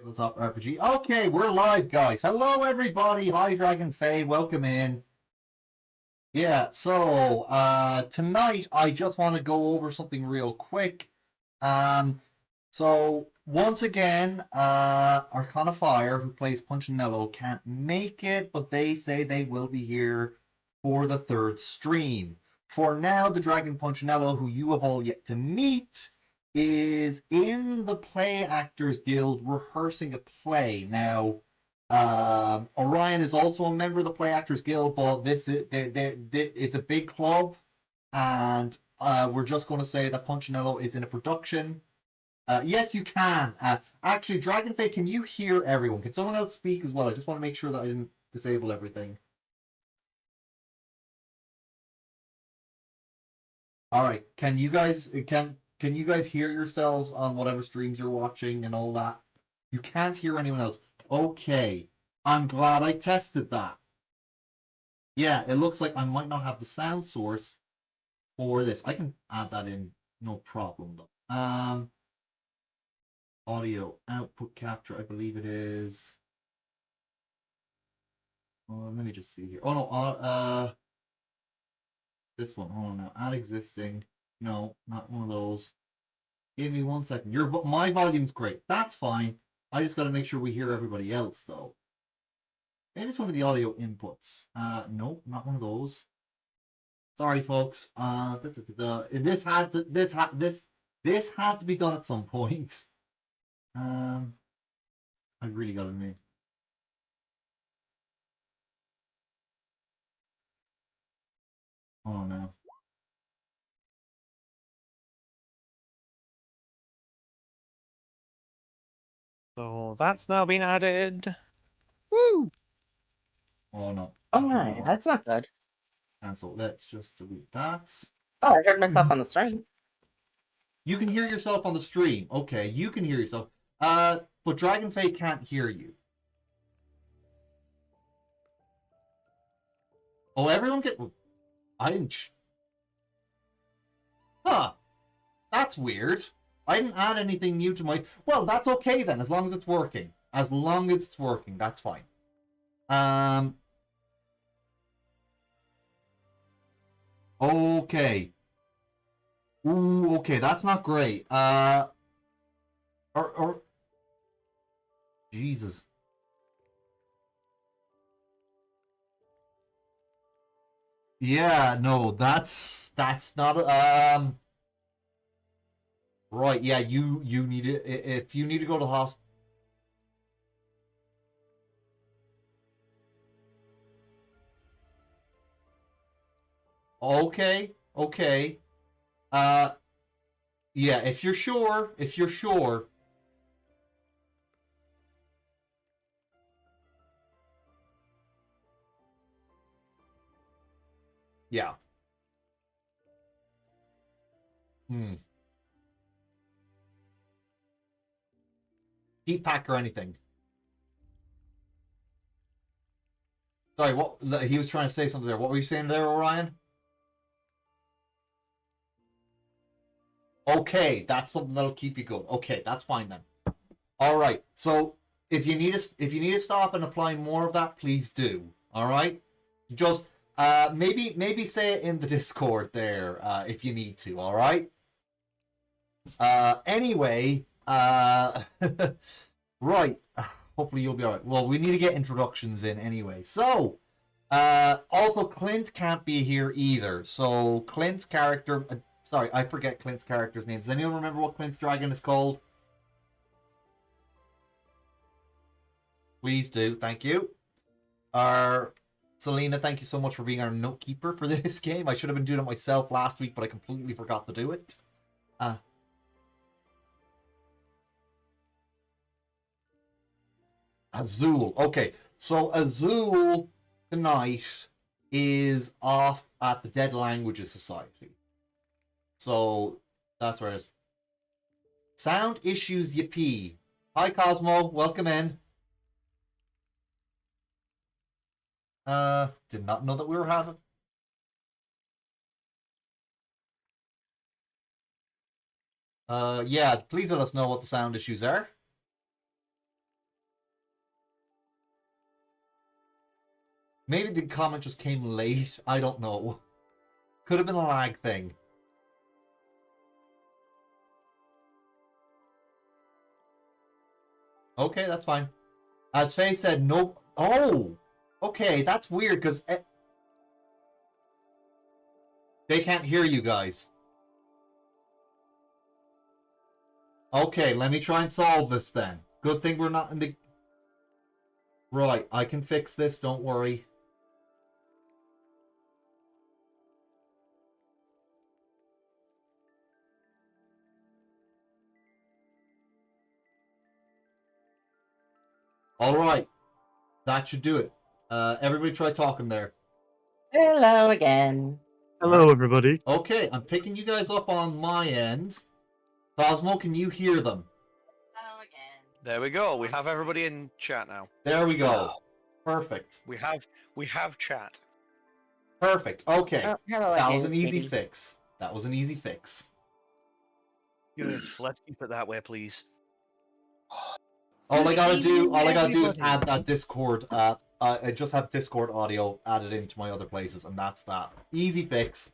Tabletop RPG. Okay, we're live, guys. Hello, everybody. Hi, Dragon Faye. Welcome in. Yeah, so tonight I just want to go over something real quick. Um, so once again, Arcana Fire, who plays Punchinello, can't make it, but they say they will be here for the third stream. For now, the Dragon Punchinello, who you have all yet to meet, is in the Play Actors Guild rehearsing a play. Now, Orion is also a member of the Play Actors Guild, but it's a big club, and we're just going to say that Punchinello is in a production. Yes, you can. Actually, Dragonfay, can you hear everyone? Can someone else speak as well? I just want to make sure that I didn't disable everything. All right. Can you guys hear yourselves on whatever streams you're watching and all that? You can't hear anyone else. Okay. I'm glad I tested that. Yeah, it looks like I might not have the sound source for this. I can add that in, no problem though. Audio output capture, I believe it is. Let me just see here. Oh no, this one. Hold on now. Add existing. No, not one of those. Give me 1 second. My volume's great. That's fine. I just got to make sure we hear everybody else though. Maybe it's one of the audio inputs. Nope, not one of those. Sorry, folks. This had to be done at some point. Um, I really got to admit. Oh no. So that's now been added. Woo! Oh no. Oh my, that's not good. Cancel. Let's just delete that. Oh, I heard myself on the stream. You can hear yourself on the stream. Okay, you can hear yourself. But Dragonfay can't hear you. Oh, everyone get. I didn't. Huh. That's weird. I didn't add anything new to my. Well, that's okay then, as long as it's working. As long as it's working, that's fine. Um. Okay. Ooh, okay, that's not great. Or Jesus. Yeah, no, that's not right. Yeah, you need it if you need to go to the hospital. Okay, okay. Uh, yeah, if you're sure. Yeah. Hmm. Heat pack or anything. Sorry, what he was trying to say something there. What were you saying there, Orion? Okay, that's something that'll keep you good. Okay, that's fine then. All right. So if you need to stop and apply more of that, please do. All right. Just maybe say it in the Discord there if you need to. All right. Anyway, right. Hopefully you'll be all right. Well, we need to get introductions in anyway. So, also Clint can't be here either. So Clint's character. Sorry, I forget Clint's character's name. Does anyone remember what Clint's dragon is called? Please do. Thank you. Our Selena, thank you so much for being our note keeper for this game. I should have been doing it myself last week, but I completely forgot to do it. Azul. Okay, so Azul tonight is off at the Dead Languages Society. So that's where it is. Sound issues, yippee. Hi, Cosmo. Welcome in. Did not know that we were having. Yeah, please let us know what the sound issues are. Maybe the comment just came late. I don't know. Could have been a lag thing. Okay, that's fine. As Faye said, no. Oh! Okay, that's weird, because they can't hear you guys. Okay, let me try and solve this then. Good thing we're not in the... Right, I can fix this, don't worry. Alright, that should do it. Everybody try talking there. Hello again. Hello, everybody. Okay, I'm picking you guys up on my end. Cosmo, can you hear them? Hello again. There we go. We have everybody in chat now. There we go. Perfect. We have chat. Perfect. Okay. Oh, hello That again, was an easy kitty. fix. That was an easy fix. Good. Let's keep it that way, please. All I gotta do is everybody. add that Discord. I just have Discord audio added into my other places, and that's that. Easy fix.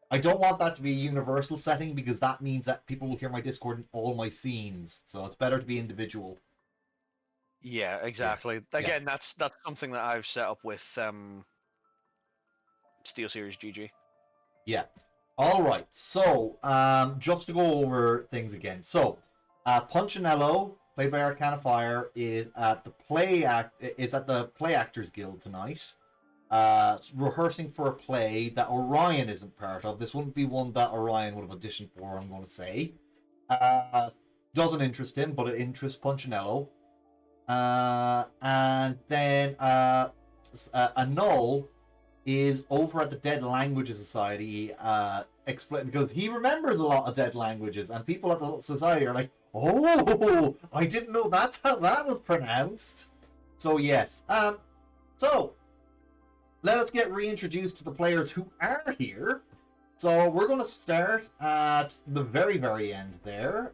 I don't want that to be a universal setting because that means that people will hear my Discord in all my scenes. So it's better to be individual. Yeah, exactly. Yeah. Again, that's something that I've set up with Steel Series GG. Yeah. All right. So, just to go over things again. So, Punchinello, played by Arcana Fire, is at the Play Actors Guild tonight, rehearsing for a play that Orion isn't part of. This wouldn't be one that Orion would have auditioned for, I'm going to say. Doesn't interest him, but it interests Punchinello. And then Anul is over at the Dead Languages Society, because he remembers a lot of dead languages, and people at the society are like, "Oh, I didn't know that's how that was pronounced." So yes, so let us get reintroduced to the players who are here. So we're going to start at the very, very end there.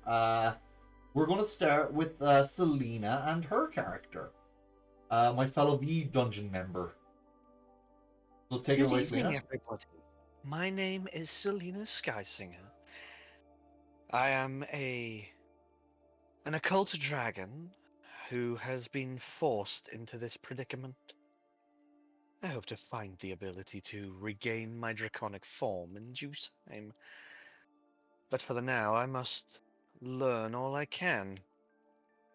We're going to start with Selena and her character, my fellow V Dungeon member. So take it away, Selena. Everybody. My name is Selena Skysinger. I am an occult dragon who has been forced into this predicament. I hope to find the ability to regain my draconic form in due time. But for the now, I must learn all I can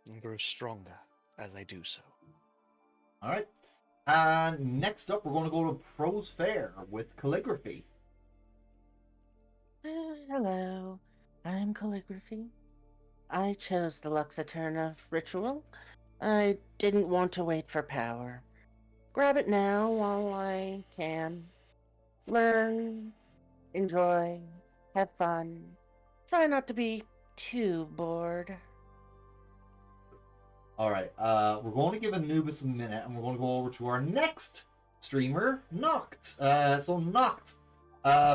and grow stronger as I do so. All right. And next up, we're going to go to Prose Fair with calligraphy. Hello, I'm Calligraphy. I chose the Lux Eterna ritual. I didn't want to wait for power. Grab it now while I can. Learn, enjoy, have fun. Try not to be too bored. All right. We're going to give Anubis a minute, and we're going to go over to our next streamer, Noct. So Noct,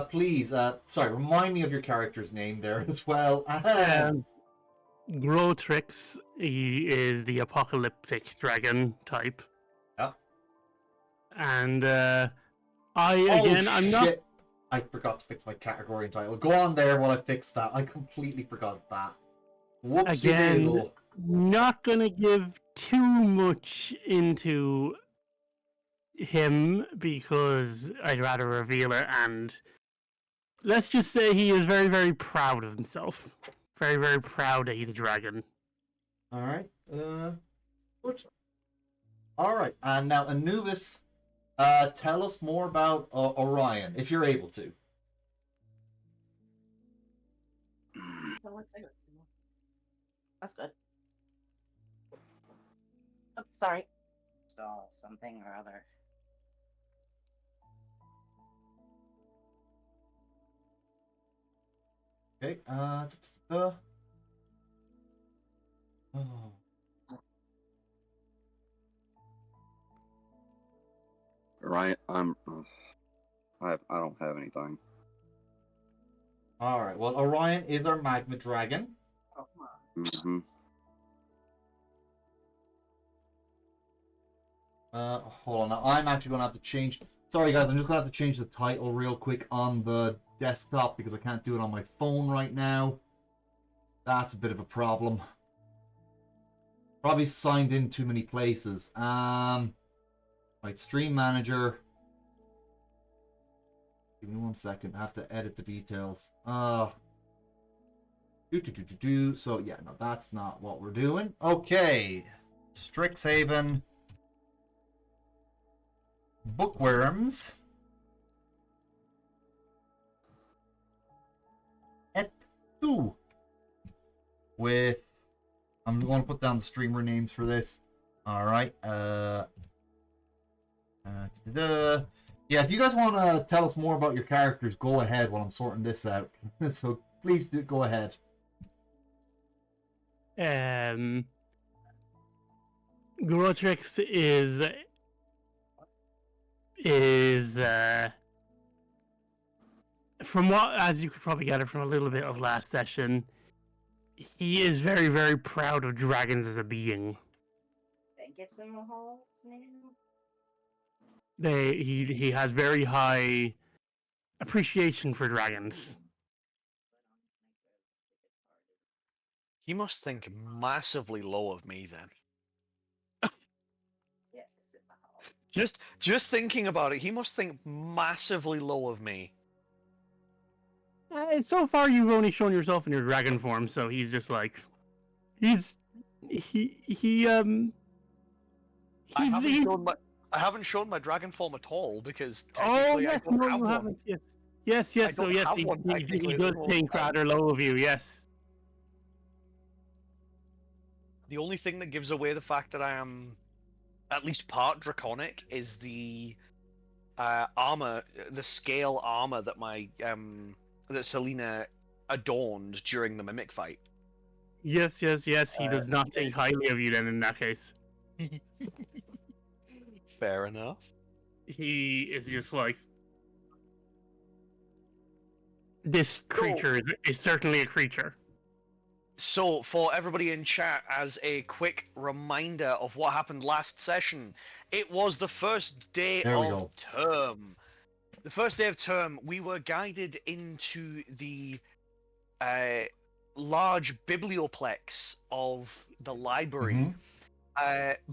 please, sorry, remind me of your character's name there as well. Grotrix, he is the apocalyptic dragon type. Yeah. And I'm not shit. I forgot to fix my category and title. Go on there while I fix that. I completely forgot that. Whoopsie Again, doodle. not gonna give too much into him because I'd rather reveal it, and let's just say he is very, very proud of himself. Very, very proud that he's a dragon. All right. Good. All right. And now Anubis, tell us more about Orion, if you're able to. That's good. Oh, sorry. Stall something or other. Okay. Oh. Right, I don't have anything. All right. Well, Orion is our magma dragon. Oh, come on. Mm-hmm. Hold on. I'm actually going to have to change. Sorry, guys. I'm just going to have to change the title real quick on the desktop because I can't do it on my phone right now. That's a bit of a problem. Probably signed in too many places. Right, stream manager. Give me 1 second. I have to edit the details. So yeah, no, that's not what we're doing. Okay, Strixhaven, Bookwyrms, et two. With, I'm going to put down the streamer names for this. All right. Yeah, if you guys want to tell us more about your characters, go ahead while I'm sorting this out. So please do go ahead. Grotrix is from what, as you could probably gather from a little bit of last session, he is very, very proud of dragons as a being. He has very high appreciation for dragons. He must think massively low of me then. Just thinking about it, he must think massively low of me. So far, you've only shown yourself in your dragon form, so he's just like, I haven't shown my dragon form at all because Oh technically yes, I don't no, have you one. haven't. Yes. I So don't yes, have one he technically at does this moment think in time. rather low of you. Yes. The only thing that gives away the fact that I am at least part draconic is the armor, the scale armor that my that Selena adorned during the mimic fight. Yes. He does not think highly of you. Then, in that case, Fair enough. he is just like, this creature is certainly a creature. So, for everybody in chat, as a quick reminder of what happened last session, it was the first day of term. The first day of term, we were guided into the large biblioplex of the library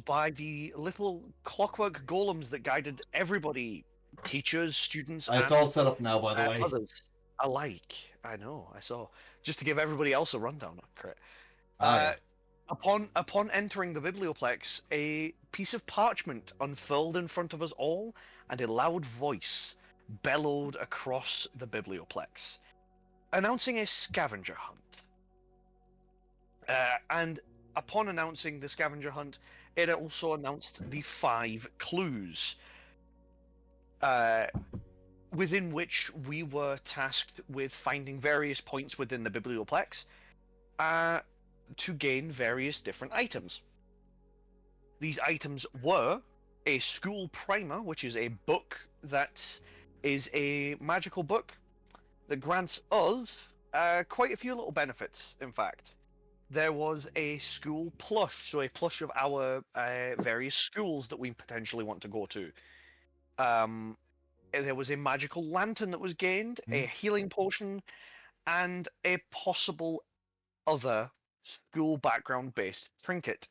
by the little clockwork golems that guided everybody, teachers, students, It's and all set up now, by the way. others alike. I know, I saw. Just to give everybody else a rundown. Correct. Yeah. Upon entering the biblioplex, a piece of parchment unfurled in front of us all, and a loud voice bellowed across the biblioplex, announcing a scavenger hunt. And upon announcing the scavenger hunt, it also announced the 5 clues, within which we were tasked with finding various points within the biblioplex to gain various different items. These items were a school primer, which is a book that is a magical book that grants us quite a few little benefits, in fact. There was a school plush, so a plush of our various schools that we potentially want to go to. There was a magical lantern that was gained, a healing potion, and a possible other school background-based trinket.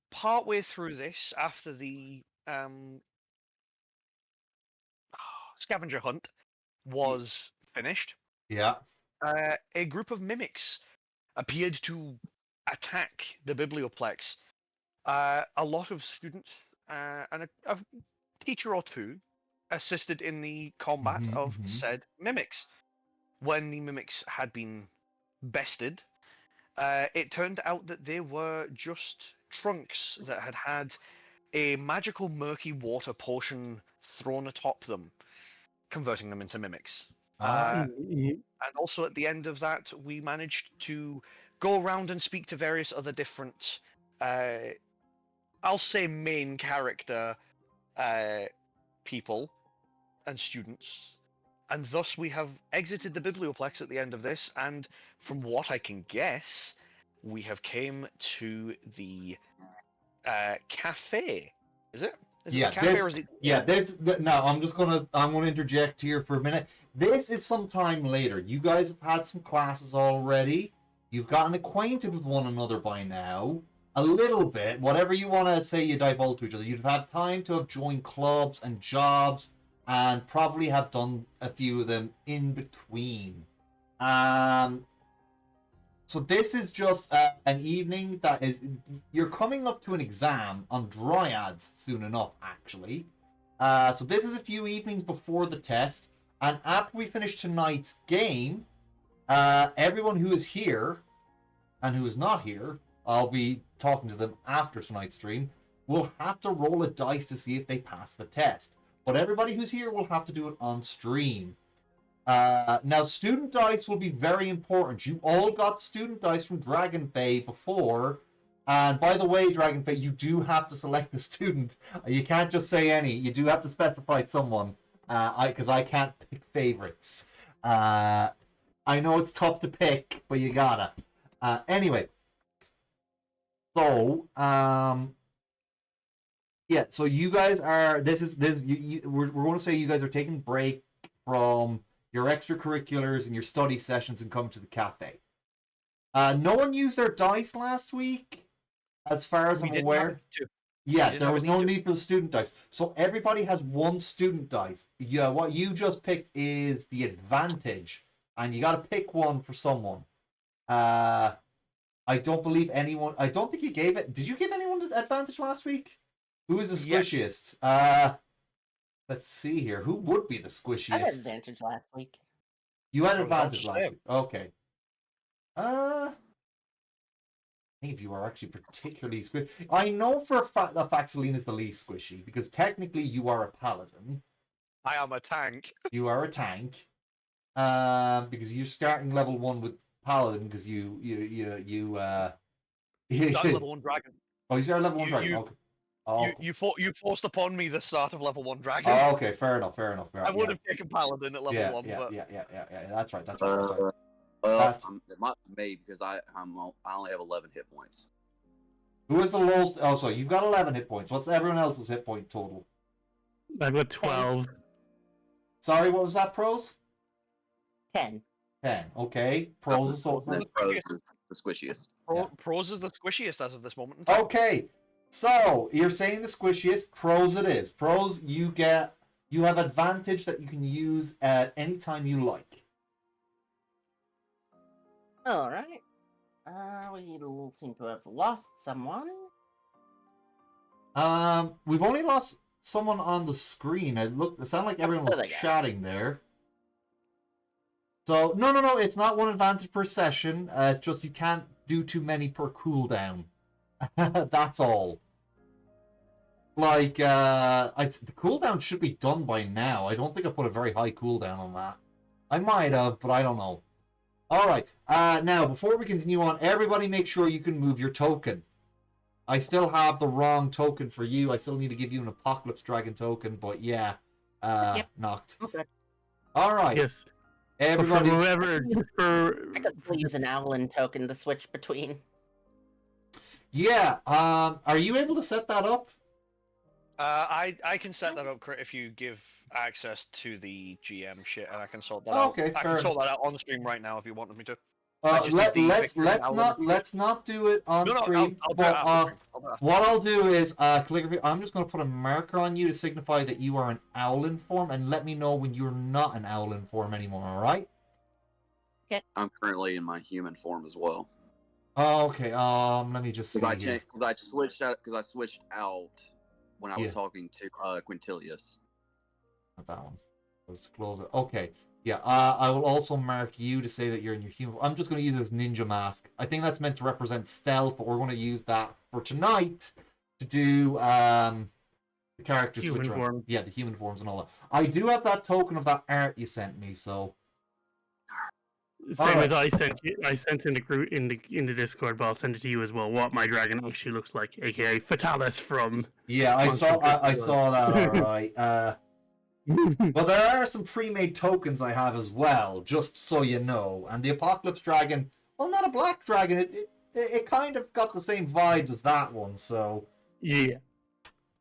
Partway through this, after the scavenger hunt was finished, a group of mimics appeared to attack the biblioplex. A lot of students and a teacher or two assisted in the combat of said mimics. When the mimics had been bested, it turned out that they were just trunks that had had a magical murky water potion thrown atop them, converting them into mimics. And also at the end of that, we managed to go around and speak to various other different, I'll say main character people and students. And thus we have exited the biblioplex at the end of this, and from what I can guess, we have came to the cafe. Is it? Is it Yeah, the cafe this. or is it? Yeah, no, I'm gonna interject here for a minute. This is sometime later. You guys have had some classes already. You've gotten acquainted with one another by now. A little bit, whatever you want to say, you divulge to each other. You've had time to have joined clubs and jobs, and probably have done a few of them in between. Um, so this is just an evening that is. You're coming up to an exam on Dryads soon enough, actually. So this is a few evenings before the test, and after we finish tonight's game, everyone who is here and who is not here, I'll be talking to them after tonight's stream, will have to roll a dice to see if they pass the test. But everybody who's here will have to do it on stream. Now, student dice will be very important. You all got student dice from Dragonfey before. And by the way, Dragonfey, you do have to select a student. You can't just say any. You do have to specify someone. Because I can't pick favorites. I know it's tough to pick, but you gotta. Anyway. So, yeah, so you guys are, we're going to say you guys are taking break from your extracurriculars and your study sessions and come to the cafe. No one used their dice last week, as far as I'm aware. Yeah, there was no need for the student dice. So everybody has one student dice. Yeah, what you just picked is the advantage, and you got to pick one for someone. I don't believe anyone. I don't think you gave it. Did you give anyone the advantage last week? Who is the squishiest? Yes. Let's see here. Who would be the squishiest? I had advantage last week. You had advantage last week. Okay. Any of you are actually particularly squishy. I know for a fact that Faxaline is the least squishy because technically you are a paladin. I am a tank. You are a tank. Because you're starting level 1 with paladin because you level 1 dragon. Oh, you started level 1 dragon. Okay. Oh. You forced upon me the start of level 1 dragon. Oh, okay, fair enough. I would have taken paladin at level 1, but yeah. That's right. Well, it might be me because I only have 11 hit points. Who is the lowest? Oh, so you've got 11 hit points. What's everyone else's hit point total? I've got 12. Sorry, what was that, Pros? 10. 10. Okay. Pros is so. Pros is the squishiest. Pros is the squishiest as of this moment. Okay. So you're saying the squishiest. Pros it is. Pros, you have advantage that you can use at any time you like. All right. We seem to have lost someone. We've only lost someone on the screen. It sounded like everyone was chatting there. So no, it's not one advantage per session. It's just you can't do too many per cooldown. That's all. Like, the cooldown should be done by now. I don't think I put a very high cooldown on that. I might have, but I don't know. Alright, now, before we continue on, everybody make sure you can move your token. I still have the wrong token for you. I still need to give you an Apocalypse Dragon token, but yeah, knocked. Okay. Alright. Yes. Everybody... I could still use an Owlin token to switch between. Yeah, are you able to set that up? I can set that up if you give access to the GM shit, and I can sort that out. Okay, I can sort that out on the stream right now if you wanted me to. Let's not do it on stream. What I'll do is calligraphy. I'm just going to put a marker on you to signify that you are an Owlin form, and let me know when you're not an Owlin form anymore. All right? Okay. I'm currently in my human form as well. Oh, okay. Let me just see. Because I switched out when I was talking to Quintilius. Not that one. Let's close it. Okay. Yeah. I will also mark you to say that you're in your human. I'm just going to use this ninja mask. I think that's meant to represent stealth, but we're going to use that for tonight to do the characters human switch form. Yeah, the human forms and all that. I do have that token of that art you sent me, so. Same as I sent in the group in the Discord, but I'll send it to you as well. What my dragon actually looks like, aka Fatalis from. Yeah, I saw that. All right. But there are some pre-made tokens I have as well, just so you know. And the Apocalypse Dragon, well, not a black dragon. it kind of got the same vibes as that one, so... Yeah.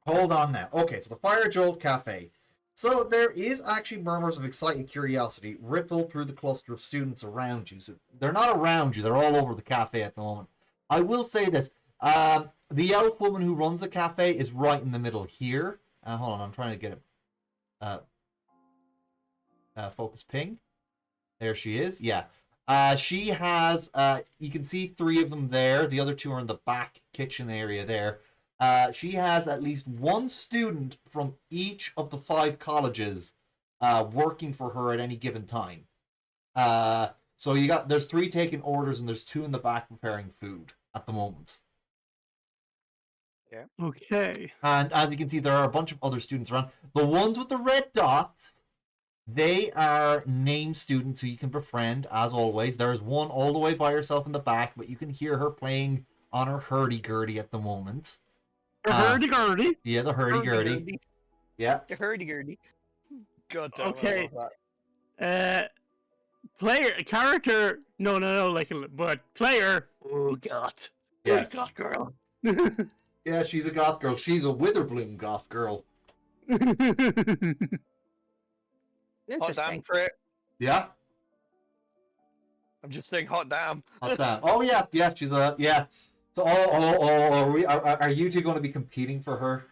Hold on now. Okay, so the Fire Jolt Cafe. So there is actually murmurs of excited curiosity rippled through the cluster of students around you. So they're not around you, they're all over the cafe at the moment. I will say this. The elf woman who runs the cafe is right in the middle here. Hold on, I'm trying to get it. Focus ping. There she is. Yeah. She has, you can see 3 of them there. The other 2 are in the back kitchen area there. She has at least 1 student from each of the 5 colleges working for her at any given time. So there's 3 taking orders and there's 2 in the back preparing food at the moment. Yeah. Okay. And as you can see, there are a bunch of other students around. The ones with the red dots, they are named students who you can befriend, as always. There's one all the way by herself in the back, but you can hear her playing on her hurdy-gurdy at the moment. The hurdy-gurdy. Yeah, the hurdy-gurdy. Yeah. The hurdy-gurdy. God damn it, Okay. I love that. Player, character, no, but player, oh god. Yeah. Oh god, girl. Yeah, she's a goth girl. She's a Witherbloom goth girl. Hot damn, Interesting. crit. Yeah. I'm just saying hot damn. Hot damn. Oh yeah, she's a yeah. So are you two going to be competing for her?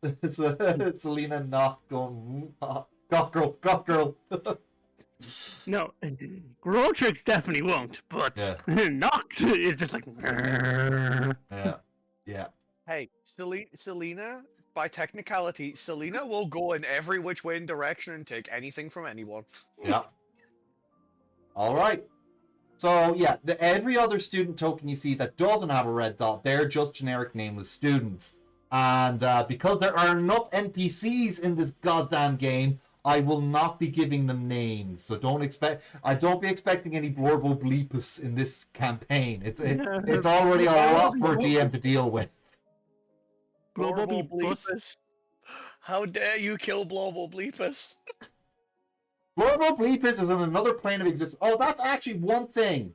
It's Alina Noct going goth girl. No, Grotrix definitely won't, but Yeah. Noct is just like. Yeah. Hey, Selena, by technicality, Selena will go in every which way in direction and take anything from anyone. Yeah. All right. So yeah, every other student token you see that doesn't have a red dot, they're just generic nameless students. And because there are enough NPCs in this goddamn game, I will not be giving them names. So don't be expecting any Blorbo Bleepus in this campaign. It's already a lot for a DM to deal with. Global Bleepus. How dare you kill Global Bleepus? Blorbo Bleepus is in another plane of existence. Oh, that's actually one thing.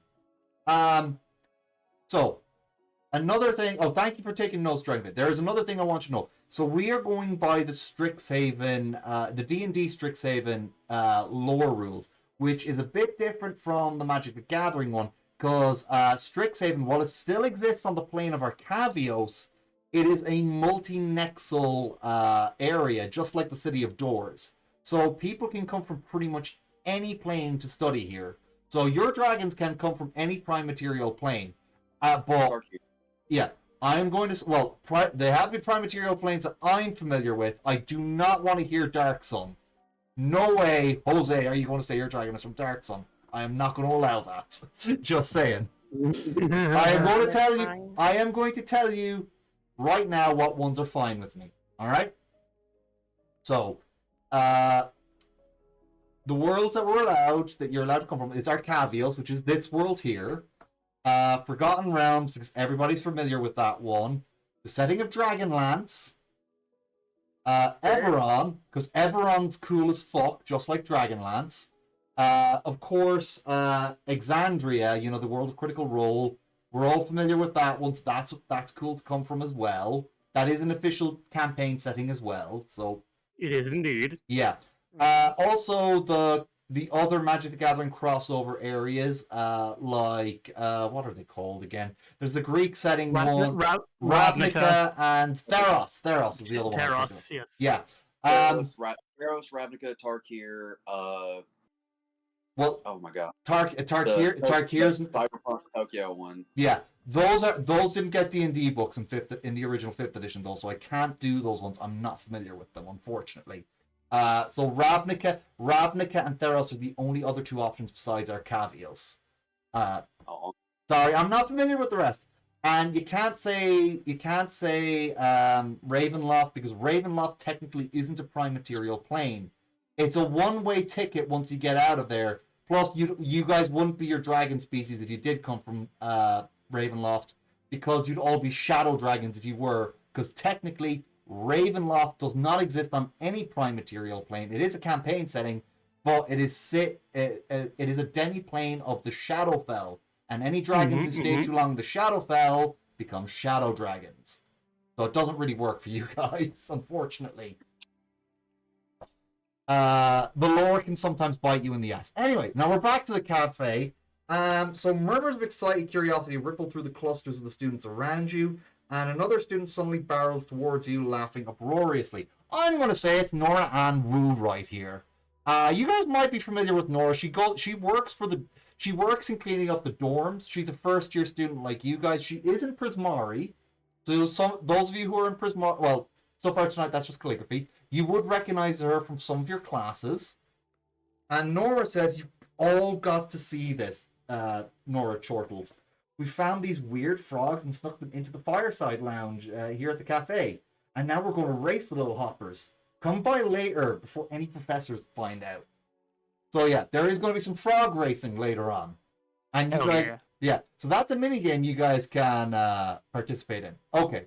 So another thing. Oh, thank you for taking notes, Dragon. There is another thing I want you to know. So we are going by the Strixhaven, the D&D Strixhaven lore rules, which is a bit different from the Magic the Gathering one, because Strixhaven, while it still exists on the plane of Arcavios, it is a multi-nexal area, just like the City of Doors. So people can come from pretty much any plane to study here. So your dragons can come from any prime material plane. But yeah, I'm going to... Well, they have the prime material planes that I'm familiar with. I do not want to hear Dark Sun. No way, Jose, are you going to say your dragon is from Dark Sun? I am not going to allow that. Just saying. I am going to tell you right now what ones are fine with me. Alright? So, the worlds that you're allowed to come from is Arcavios, which is this world here. Forgotten Realms, because everybody's familiar with that one. The setting of Dragonlance. Eberron, because Eberron's cool as fuck, just like Dragonlance. Of course, Exandria, the world of Critical Role. We're all familiar with that one, so that's cool to come from as well. That is an official campaign setting as well, so... It is indeed. Yeah. Also, the other Magic the Gathering crossover areas, like what are they called again? There's the Greek setting one, Ravnica and Theros. Theros is the other one. Theros, yes. Yeah. Theros, Ravnica, Tarkir. Well, oh my god. Tarkir's Cyberpunk Tokyo one. Yeah. Those didn't get D&D books in the original 5th edition though, so I can't do those ones. I'm not familiar with them, unfortunately. So Ravnica and Theros are the only other 2 options besides Arcavios. Sorry, I'm not familiar with the rest. And you can't say Ravenloft, because Ravenloft technically isn't a prime material plane. It's a one-way ticket once you get out of there. Plus, you guys wouldn't be your dragon species if you did come from Ravenloft, because you'd all be shadow dragons if you were, because technically Ravenloft does not exist on any prime material plane. It is a campaign setting, but it is it is a demi-plane of the Shadowfell, and any dragons who stay too long in the Shadowfell become shadow dragons. So it doesn't really work for you guys, unfortunately. The lore can sometimes bite you in the ass. Anyway, now we're back to the cafe. So murmurs of excited curiosity ripple through the clusters of the students around you, and another student suddenly barrels towards you, laughing uproariously. I'm going to say it's Nora Ann Wu right here. You guys might be familiar with Nora. She works in cleaning up the dorms. She's a first-year student like you guys. She is in Prismari. So those of you who are in Prismari, well, so far tonight that's just calligraphy. You would recognize her from some of your classes. And Nora says, you've all got to see this, Nora Chortles. We found these weird frogs and snuck them into the fireside lounge here at the cafe. And now we're going to race the little hoppers. Come by later before any professors find out. So yeah, there is going to be some frog racing later on. And you guys, yeah. So that's a mini game you guys can participate in. Okay.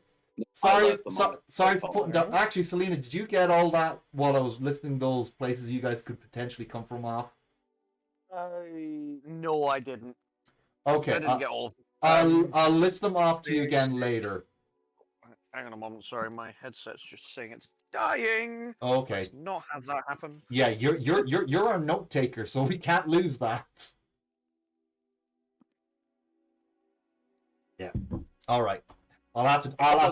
Sorry for putting down. Actually, Selena, did you get all that while I was listing those places you guys could potentially come from off? No, I didn't. Okay. I didn't get all. I'll list them off to you again later. Hang on a moment. Sorry, my headset's just saying it's dying. Okay. Let's not have that happen. Yeah, you're our note taker, so we can't lose that. Yeah. All right. I'll have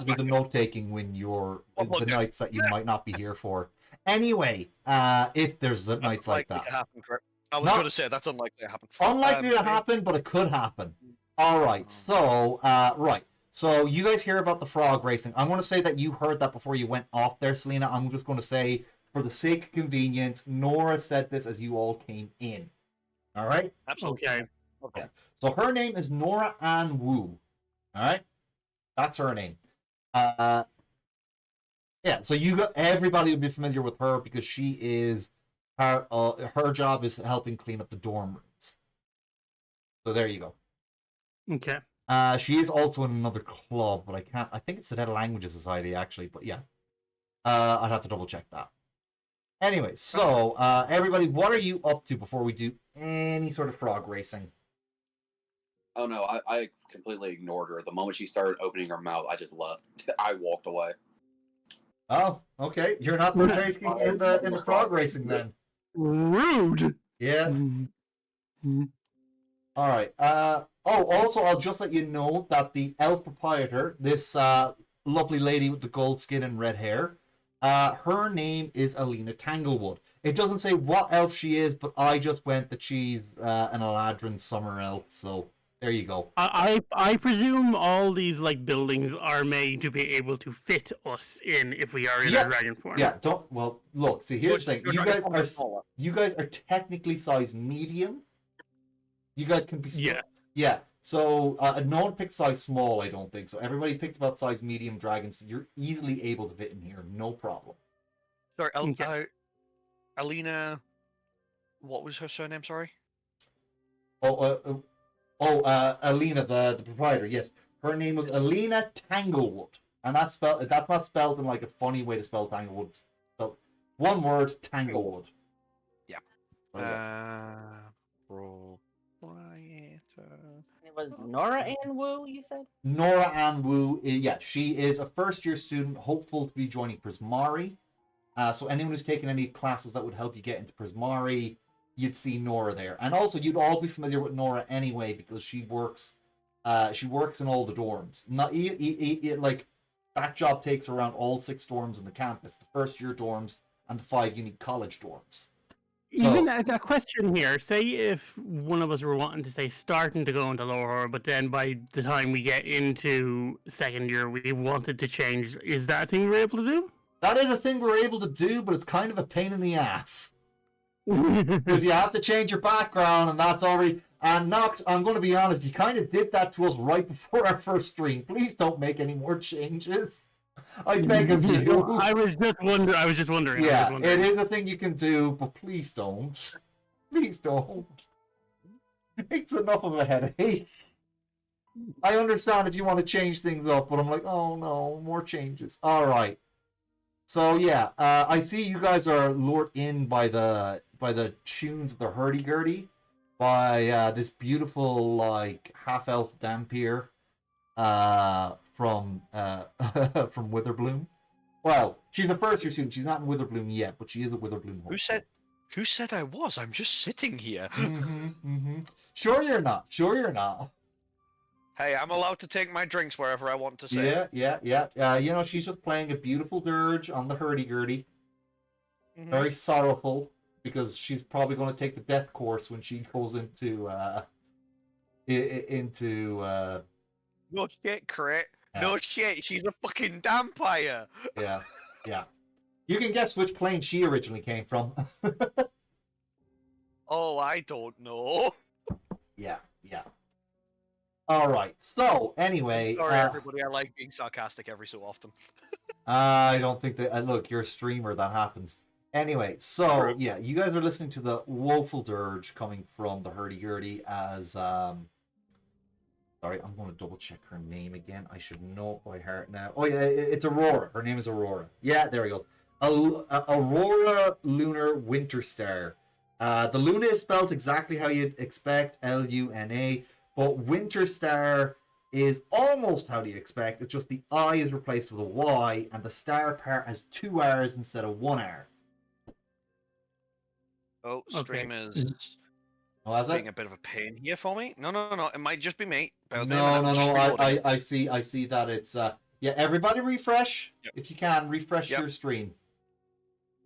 to be the note taking when you're the nights that you might not be here for. Anyway, if there's the nights like that. I was going to say that's unlikely to happen. Unlikely to happen, but it could happen. All right. So right. So you guys hear about the frog racing. I'm going to say that you heard that before you went off there, Selena. I'm just going to say, for the sake of convenience, Nora said this as you all came in. All right? Absolutely. Okay. So her name is Nora Ann Wu. All right? That's her name. Yeah, so everybody will be familiar with her because she is, her job is helping clean up the dorm rooms. So there you go. Okay. She is also in another club, but I think it's the Dead Languages Society, actually, but yeah. I'd have to double check that. Anyway, so, everybody, what are you up to before we do any sort of frog racing? Oh no, I completely ignored her. The moment she started opening her mouth, I just left. I walked away. Oh, okay. You're not partaking in the frog racing then. Rude! Yeah. Alright. Also, I'll just let you know that the elf proprietor, this lovely lady with the gold skin and red hair, her name is Alina Tanglewood. It doesn't say what elf she is, but I just went that she's an Eladrin summer elf, so there you go. I presume all these buildings are made to be able to fit us in if we are in a dragon form. Yeah, look, see, here's the thing. You guys are technically size medium. You guys can be Yeah. So no one picked size small, I don't think. So everybody picked about size medium dragons. So you're easily able to fit in here, no problem. Sorry, Alina, what was her surname? Sorry. Alina, the proprietor. Yes, her name was Alina Tanglewood, and that's not spelled in a funny way to spell Tanglewood. So one word, Tanglewood. Yeah. It was Nora Ann Wu, you said? Nora Ann Wu, yeah, she is a first-year student, hopeful to be joining Prismari. So anyone who's taken any classes that would help you get into Prismari, you'd see Nora there. And also, you'd all be familiar with Nora anyway, because she works in all the dorms. Not that job takes her around all 6 dorms in the campus, the first-year dorms and the 5 unique college dorms. So, even a question here, say if one of us were wanting to say starting to go into lower horror, but then by the time we get into second year we wanted to change, is that a thing we're able to do? That is a thing we're able to do, but it's kind of a pain in the ass. Because you have to change your background, and that's already... And Noct, I'm going to be honest, you kind of did that to us right before our first stream. Please don't make any more changes. I beg of you. I was just wondering. Yeah, it is a thing you can do, but please don't. Please don't. It's enough of a headache. I understand if you want to change things up, but I'm like, oh no, more changes. All right. So yeah, I see you guys are lured in by the tunes of the hurdy-gurdy by this beautiful like half-elf Dampier from from Witherbloom. Well, she's a first-year student. She's not in Witherbloom yet, but she is a Witherbloom. Who said I was? I'm just sitting here. Sure you're not. Sure you're not. Hey, I'm allowed to take my drinks wherever I want to say. Yeah. You know, she's just playing a beautiful dirge on the hurdy-gurdy. Very sorrowful, because she's probably going to take the death course when she goes into No shit, Crit. Yeah. No shit, she's a fucking vampire. Yeah. You can guess which plane she originally came from. Oh, I don't know. Yeah. All right. So anyway, sorry everybody. I like being sarcastic every so often. I don't think that. Look, you're a streamer. That happens. Anyway, so yeah, you guys are listening to the woeful dirge coming from the hurdy-gurdy as sorry, I'm going to double check her name again. I should know it by heart now. Oh yeah, it's Aurora. Her name is Aurora. Yeah, there we go. Aurora Lunar Winterstar. The Luna is spelled exactly how you'd expect, Luna, but Winterstar is almost how you expect. It's just the I is replaced with a Y, and the star part has 2 R's instead of 1 R. Oh, stream is being a bit of a pain here for me. No. It might just be me. No. I see that it's yeah. Everybody refresh if you can. Refresh your stream.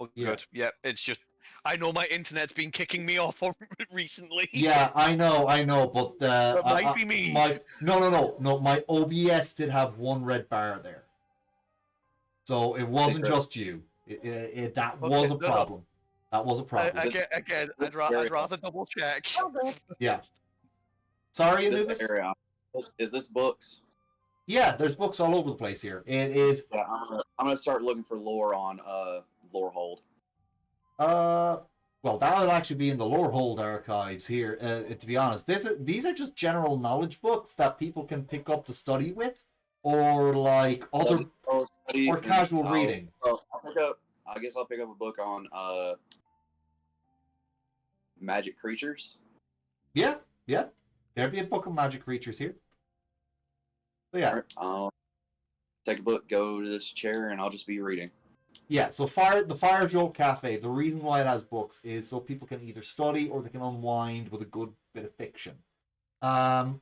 Oh, good. Yeah, it's just I know my internet's been kicking me off recently. Yeah, I know, but it might be me. No. My OBS did have 1 red bar there, so it wasn't just you. That was a problem. That was a problem. Again, I'd rather double check. Yeah. Sorry, Anubis. Is this books? Yeah, there's books all over the place here. It is. Yeah, I'm gonna start looking for lore on Lorehold. Well, that would actually be in the Lorehold archives here. To be honest, these are just general knowledge books that people can pick up to study with, or like other or casual reading. I guess I'll pick up a book on magic creatures. Yeah. There'd be a book of magic creatures here. So yeah. Right, I'll take a book, go to this chair, and I'll just be reading. Yeah, so the Fire Jolt Cafe, the reason why it has books is so people can either study or they can unwind with a good bit of fiction. Yeah,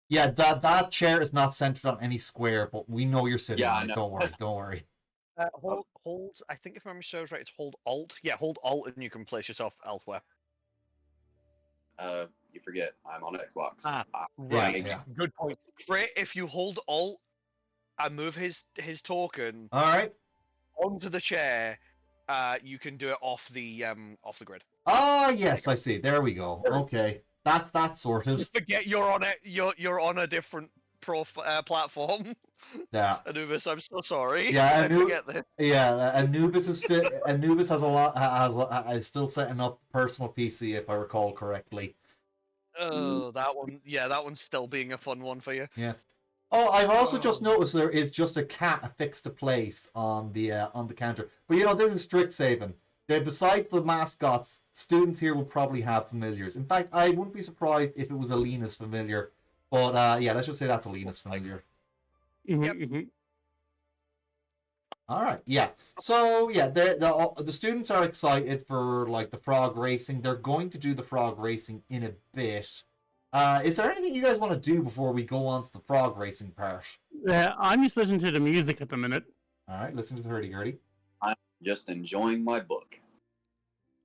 that chair is not centered on any square, but we know you're sitting on it. Don't worry. Hold. I think if memory serves right, it's hold Alt. Yeah, hold Alt, and you can place yourself elsewhere. You forget I'm on Xbox. Right. Yeah. Good point. Great. If you hold Alt and move his token. All right. Onto the chair, you can do it off the grid. Ah, yes, I see. There we go. Okay, that's that sorted. You forget you're on it. You're on a different platform. Yeah. Anubis, I'm so sorry. Yeah, Anubis is still is still setting up personal PC if I recall correctly. Oh, that one. Yeah, that one's still being a fun one for you. Yeah. Oh, I've also just noticed there is just a cat affixed to place on the counter. But you know, this is Strixhaven. Besides the mascots, students here will probably have familiars. In fact, I wouldn't be surprised if it was Alina's familiar. But yeah, let's just say that's Alina's familiar. Yep. All right. Yeah. So yeah, the students are excited for like the frog racing. They're going to do the frog racing in a bit. Is there anything you guys want to do before we go on to the frog racing part? I'm just listening to the music at the minute. All right, listen to the hurdy-gurdy. I'm just enjoying my book.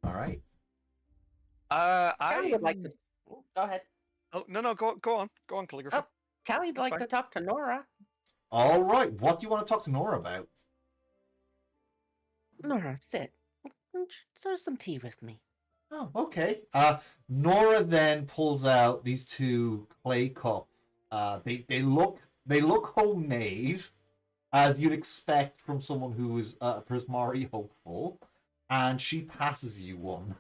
All right. I would like to. Go ahead. Oh no, go on, calligraphy. Oh, Callie'd like to talk to Nora. All right, what do you want to talk to Nora about? Nora, sit. Serve some tea with me. Oh, okay. Nora then pulls out these 2 clay cups. They look homemade, as you'd expect from someone who is a Prismari hopeful, and she passes you one.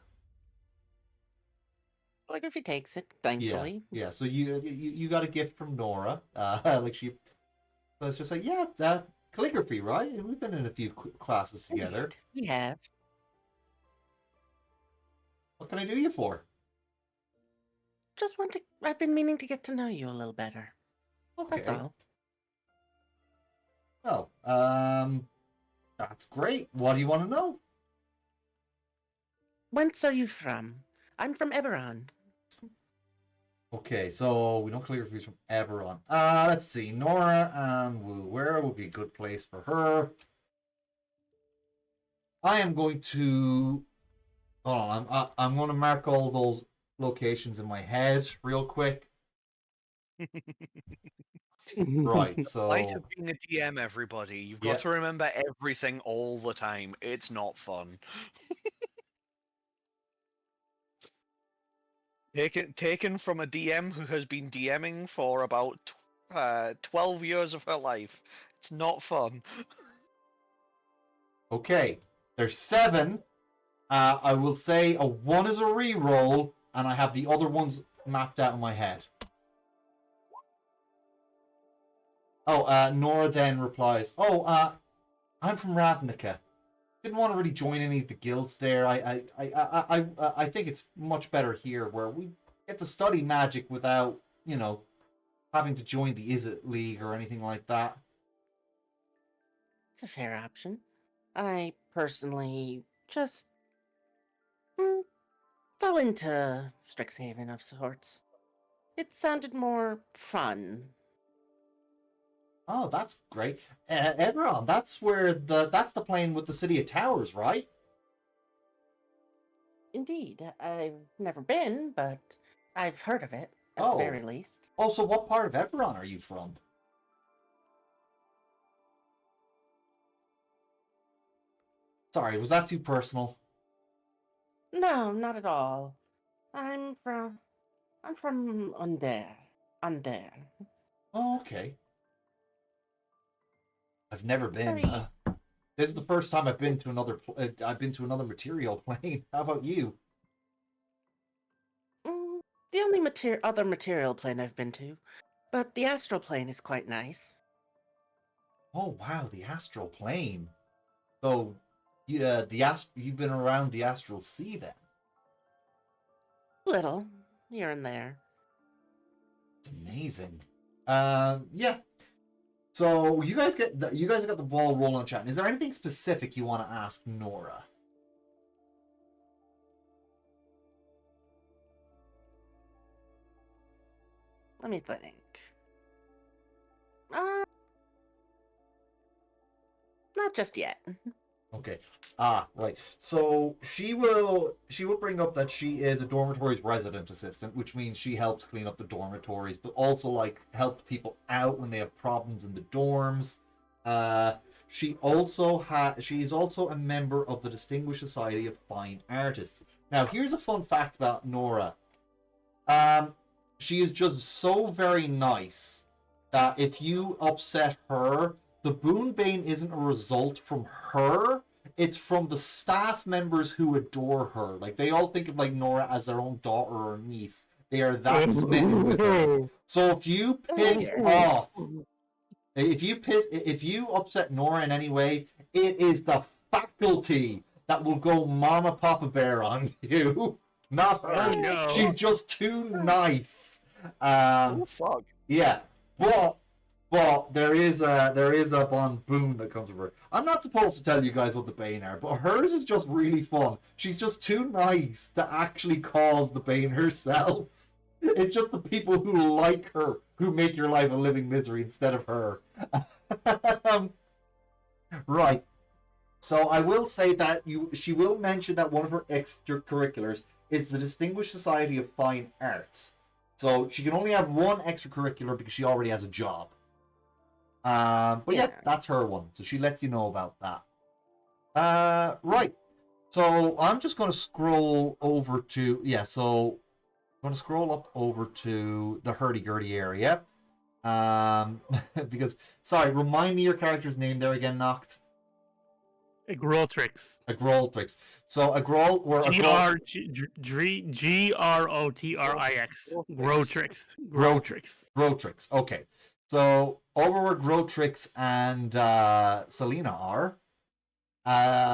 Like if he takes it, thankfully. Yeah. So you got a gift from Nora. Let's just say, calligraphy, right? We've been in a few classes together. We have. What can I do you for? Just want to. I've been meaning to get to know you a little better. That's Okay. all. Oh, that's great. What do you want to know? Whence are you from? I'm from Eberron. Okay, so we know calligraphy is from Eberron. Let's see. Nora and Wu. Where would be a good place for her? I am going to. Hold on. I'm going to mark all those locations in my head real quick. Right. Light So of being a DM, everybody. You've Yeah. got to remember everything all the time. It's not fun. Taken from a DM who has been DMing for about 12 years of her life. It's not fun. okay, there's 7. I will say a 1 is a re-roll, and I have the other ones mapped out in my head. Oh, Nora then replies, "Oh, I'm from Ravnica. Didn't want to really join any of the guilds there. I think it's much better here, where we get to study magic without, having to join the Izzet League or anything like that." It's a fair option. I personally just fell into Strixhaven of sorts. It sounded more fun. Oh, that's great. Everon, that's the plane with the City of Towers, right? Indeed, I've never been, but I've heard of it, at the Oh. very least. Oh, so what part of Eberron are you from? Sorry, was that too personal? No, not at all. I'm from Under. Under. Oh, okay. I've never been. Very- This is the first time I've been to another material plane. How about you? The only other material plane I've been to, but the astral plane is quite nice. Oh wow, the astral plane. So, you've been around the astral sea then. Little, here and there. It's amazing. Yeah. So you guys got the ball rolling on chat. Is there anything specific you want to ask Nora? Let me think. Not just yet. Okay. Right. So she will bring up that she is a dormitory's resident assistant, which means she helps clean up the dormitories, but also like help people out when they have problems in the dorms. She's also a member of the Distinguished Society of Fine Artists. Now, here's a fun fact about Nora. She is just so very nice that if you upset her, the Boonbane isn't a result from her. It's from the staff members who adore her. Like, they all think of like Nora as their own daughter or niece. They are that smitten with her. So if you piss off, if you upset Nora in any way, it is the faculty that will go Mama Papa Bear on you, not her. Oh, no. She's just too nice. Oh, fuck. Yeah, but there is a Bond boon that comes from her. I'm not supposed to tell you guys what the Bane are, but hers is just really fun. She's just too nice to actually cause the Bane herself. It's just the people who like her who make your life a living misery instead of her. Right. So I will say that she will mention that one of her extracurriculars is the Distinguished Society of Fine Arts. So she can only have one extracurricular because she already has a job. But yeah, that's her one. So she lets you know about that. Right. So I'm just going to scroll over to... Yeah, so I'm going to scroll up over to the hurdy-gurdy area. Because... Sorry, remind me your character's name there again, Noct. A Growtrix. A Growtrix. So a Grow... G-R-O-T-R-I-X. Growtrix. Growtrix. Okay. So over where Growtrix and Selena are,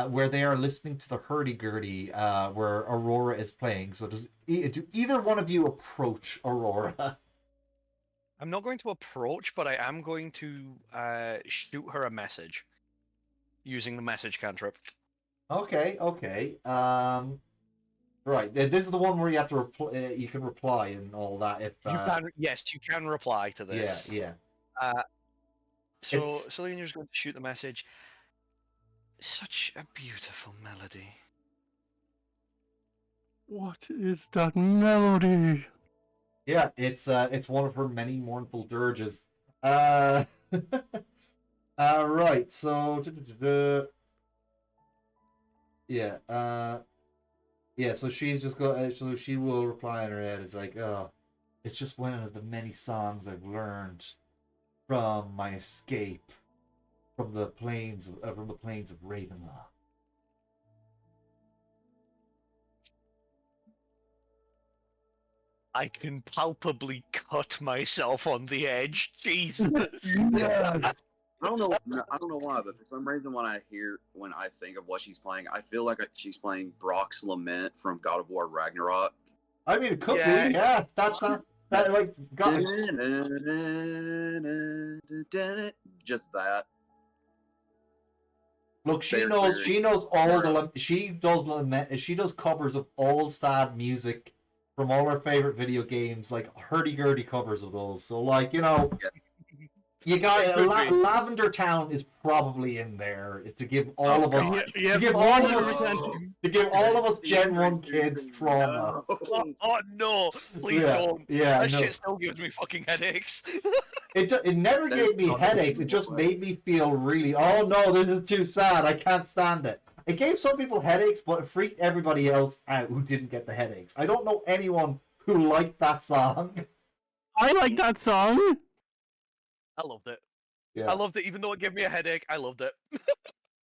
where they are listening to the hurdy-gurdy, where Aurora is playing. So do either one of you approach Aurora? I'm not going to approach, but I am going to shoot her a message using the message cantrip. Okay, okay. Right. This is the one where you have to you can reply and all that. If You can, yes, you can reply to yeah, this. yeah. So Selena's going to shoot the message. Such a beautiful melody. What is that melody? Yeah, it's one of her many mournful dirges. Right. So yeah. Yeah. So she's just go. So she will reply in her head. It's like, oh, it's just one of the many songs I've learned from my escape from the plains of Ravenloft. I can palpably cut myself on the edge. Jesus. Yes. I don't know. I don't know why, but for some reason, when I think of what she's playing, I feel like she's playing Brock's Lament from God of War Ragnarok. I mean, it could Yeah. be. Yeah, that's not that like God. Just that. Look, she Very, knows. very She knows all interesting. She does covers of all sad music from all her favorite video games, like hurdy-gurdy covers of those. So, like, you know, you got It could be. Lavender Town is probably in there to give all of us God. Yeah, to give all of us 100%. to give all of us Steve Gen 1 reducing kids trauma. no. Oh no! Please Yeah, don't. yeah, That no. shit still gives me fucking headaches. It never That gave is me not headaches. It just made me feel really, oh no, this is too sad. I can't stand it. It gave some people headaches, but it freaked everybody else out who didn't get the headaches. I don't know anyone who liked that song. I like that song. I loved it. Yeah. I loved it, even though it gave me a headache. I loved it.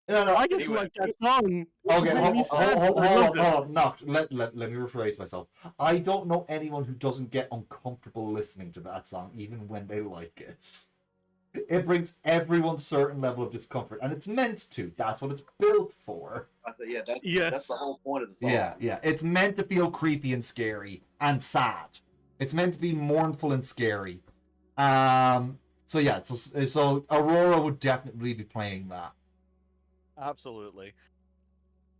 No. I just Anyway. like that song. Okay, It made hold me sad, on, but I loved it. hold on. No, let me rephrase myself. I don't know anyone who doesn't get uncomfortable listening to that song, even when they like it. It brings everyone a certain level of discomfort, and it's meant to. That's what it's built for. I said, yeah, that's Yes. the whole point of the song. Yeah. It's meant to feel creepy and scary and sad. It's meant to be mournful and scary. So yeah, so Aurora would definitely be playing that. Absolutely.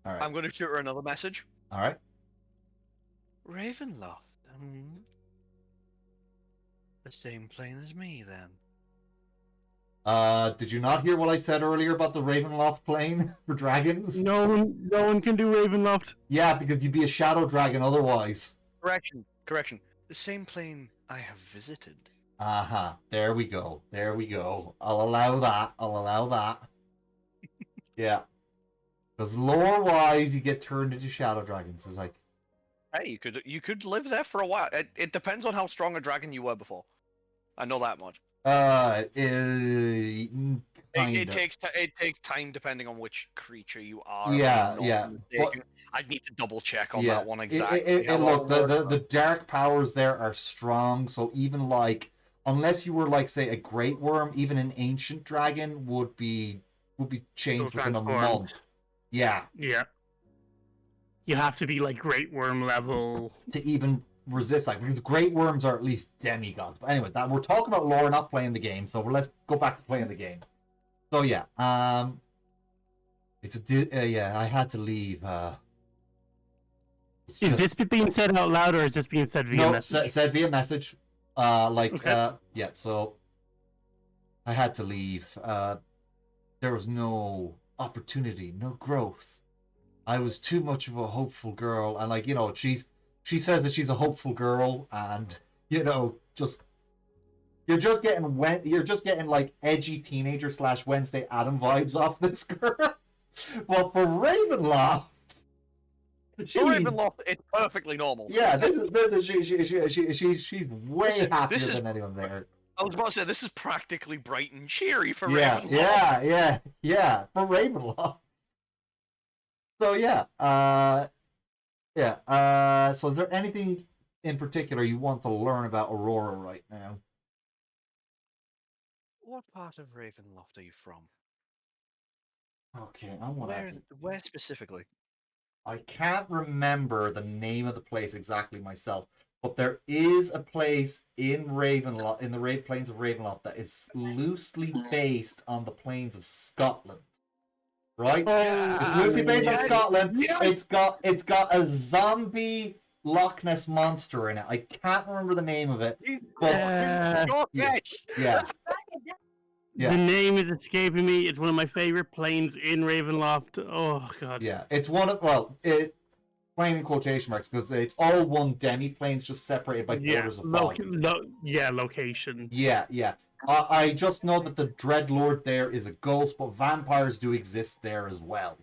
All right. I'm going to shoot her another message. All right. Ravenloft. The same plane as me, then. Did you not hear what I said earlier about the Ravenloft plane for dragons? No one can do Ravenloft. Yeah, because you'd be a shadow dragon otherwise. Correction. The same plane I have visited. Uh-huh. There we go. I'll allow that. Yeah. Because lore-wise, you get turned into shadow dragons. It's like... Hey, you could live there for a while. It depends on how strong a dragon you were before. I know that much. Kinda. It takes time depending on which creature you are. Yeah, if I'm not yeah. mistaken. I'd need to double check on Yeah. that one exactly. Look, the dark powers there are strong, so even like, unless you were like, say, a great worm, even an ancient dragon would be changed within a transformed. month. Yeah. Yeah. You have to be like Great Worm level. To even resist, like, because great worms are at least demigods. But anyway, that we're talking about lore, not playing the game, so let's go back to playing the game. So yeah, it's I had to leave. Is this being said out loud or is this being said via message? Said via message. Okay. Yeah. So I had to leave. There was no opportunity, no growth. I was too much of a hopeful girl, and like, you know, she says that she's a hopeful girl, and you know, you're just getting like edgy teenager / Wednesday Adam vibes off this girl. Well, for Ravenloft, Ravenloft, it's perfectly normal. yeah, she's way happier than anyone there. I was about to say this is practically bright and cheery for Yeah, Ravenloft. yeah, for Ravenloft. So yeah, so is there anything in particular you want to learn about Aurora right now? What part of Ravenloft are you from? Okay, I want to. Where specifically? I can't remember the name of the place exactly myself, but there is a place in Ravenloft, in the Plains of Ravenloft, that is loosely based on the plains of Scotland. Right? It's loosely based on yes, Scotland. yes. It's got a zombie Loch Ness monster in it. I can't remember the name of it, but yeah, yeah. The name is escaping me. It's one of my favorite planes in Ravenloft. Oh god. Yeah, it's one of plain in quotation marks because it's all one demi-planes just separated by borders of fog. Location. Yeah, yeah. I just know that the Dreadlord there is a ghost, but vampires do exist there as well.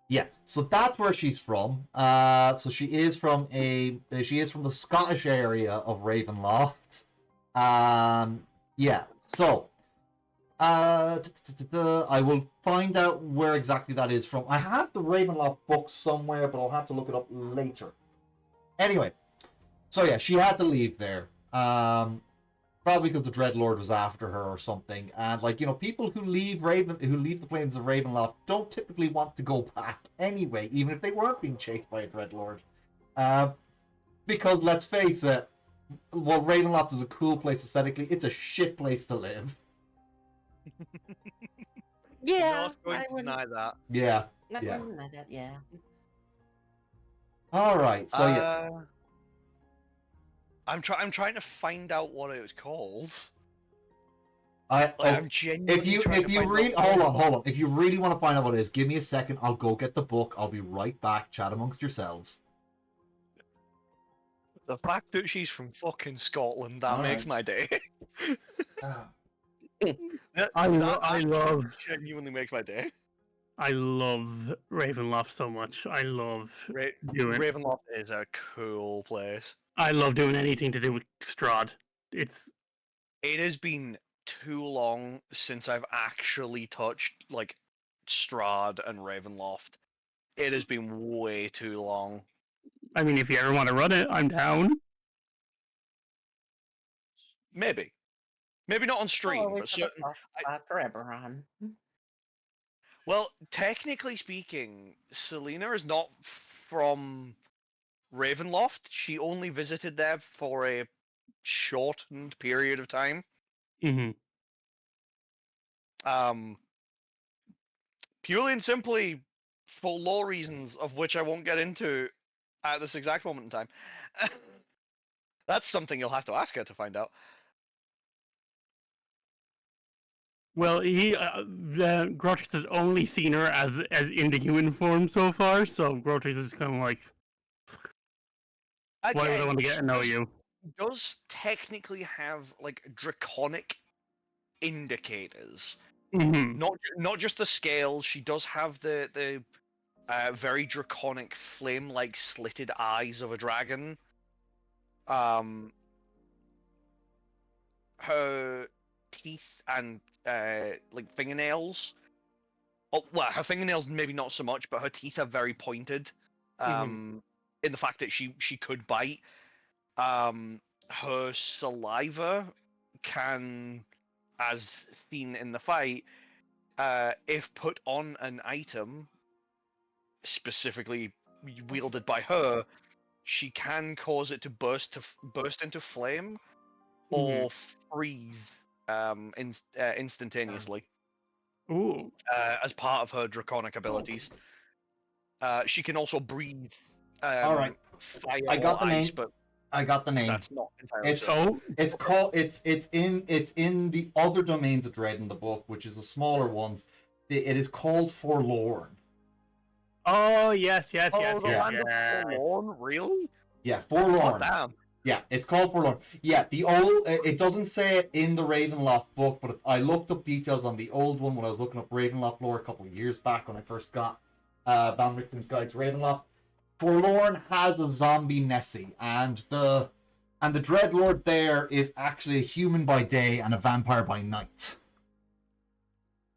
Yeah, so that's where she's from. So she is from the Scottish area of Ravenloft. Yeah. So, I will find out where exactly that is from. I have the Ravenloft book somewhere, but I'll have to look it up later. Anyway, so yeah, she had to leave there. Probably because the Dreadlord was after her or something. And people who leave the plains of Ravenloft don't typically want to go back anyway, even if they weren't being chased by a Dreadlord. Because let's face it, while Ravenloft is a cool place aesthetically, it's a shit place to live. Yeah, Not going I to wouldn't. deny that. Yeah. Not Yeah. gonna deny that. Yeah. All right. So yeah. I'm trying to find out what it was called. If I'm genuinely you trying to find really out hold on. If you really want to find out what it is, give me a second. I'll go get the book. I'll be right back. Chat amongst yourselves. The fact that she's from fucking Scotland, that All makes right. my day. I That love genuinely makes my day. I love Ravenloft so much. I love doing Ravenloft is a cool place. I love doing anything to do with Strahd. It has been too long since I've actually touched like Strahd and Ravenloft. It has been way too long. I mean, if you ever want to run it, I'm down. Maybe not on stream, Always but have a certain. soft spot for Eberron. Well, technically speaking, Selena is not from Ravenloft. She only visited there for a shortened period of time. Mm-hmm. Purely and simply for lore reasons, of which I won't get into at this exact moment in time. That's something you'll have to ask her to find out. Well, Grotrix has only seen her as in the human form so far, so Grotrix is kind of like, why would I want to get to know you? Does technically have like draconic indicators. Mm-hmm. Not just the scales. She does have the very draconic flame-like slitted eyes of a dragon. Her teeth and like fingernails. Oh well, her fingernails maybe not so much, but her teeth are very pointed. In the fact that she could bite. Her saliva can, as seen in the fight, if put on an item, specifically wielded by her, she can cause it to burst into flame or freeze instantaneously. Ooh. As part of her draconic abilities. She can also breathe All right. fire I got or the ice, name. but I got the name. that's not entirely It's so. it's called it's in the other domains of dread in the book, which is the smaller ones. It is called Forlorn. Oh yes. The land of Forlorn, really? Yeah, Forlorn. Oh, damn. Yeah, it's called Forlorn. Yeah, the old it doesn't say it in the Ravenloft book, but if I looked up details on the old one when I was looking up Ravenloft lore a couple of years back when I first got Van Richten's Guide to Ravenloft. Forlorn has a zombie Nessie, and the Dreadlord there is actually a human by day and a vampire by night.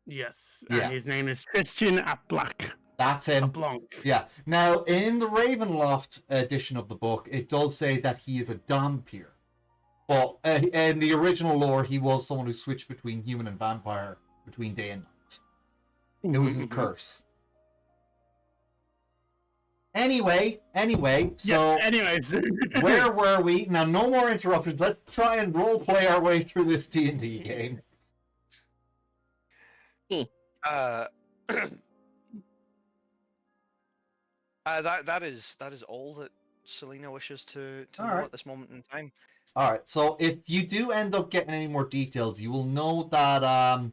Yes, Yeah. and his name is Christian Apblanc. That's him. Apblanc. Yeah. Now, in the Ravenloft edition of the book, it does say that he is a Dhampir. But in the original lore, he was someone who switched between human and vampire between day and night. It was his curse. Anyway, so anyways. where were we? Now, no more interruptions. Let's try and role play our way through this D&D game. That is all that Selena wishes to know Alright. at this moment in time. All right, so if you do end up getting any more details, you will know that,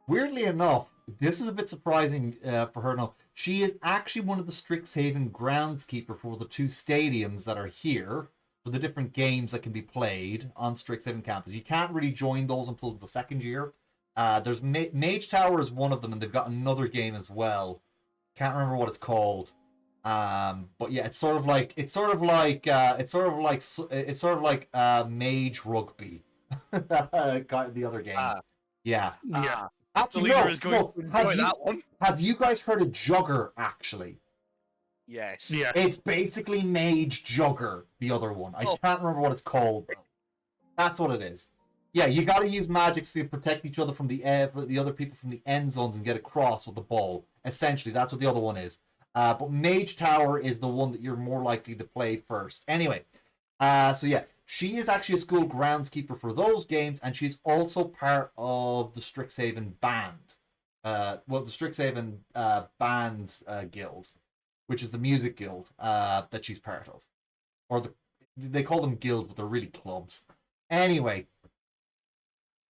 weirdly enough, this is a bit surprising for her now. She is actually one of the Strixhaven groundskeeper for the 2 stadiums that are here, for the different games that can be played on Strixhaven campus. You can't really join those until the 2nd year. There's Mage Tower is one of them, and they've got another game as well. Can't remember what it's called. But yeah, it's sort of like Mage Rugby. Got the other game. Yeah. Yeah. Actually, Selena is going to enjoy that one. Have you guys heard of Jugger, actually? Yes. Yeah. It's basically Mage Jugger, the other one. I can't remember what it's called, though. That's what it is. Yeah, you gotta use magic to protect each other from the other people from the end zones and get across with the ball. Essentially, that's what the other one is. But Mage Tower is the one that you're more likely to play first. Anyway, so yeah, she is actually a school groundskeeper for those games, and she's also part of the Strixhaven band. The Strixhaven band guild, which is the music guild that she's part of. Or they call them guilds, but they're really clubs. Anyway,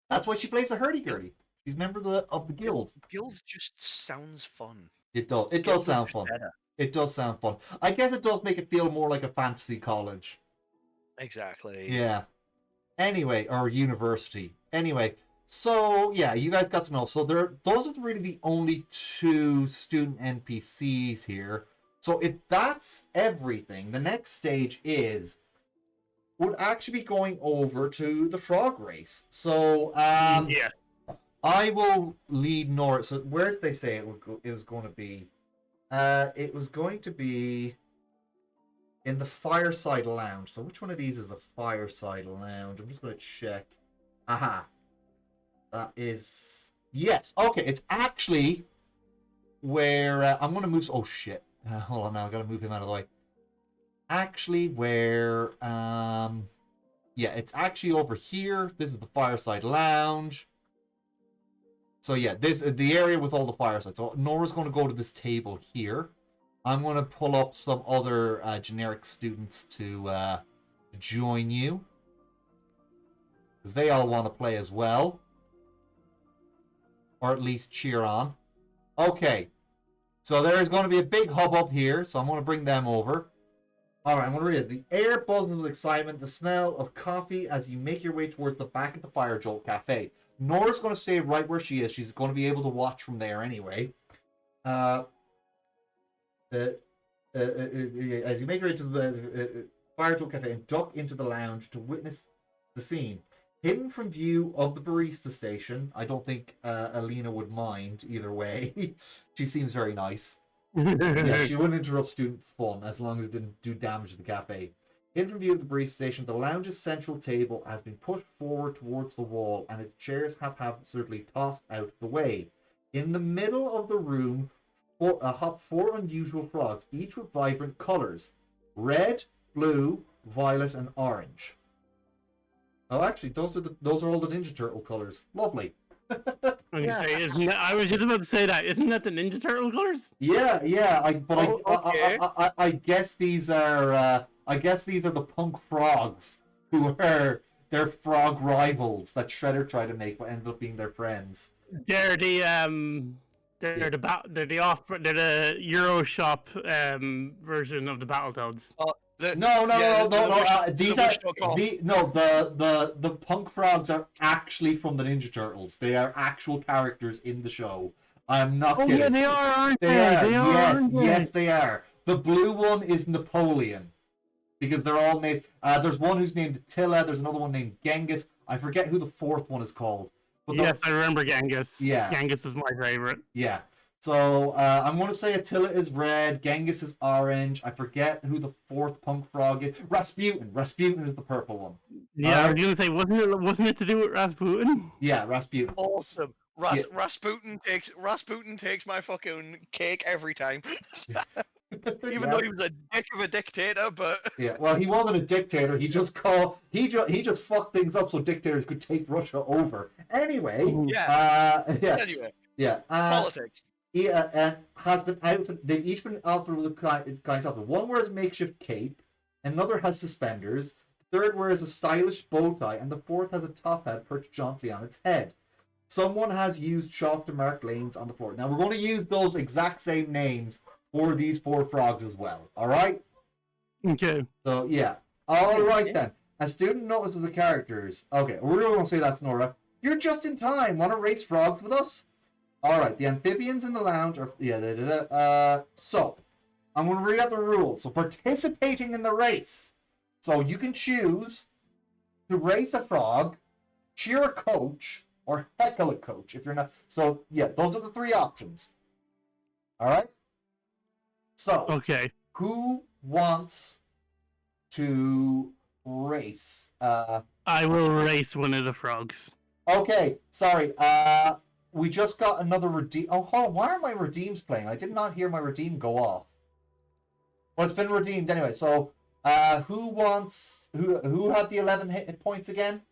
that's why she plays the hurdy-gurdy. She's a member of the guild. Guild just sounds fun. It does. It does sound fun. It does sound fun. I guess it does make it feel more like a fantasy college. Exactly. Yeah. Anyway, or university. Anyway, so yeah, you guys got to know. So those are really the only 2 student NPCs here. So if that's everything, the next stage would actually be going over to the frog race. So Yeah. I will lead Nora. So where did they say it was going to be? It was going to be in the Fireside Lounge. So which one of these is the Fireside Lounge? I'm just going to check. Aha. That is... Yes. Okay, it's actually where... I'm going to move... Oh, shit. Hold on now. I've got to move him out of the way. Actually where... Yeah, it's actually over here. This is the Fireside Lounge. So yeah, this is the area with all the firesides. So Nora's going to go to this table here. I'm going to pull up some other generic students to join you. Because they all want to play as well. Or at least cheer on. Okay. So there's going to be a big hubbub here. So I'm going to bring them over. Alright, I'm going to read this. The air buzzes with excitement. The smell of coffee as you make your way towards the back of the Fire Jolt Cafe. Nora's going to stay right where she is. She's going to be able to watch from there anyway. As you make your way to the Fire Jolt Cafe and duck into the lounge to witness the scene. Hidden from view of the barista station. I don't think Alina would mind either way. She seems very nice. Yeah, she wouldn't interrupt student fun as long as it didn't do damage to the cafe. In from view of the barista station, the lounge's central table has been pushed forward towards the wall and its chairs haphazardly tossed out of the way. In the middle of the room hop 4 unusual frogs, each with vibrant colours. Red, blue, violet and orange. Oh, actually, those are all the Ninja Turtle colours. Lovely. I was just about to say that. Isn't that the Ninja Turtle colors? Yeah. I guess these are the punk frogs who are their frog rivals that Shredder tried to make, but ended up being their friends. They're the Euro Shop version of the Battletoads. No. These are the punk frogs are actually from the Ninja Turtles. They are actual characters in the show. I'm not kidding. Yeah, they are, aren't they? Yes, they are. The blue one is Napoleon, because they're all named. There's one who's named Attila. There's another one named Genghis. I forget who the 4th one is called. But yes, I remember Genghis. Yeah, Genghis is my favorite. Yeah. So I'm going to say Attila is red, Genghis is orange. I forget who the 4th punk frog is. Rasputin. Rasputin is the purple one. Yeah, I was going to say, wasn't it to do with Rasputin? Yeah, Rasputin. Awesome. Yeah. Rasputin takes my fucking cake every time. Even Yeah. though he was a dick of a dictator, but Yeah, well, he wasn't a dictator. He just fucked things up so dictators could take Russia over. Anyway, yeah. yeah, Anyway, yeah, politics. yeah, and has been outfitted. They've each been outfitted with kinds of. One wears a makeshift cape, another has suspenders, the third wears a stylish bow tie, and the fourth has a top hat perched jauntily on its head. Someone has used chalk to mark lanes on the floor. Now we're going to use those exact same names for these 4 frogs as well. All right. Okay. So yeah. All right then. A student notices the characters. Okay, we're really gonna say that's Nora. You're just in time. Want to race frogs with us? All right. The amphibians in the lounge are So I'm gonna read out the rules. So participating in the race. So you can choose to race a frog, cheer a coach, or heckle a coach if you're not. So yeah, those are the 3 options. All right. So Okay. who wants to race? I will race one of the frogs. Okay, sorry. We just got another redeem. Oh, hold on. Why are my redeems playing? I did not hear my redeem go off. Well, it's been redeemed anyway. So, who had the 11 hit points again?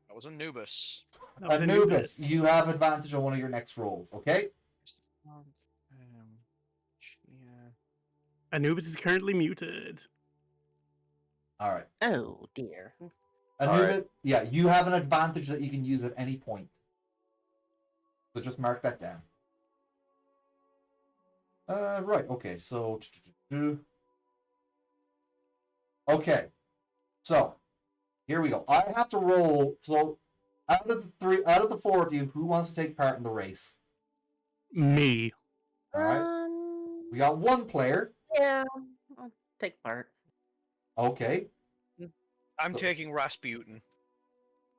That was Anubis. Anubis. You have advantage on one of your next rolls. Okay. Yeah. Anubis is currently muted. All right. Oh dear. Anubis. right. Yeah, you have an advantage that you can use at any point. So just mark that down. Right. Okay. So. Okay. So, here we go. I have to roll. So, out of the 4 of you, who wants to take part in the race? Me. All right. We got 1 player. Yeah, I'll take part. Okay. I'm taking Rasputin.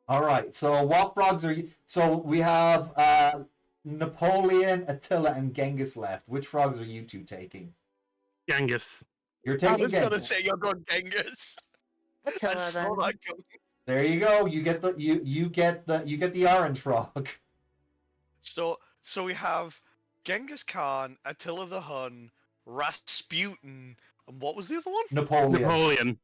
All right. So, what frogs are you? So we have Napoleon, Attila, and Genghis left. Which frogs are you 2 taking? Genghis. You're I taking was gonna Genghis. say you're going Genghis. I Attila, saw then. that coming. There you go. You get the orange frog. So we have Genghis Khan, Attila the Hun, Rasputin, and what was the other one? Napoleon.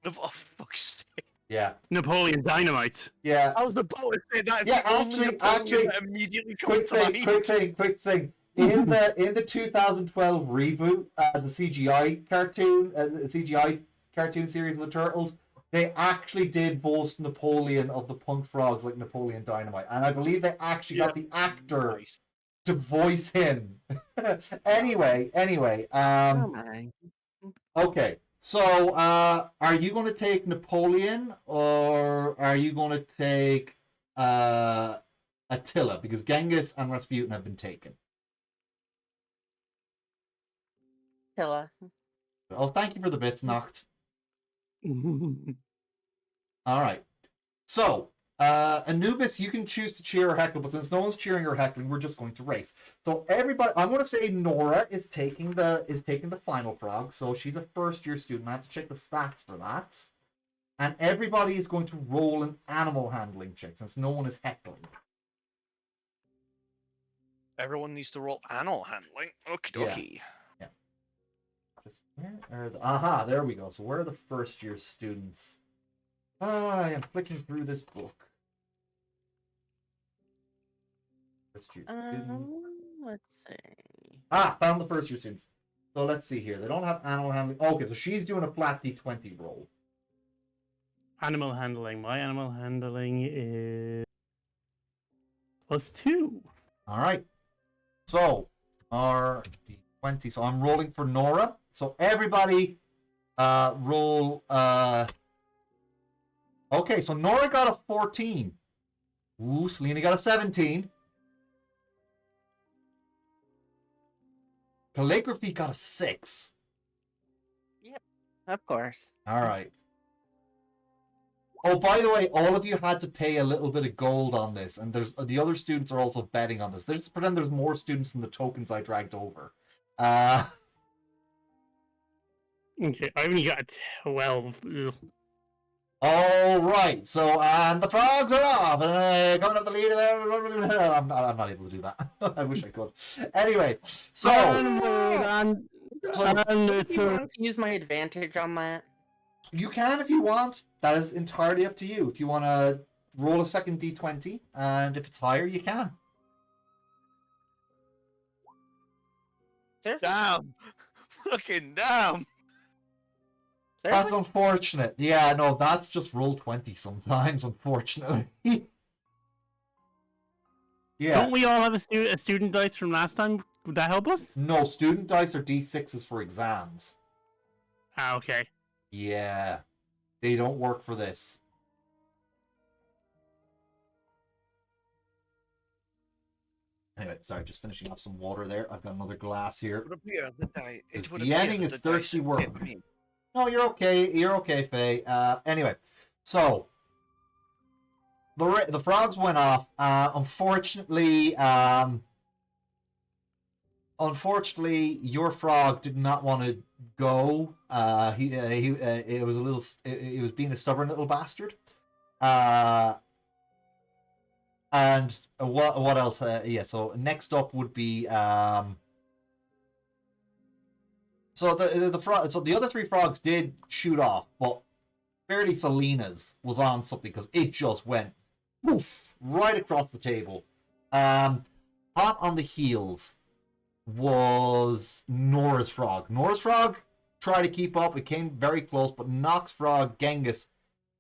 Oh, fuck's sake. Yeah. Napoleon Dynamite. Yeah. I was about to say that. Yeah, Napoleon actually, that immediately comes to mind. quick thing. In the 2012 reboot, the CGI cartoon series of the Turtles, they actually did voice Napoleon of the Punk Frogs like Napoleon Dynamite, and I believe they actually got the actor Nice. to voice him. anyway, Oh my. okay. So, are you going to take Napoleon or are you going to take Attila? Because Genghis and Rasputin have been taken. Attila. Oh, thank you for the bits, Noct. All right. So, Anubis, you can choose to cheer or heckle, but since no one's cheering or heckling, we're just going to race. So everybody, I'm going to say Nora is taking the final frog. So she's a first-year student. I have to check the stats for that. And everybody is going to roll an animal handling check since no one is heckling. Everyone needs to roll animal handling. Okie dokie. Yeah. Just where are aha, there we go. So where are the first-year students? I am flicking through this book. First-year student. Let's see. Found the first-year students. So let's see here. They don't have animal handling. Okay, so she's doing a flat D20 roll. Animal handling. My animal handling is +2. All right. So our D20. So I'm rolling for Nora. So everybody, roll. Okay, so Nora got a 14. Ooh, Selena got a 17. Calligraphy got a 6. Of course. All right. Oh, by the way, all of you had to pay a little bit of gold on this, and there's the other students are also betting on this. Let's pretend there's more students than the tokens I dragged over. Okay, I only got 12. Ugh. All right, so and the frogs are off, and coming up the leader there. I'm not able to do that. I wish I could. Anyway, so And Do you so want to use my advantage on that? you can if you want. That is entirely up to you. If you want to roll a second d20, and if it's higher, you can. Seriously? Damn. Fucking damn. That's Seriously? unfortunate. Yeah, no, that's just roll 20 sometimes, unfortunately. Yeah. don't we all have a student dice from last time? Would that help us? No, student dice are d6s for exams. Ah, okay. Yeah. They don't work for this. Anyway, sorry, just finishing off some water there. I've got another glass here. Would appear that His it would DMing appear that is the dice thirsty have work. hit me. No, you're okay. You're okay, Faye. Anyway, so the frogs went off. Unfortunately, your frog did not want to go. It was a little. It was being a stubborn little bastard. And what else? Yeah. So next up would be So the other three frogs did shoot off, but fairly Selena's was on something because it just went poof right across the table. Hot on the heels was Nora's frog. Nora's frog tried to keep up. It came very close, but Nox frog Genghis,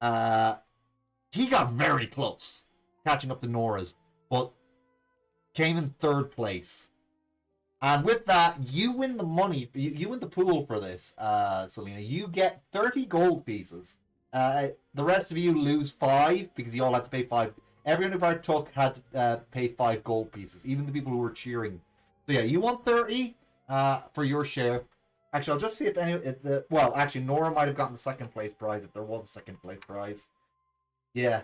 he got very close, catching up to Nora's, but came in third place. And with that, you win the money. You win the pool for this, Selena. You get 30 gold pieces. The rest of you lose 5 because you all had to pay 5. Everyone who partook had to pay 5 gold pieces, even the people who were cheering. So yeah, you want 30 for your share. Actually, I'll just see if any. Well, actually, Nora might have gotten the second place prize if there was a second place prize. Yeah.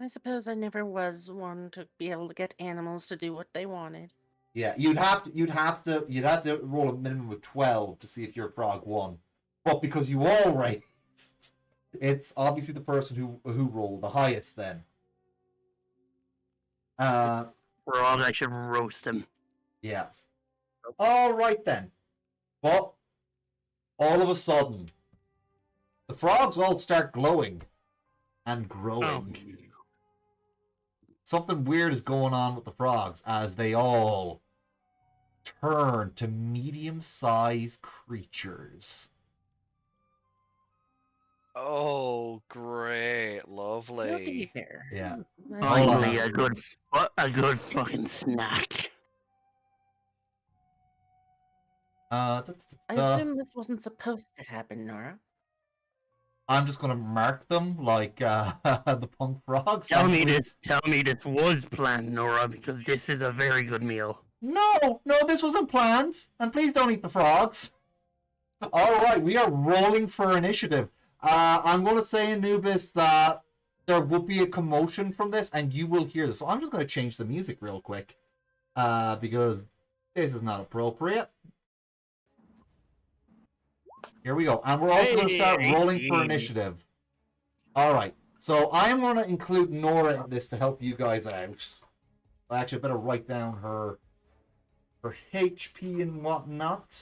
I suppose I never was one to be able to get animals to do what they wanted. Yeah, you'd have to roll a minimum of 12 to see if your frog won. But because you all raised, it's obviously the person who rolled the highest then. Frog, I should roast him. Yeah. All right then. But all of a sudden, the frogs all start glowing and growing. Oh. Something weird is going on with the frogs as they all turn to medium-sized creatures. Oh, great, Looky lovely. there. Yeah. Finally, a good fucking snack. I assume this wasn't supposed to happen, Nora. I'm just gonna mark them like the punk frogs. Tell me this was planned, Nora, because this is a very good meal. No, this wasn't planned. And please don't eat the frogs. All right, we are rolling for initiative. I'm going to say, Anubis, that there would be a commotion from this, and you will hear this. So I'm just going to change the music real quick, because this is not appropriate. Here we go. And we're also going to start rolling for initiative. All right. So I am going to include Nora in this to help you guys out. Actually, I better write down her HP and whatnot.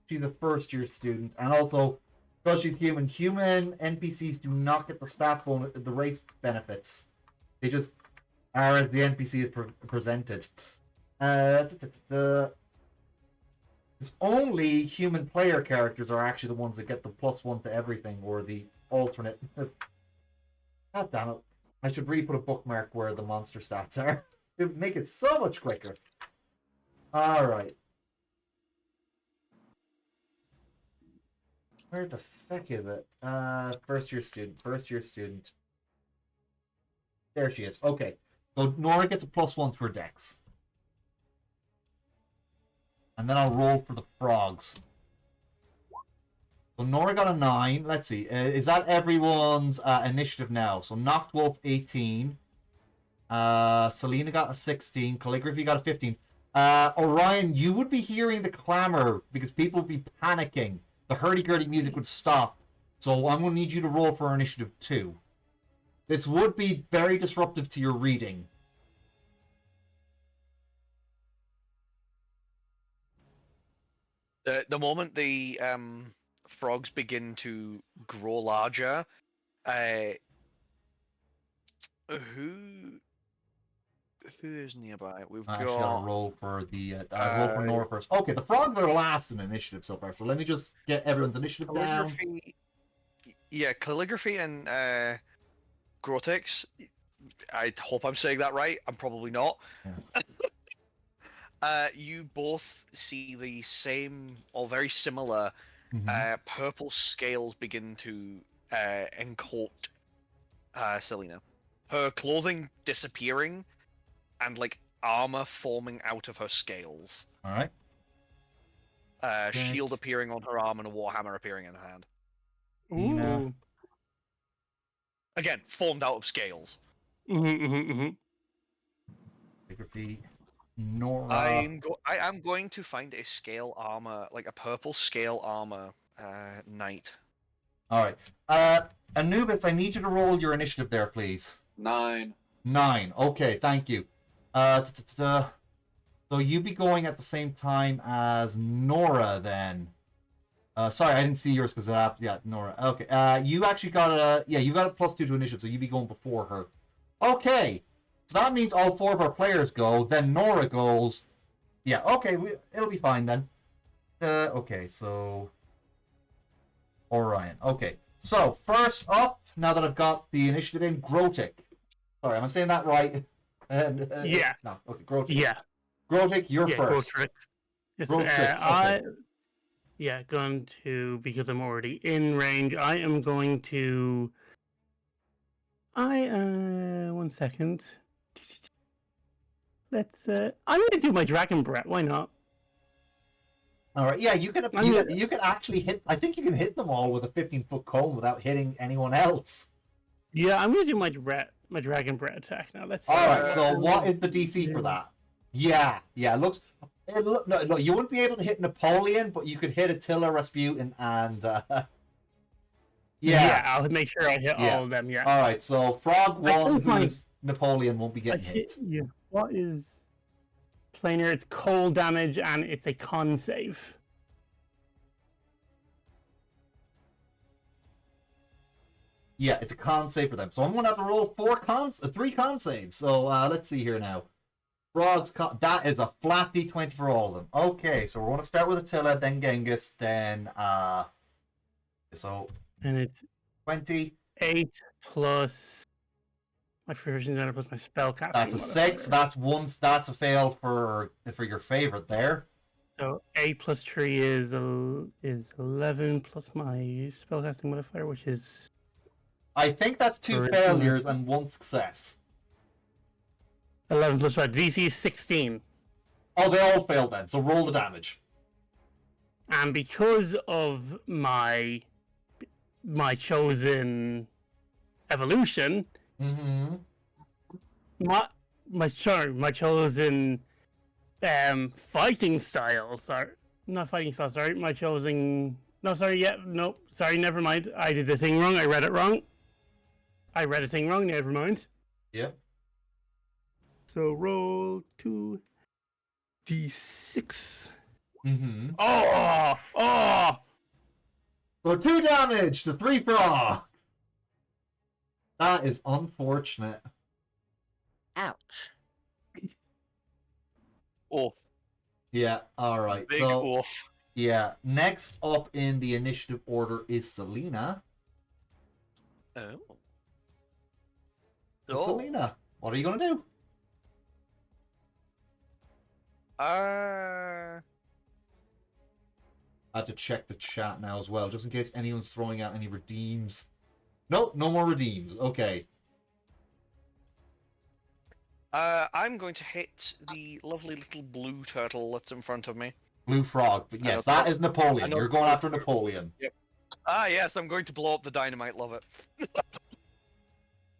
She's a first-year student. And also, because she's human NPCs do not get the stat bonus, the race benefits. They just are as the NPC is presented. It's only human player characters are actually the ones that get the +1 to everything, or the alternate. God damn it. I should really put a bookmark where the monster stats are. It would make it so much quicker. Alright. Where the fuck is it? First year student. There she is. Okay. So Nora gets a +1 to her dex. And then I'll roll for the frogs. So Nora got a 9. Let's see. Is that everyone's initiative now? So Noctwolf 18. Selena got a 16. Calligraphy got a 15. Orion, you would be hearing the clamor because people would be panicking. The hurdy-gurdy music would stop. So I'm going to need you to roll for initiative 2. This would be very disruptive to your reading. The moment the frogs begin to grow larger, who is nearby? We've I actually got got to roll for the roll for Nora first. Okay, the frogs are last in initiative so far. So let me just get everyone's initiative down. calligraphy. Yeah, calligraphy and Grotex. I hope I'm saying that right. I'm probably not. Yeah. You both see the same or very similar purple scales begin to encoat Selena. Her clothing disappearing and like armor forming out of her scales. All right. Shield appearing on her arm and a warhammer appearing in her hand. Nina. Ooh. Again, formed out of scales. Calligraphy. Nora. I am going to find a scale armor, like a purple scale armor knight. All right. Anubis, I need you to roll your initiative there, please. 9. 9. Okay, thank you. So you be going at the same time as Nora then. Sorry, I didn't see yours because yeah, Nora. Okay. You actually got you got a +2 to initiative, so you be going before her. Okay. So that means all 4 of our players go. Then Nora goes. Yeah. Okay. It'll be fine then. Okay. So Orion. Okay. So first up, now that I've got the initiative in, Grotic. Sorry, am I saying that right? Yeah. No. Okay. Grotic. Yeah. Grotic, you're Yeah, first. Yes, Grotrix, okay. going to, because I'm already in range, I am going to... one second. Let's, I'm going to do my Dragon Breath, why not? All right. Yeah, you can actually hit. I think you can hit them all with a 15-foot cone without hitting anyone else. Yeah, I'm going to do my Dragon Breath attack now. Let's. All right. So what is the DC for that? Yeah. It looks. No, you wouldn't be able to hit Napoleon, but you could hit Attila, Rasputin, and. Yeah, I'll make sure I hit all of them. Yeah. All right. So Frog 1, who's Napoleon, won't be getting hit. Yeah. What is planar? It's cold damage and it's a con save. Yeah, it's a con save for them. So I'm going to have to roll 3 con saves. So let's see here now. Frog's con, that is a flat D20 for all of them. Okay, so we're going to start with Attila, then Genghis, then so and it's 20. 8 plus my proficiency honor plus my spell casting. That's a 6. That's a fail for your favorite there. So 8 plus 3 is 11 plus my spellcasting modifier, which is. I think that's 2 failures and 1 success. 11 plus 5. DC is 16. Oh, they all failed then. So roll the damage. And because of my chosen evolution, my chosen fighting style. Sorry, not fighting style. Sorry, my chosen. No, sorry. Yeah, no. Sorry, never mind. I did the thing wrong. I read it wrong. Never mind. Yep. So roll 2d6. Oh! Oh! So 2 damage to 3 frogs. That is unfortunate. Ouch. Oh. Yeah, alright. Big So, oof. yeah, next up in the initiative order is Selena. Oh. Selena, what are you going to do? I have to check the chat now as well, just in case anyone's throwing out any redeems. Nope, no more redeems. Okay. I'm going to hit the lovely little blue turtle that's in front of me. Blue frog. But yes, that is Napoleon. You're going after Napoleon. Yep. Ah, yes, I'm going to blow up the dynamite. Love it.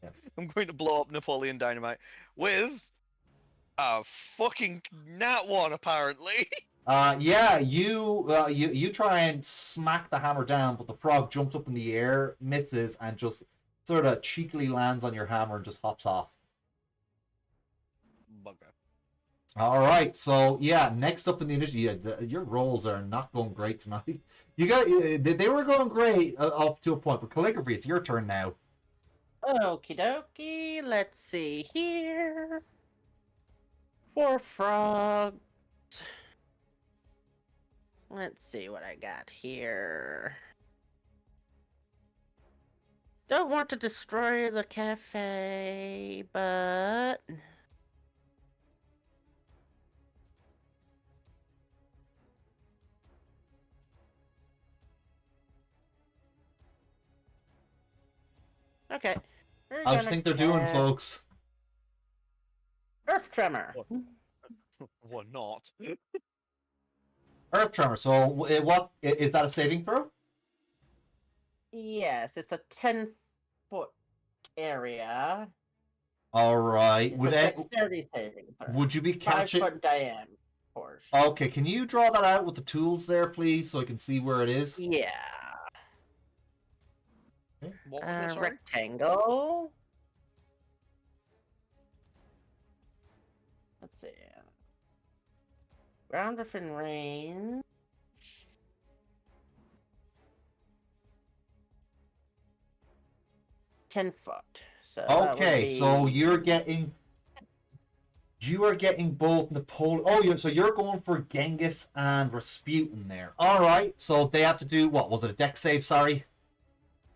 Yeah. I'm going to blow up Napoleon Dynamite with A fucking nat one, apparently. Yeah, you try and smack the hammer down, but the frog jumps up in the air, misses, and just sort of cheekily lands on your hammer and just hops off. Bugger. All right, so yeah, next up in the initiative, your rolls are not going great tonight. You got they were going great up to a point, but calligraphy, it's your turn now. Okie dokie, let's see here. 4 frogs. Let's see what I got here. Don't want to destroy the cafe, but... Okay. How do you think they're doing, folks? Earth Tremor. What not? Earth tremor. So what is that a saving throw? Yes, it's a 10-foot area. All right. It's a dexterity saving throw. Would you be catching? 5-foot diameter portion. Okay, can you draw that out with the tools there, please, so I can see where it is? Yeah. What was it, sorry? Rectangle. Let's see. Ground within range. $10-foot. So Okay, so you are getting both Napoleon. Oh, so you're going for Genghis and Rasputin there. All right, so they have to do what? Was it a dex save? Sorry.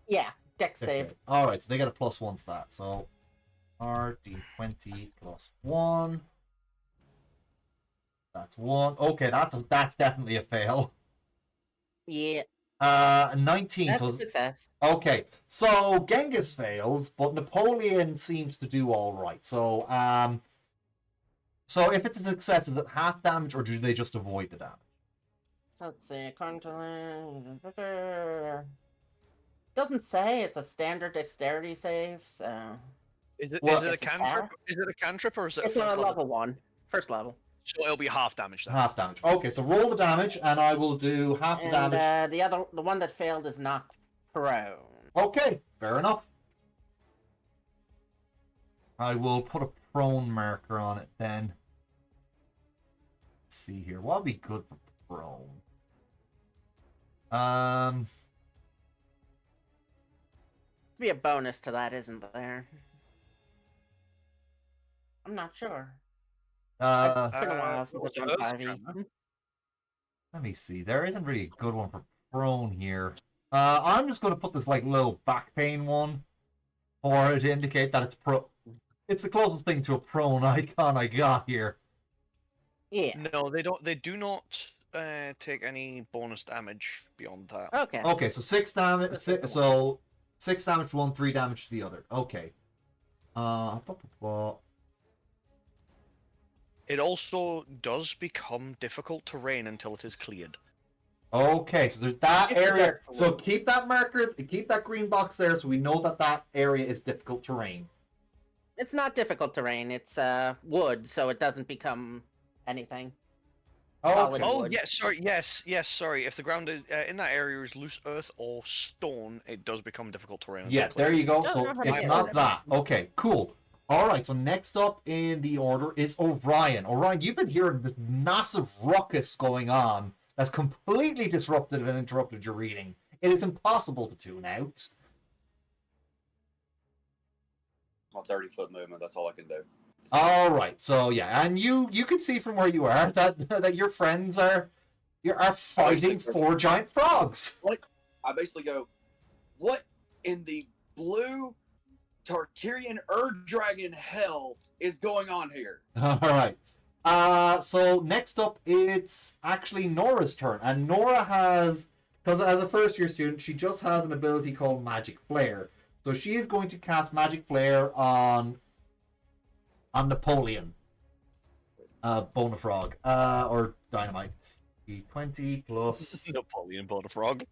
Yeah, dex Dex save. All right, so they got a +1 stat. So RD20 +1. That's 1. Okay, that's definitely a fail. Yeah. 19. That's So a success. okay, so Genghis fails, but Napoleon seems to do all right. So so if it's a success, is it half damage or do they just avoid the damage? So let's see. According to doesn't say, it's a standard dexterity save. So Is it, Well, is it a it's cantrip? half. Is it a cantrip or is it a it's first a level? level 1, first level. So it'll be half damage then. Half damage. Okay, so roll the damage, and I will do half the And damage. the one that failed is knocked prone. Okay, fair enough. I will put a prone marker on it then. Let's see here. What would be good for prone? Be a bonus to that, isn't there? I'm not sure. It's been a while since what's I've done Earth 5e. Tremor? Let me see. There isn't really a good one for prone here. I'm just going to put this like little back pain one for it to indicate that it's It's the closest thing to a prone icon I got here. Yeah. No, they don't. They do not take any bonus damage beyond that. Okay. Okay, so 6 damage. That's the So 6 damage to one, 3 damage to the other. Okay. It also does become difficult terrain until it is cleared. Okay, so there's that It's area. there. So keep that marker, keep that green box there, so we know that that area is difficult terrain. It's not difficult terrain. It's wood, so it doesn't become anything. Solid Okay. Oh, wood. yes, sorry. Yes, sorry. If the ground is, in that area is loose earth or stone, it does become difficult terrain. Yeah, there you go. No, So no, it's yeah, not whatever. that. Okay, cool. All right, so next up in the order is Orion. Orion, you've been hearing this massive ruckus going on that's completely disrupted and interrupted your reading. It is impossible to tune out. My 30-foot movement. That's all I can do. All right, so yeah, and you can see from where you are that your friends are fighting 4 giant frogs. I basically go, what in the blue Tarkirian Erd Dragon hell is going on here? All right. So next up, it's actually Nora's turn, and Nora has, because as a first-year student, she just has an ability called Magic Flare. So she is going to cast Magic Flare on Napoleon, Bone of Frog, or Dynamite. 20 plus. Napoleon bought a frog.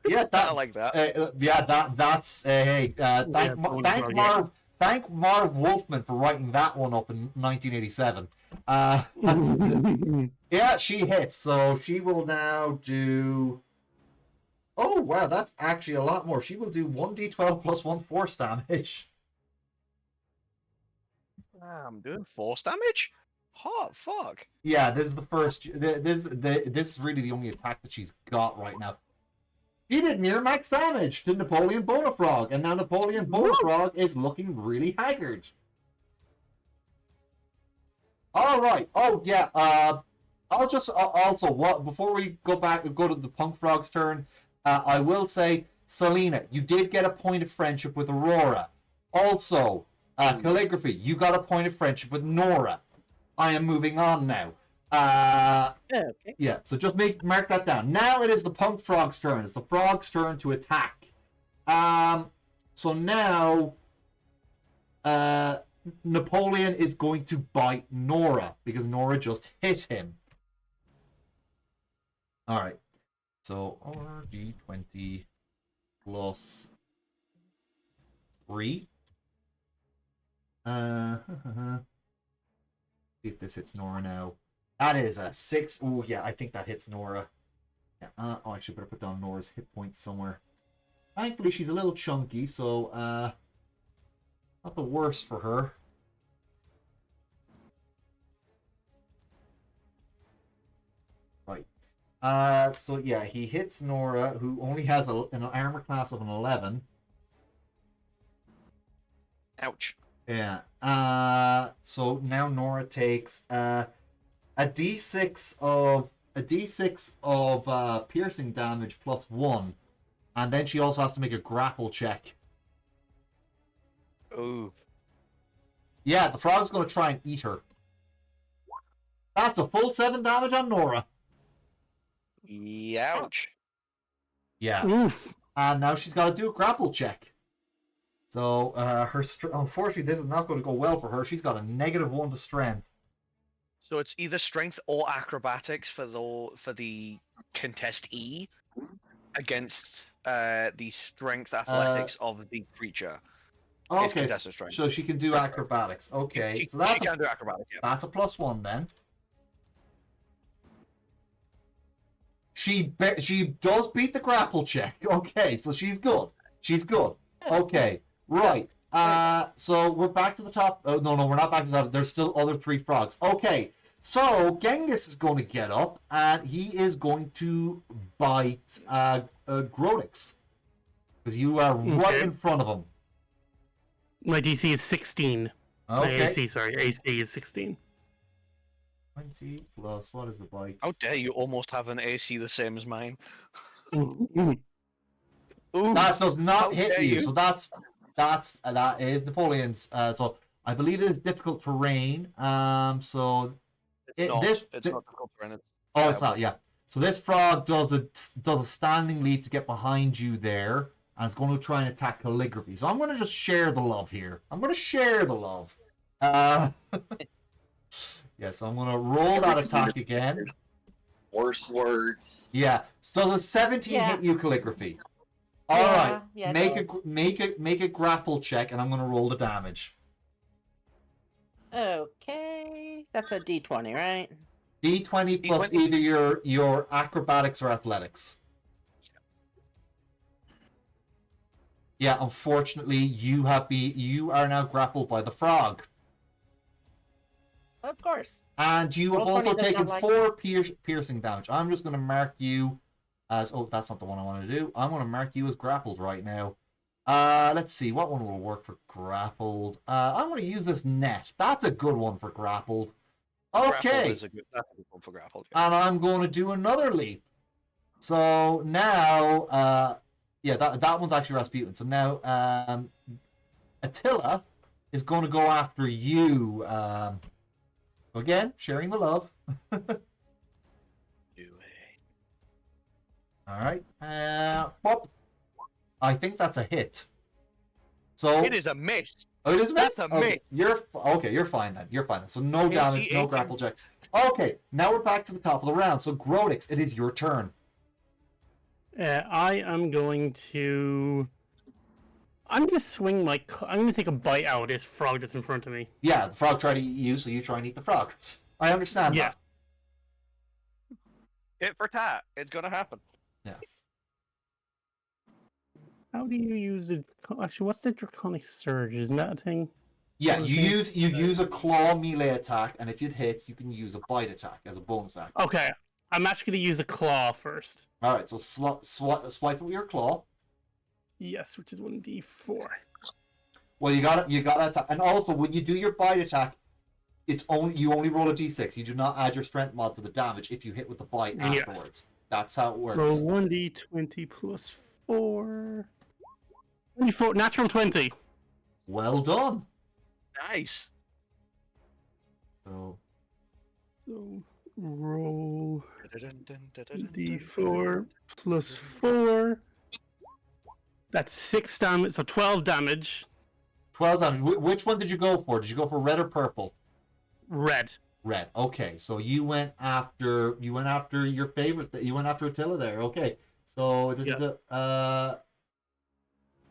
Yeah, that, I like that. yeah, that's hey. Yeah, Bone of Frog, yeah. thank Marv Wolfman for writing that one up in 1987. Yeah, she hits, so she will now do... Oh, wow, that's actually a lot more. She will do 1d12 plus 1 force damage. I'm doing force damage? Hot fuck. Yeah, this is the first... This is really the only attack that she's got right now. She did near max damage to Napoleon Bonafrog, and now Napoleon Bonafrog is looking really haggard. All right. Oh yeah. I'll just also before we go to the Punk Frog's turn. I will say, Selena, you did get a point of friendship with Aurora. Also, Calligraphy, you got a point of friendship with Nora. I am moving on now. Okay. Yeah, so just mark that down. Now it is the Punk Frog's turn. It's the Frog's turn to attack. So now, Napoleon is going to bite Nora because Nora just hit him. All right. So RD20 plus 3. See if this hits Nora now. That is a 6. Oh yeah, I think that hits Nora. Yeah. Oh, I should better put down Nora's hit points somewhere. Thankfully, she's a little chunky, so not the worst for her. Right. So yeah, he hits Nora, who only has an armor class of an 11. Ouch. Yeah. So now Nora takes a d6 of piercing damage plus 1, and then she also has to make a grapple check. Ooh. Yeah, the frog's going to try and eat her. That's a full 7 damage on Nora. Ouch. Yeah. Oof. And now she's got to do a grapple check. So unfortunately, this is not going to go well for her. She's got a -1 to strength. So it's either strength or acrobatics for the contestee against the strength athletics of the creature. It's Okay, contested strength. so she can do acrobatics. Okay, so that's she can do acrobatics. Yeah. that's a +1 then. She does beat the grapple check. Okay, so she's good. She's good. Okay, right. So we're back to the top. Oh, no, we're not back to the top. There's still other 3 frogs. Okay, so Genghis is going to get up, and he is going to bite Grodix. Because you are right in front of him. My DC is 16. My Okay. AC, sorry. AC is 16. 20 plus, what is the bite? How dare you almost have an AC the same as mine? Ooh. That does How not hit dare you. you. So that is Napoleon's. So I believe it is difficult terrain. So It's not. this It's not difficult for anything. oh, it's not. Yeah. So this frog does a standing leap to get behind you there, and it's going to try and attack Calligraphy. So I'm going to just share the love here. I'm going to share the love. Yeah. So I'm going to roll that attack again. Worse words. Yeah. So does a 17 Yeah. hit you, Calligraphy? All Yeah, right. yeah, Make a grapple check, and I'm going to roll the damage. Okay. That's a D20, right? D20 plus D20. either your acrobatics or athletics. Yeah, unfortunately, you are now grappled by the frog. Of course. And you have Roll 20 also does taken not like 4 piercing damage. I'm just going to mark you as... Oh, that's not the one I want to do. I'm going to mark you as grappled right now. Let's see. What one will work for grappled? I'm going to use this net. That's a good one for grappled. Okay. Grappled is that's a good one for grappled. Yeah. And I'm going to do another leap. So now... yeah, that one's actually Rasputin. So now Attila is going to go after you. Again, sharing the love. Do it. All right. Pop. I think that's a hit. So It is a miss. Oh, it is a miss? That's a Okay, miss. You're fine then. You're fine. So no damage, no 18. grapple check. Okay, now we're back to the top of the round. So Grodix, it is your turn. I am going to... I'm gonna swing my. I'm gonna take a bite out of this frog that's in front of me. Yeah, the frog tried to eat you, so you try and eat the frog. I understand Yes. that. Tit for tat. It's gonna happen. Yeah. How do you use it? Actually, what's the draconic surge? Isn't that a thing? Yeah, What you was use a claw melee attack, and if it hits, you can use a bite attack as a bonus attack. Okay, I'm actually gonna use a claw first. All right, so swipe it with your claw. Yes, which is 1d4. Well, you got to attack, and also when you do your bite attack, you only roll a d6. You do not add your strength mod to the damage if you hit with the bite Yes. afterwards. That's how it works. Roll 1d20 plus 4. 24, natural 20. Well done. Nice. So So roll d4 plus 4. That's 6 damage, so 12 damage. 12 damage. Which one did you go for? Did you go for red or purple? Red. Red. Okay, so you went after your favorite. You went after Attila there. Okay, so this is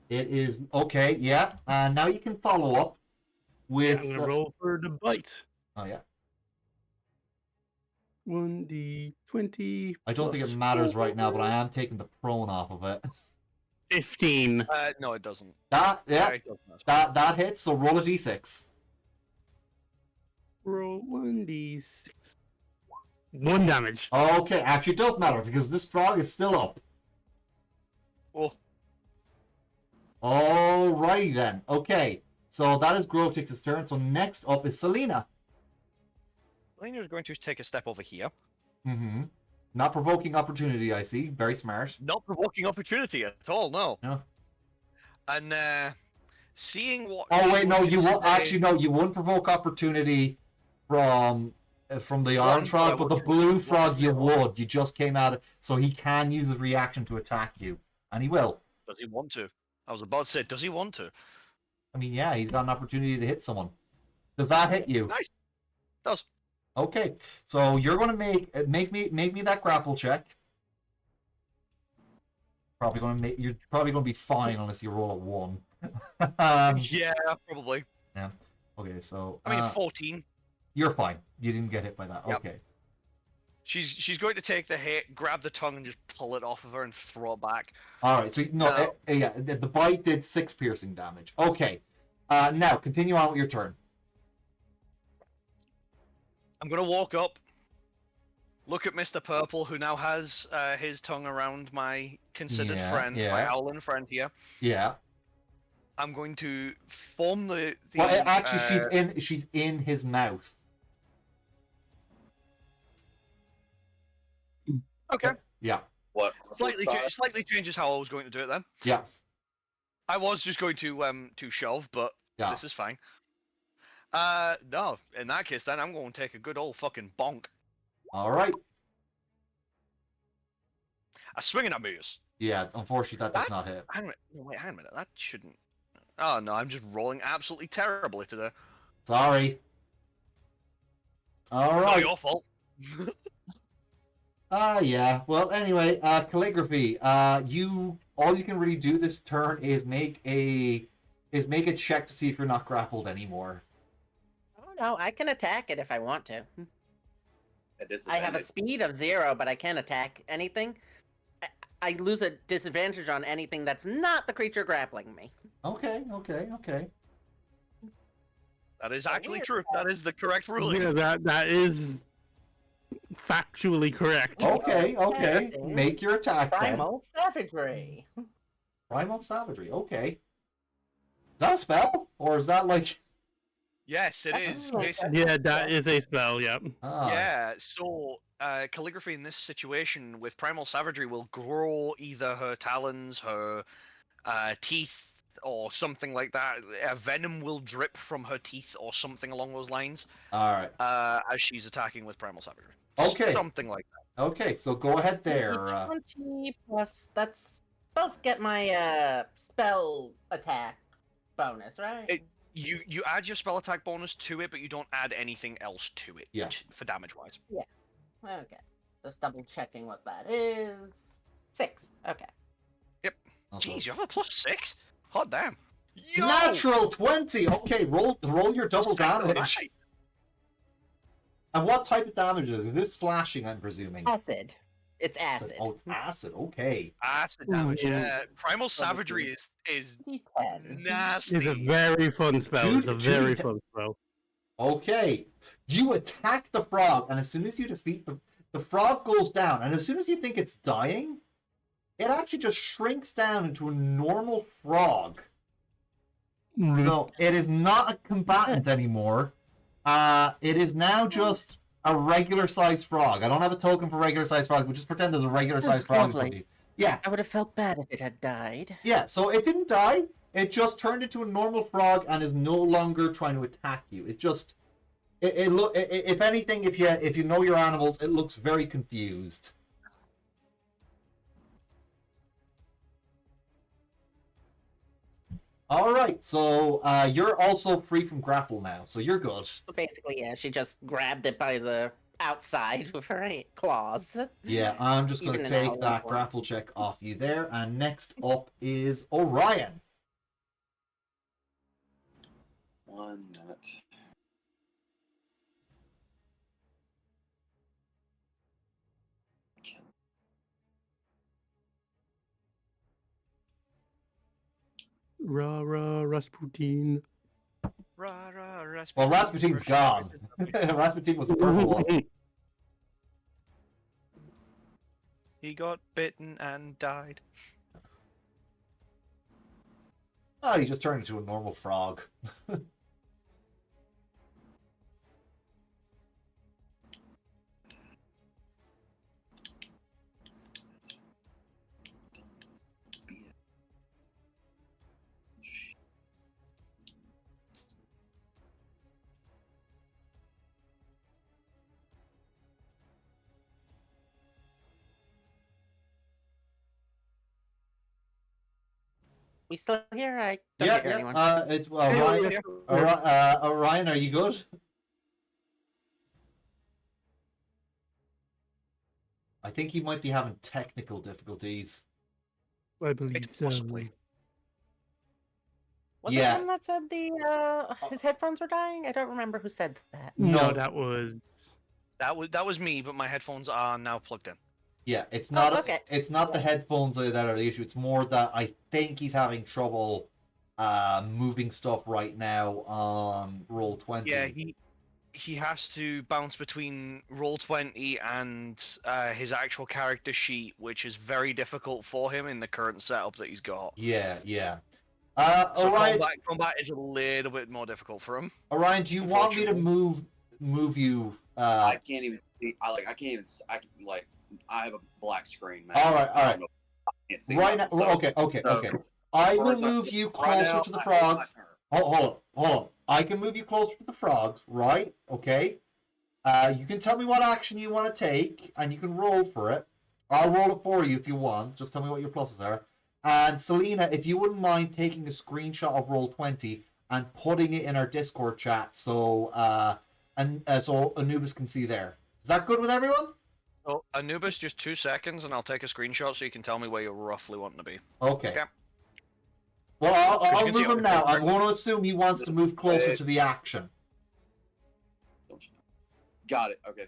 it is okay. Yeah, and now you can follow up with. I'm gonna roll for the bite. Oh yeah. 1d20. I don't think it matters right now, but I am taking the prone off of it. 15. No, it doesn't. That It doesn't. that hits. So roll a d6. Roll 1d6. 1 damage. Okay, actually it does matter because this frog is still up. Oh, Alrighty then. Okay, so that is Grotix's turn. So next up is Selena. Selena's going to take a step over here. Mm-hmm. Not provoking opportunity, I see. Very smart. Not provoking opportunity at all, no. No. And seeing what. Oh wait, she's no, going to you won't. say- Actually, no, you won't provoke opportunity from the orange frog, but the blue frog you would. You just came out of, so he can use a reaction to attack you, and he will. Does he want to? I was about to say, does he want to? I mean, yeah, he's got an opportunity to hit someone. Does that hit you? Nice. Does. Okay, so you're gonna make me that grapple check. You're probably gonna be fine unless you roll a 1. Yeah, probably. Yeah. Okay, so I mean, 14. you're fine. You didn't get hit by that. Yep. Okay. She's going to take the hit, grab the tongue, and just pull it off of her and throw it back. All right. So no, yeah, the bite did 6 piercing damage. Okay. Now continue on with your turn. I'm gonna walk up, look at Mr. Purple, who now has his tongue around my considered friend, my owlin friend here. Yeah. I'm going to form the Well, actually, she's in his mouth. Okay. Yeah. What? Slightly changes how I was going to do it then. Yeah. I was just going to shove, but Yeah. this is fine. No, in that case, then I'm going to take a good old fucking bonk. All right. A swinging at moose. Yeah. Unfortunately, that does not hit. Hang on a minute. No, wait, hang on a minute. That shouldn't. Oh no, I'm just rolling absolutely terribly today. Sorry. All Not right. your fault. Yeah. Well, anyway, calligraphy. All you can really do this turn is make a check to see if you're not grappled anymore. Oh no, I can attack it if I want to. At I have a disadvantage. speed of 0, but I can't attack anything. I lose a disadvantage on anything that's not the creature grappling me. Okay. That is actually true. That is the correct ruling. Yeah, that is factually correct. Okay. Make your attack then. Primal Savagery. Primal Savagery. Okay. Is that a spell? Or is that like... Yes, it is. Oh, Basically, Yeah, that is a spell, yep. yeah. So, calligraphy in this situation with primal savagery will grow either her talons, her teeth, or something like that. Venom will drip from her teeth, or something along those lines. Alright. As she's attacking with primal savagery. Okay. Something like that. Okay, so go ahead there. 20 plus, that's supposed to get my spell attack bonus, right? You add your spell attack bonus to it, but you don't add anything else to it. Yeah. For damage wise. Okay. Just double checking what that is. 6. Okay. Also, Jeez, you have a +6? Hot damn. Yo! Natural 20. Okay, roll your double Strike the damage. right. And what type of damage is this? Slashing, I'm presuming. Acid. It's acid. Oh, it's acid. Okay. Acid damage, Ooh. yeah. Primal Savagery is D10. nasty. It's a very fun spell. It's a very fun spell. Okay. You attack the frog, and as soon as you defeat the frog goes down, and as soon as you think it's dying, it actually just shrinks down into a normal frog. So it is not a combatant anymore. It is now just a regular sized frog. I don't have a token for regular sized frog, but just pretend there's a regular sized frog in front of you. Yeah. I would have felt bad if it had died. Yeah, so it didn't die. It just turned into a normal frog and is no longer trying to attack you. It just if anything, if you know your animals, it looks very confused. All right, so you're also free from grapple now, so you're good. So basically, yeah, she just grabbed it by the outside with her claws. Yeah, I'm just going to Even an take that owl. grapple check off you there, and next up is Orion. 1 minute. Rah rah Rasputin. Rah, rah, Rasputin. Well, Rasputin's gone. Rasputin was the purple one. He got bitten and died. Oh, he just turned into a normal frog. We still here? I don't hear anyone. It's Orion. Orion, are you good? I think he might be having technical difficulties. I believe so. Possibly. Was Yeah. it him that said his headphones were dying? I don't remember who said that. No. No, that was. That was me, but my headphones are now plugged in. Yeah, it's not. Okay. It's not the headphones that are the issue. It's more that I think he's having trouble moving stuff right now on Roll20. Yeah, he has to bounce between Roll20 and his actual character sheet, which is very difficult for him in the current setup that he's got. Yeah. So Orion, combat is a little bit more difficult for him. Orion, do you want me to move you? I can't even see. I can't even. I have a black screen, man. All right. I can't see Right now, nothing, so- okay. so- I as will far as move see you right closer now, to the I- frogs. Hold on. I can move you closer to the frogs, right? Okay. You can tell me what action you want to take, and you can roll for it. I'll roll it for you if you want. Just tell me what your pluses are. And Selena, if you wouldn't mind taking a screenshot of Roll20 and putting it in our Discord chat, so so Anubis can see there. Is that good with everyone? So Anubis, just 2 seconds, and I'll take a screenshot so you can tell me where you're roughly wanting to be. Okay. Okay. Well, Because you I'll can see move him it. now. I'm going to assume he wants to move closer to the action. Got it. Okay.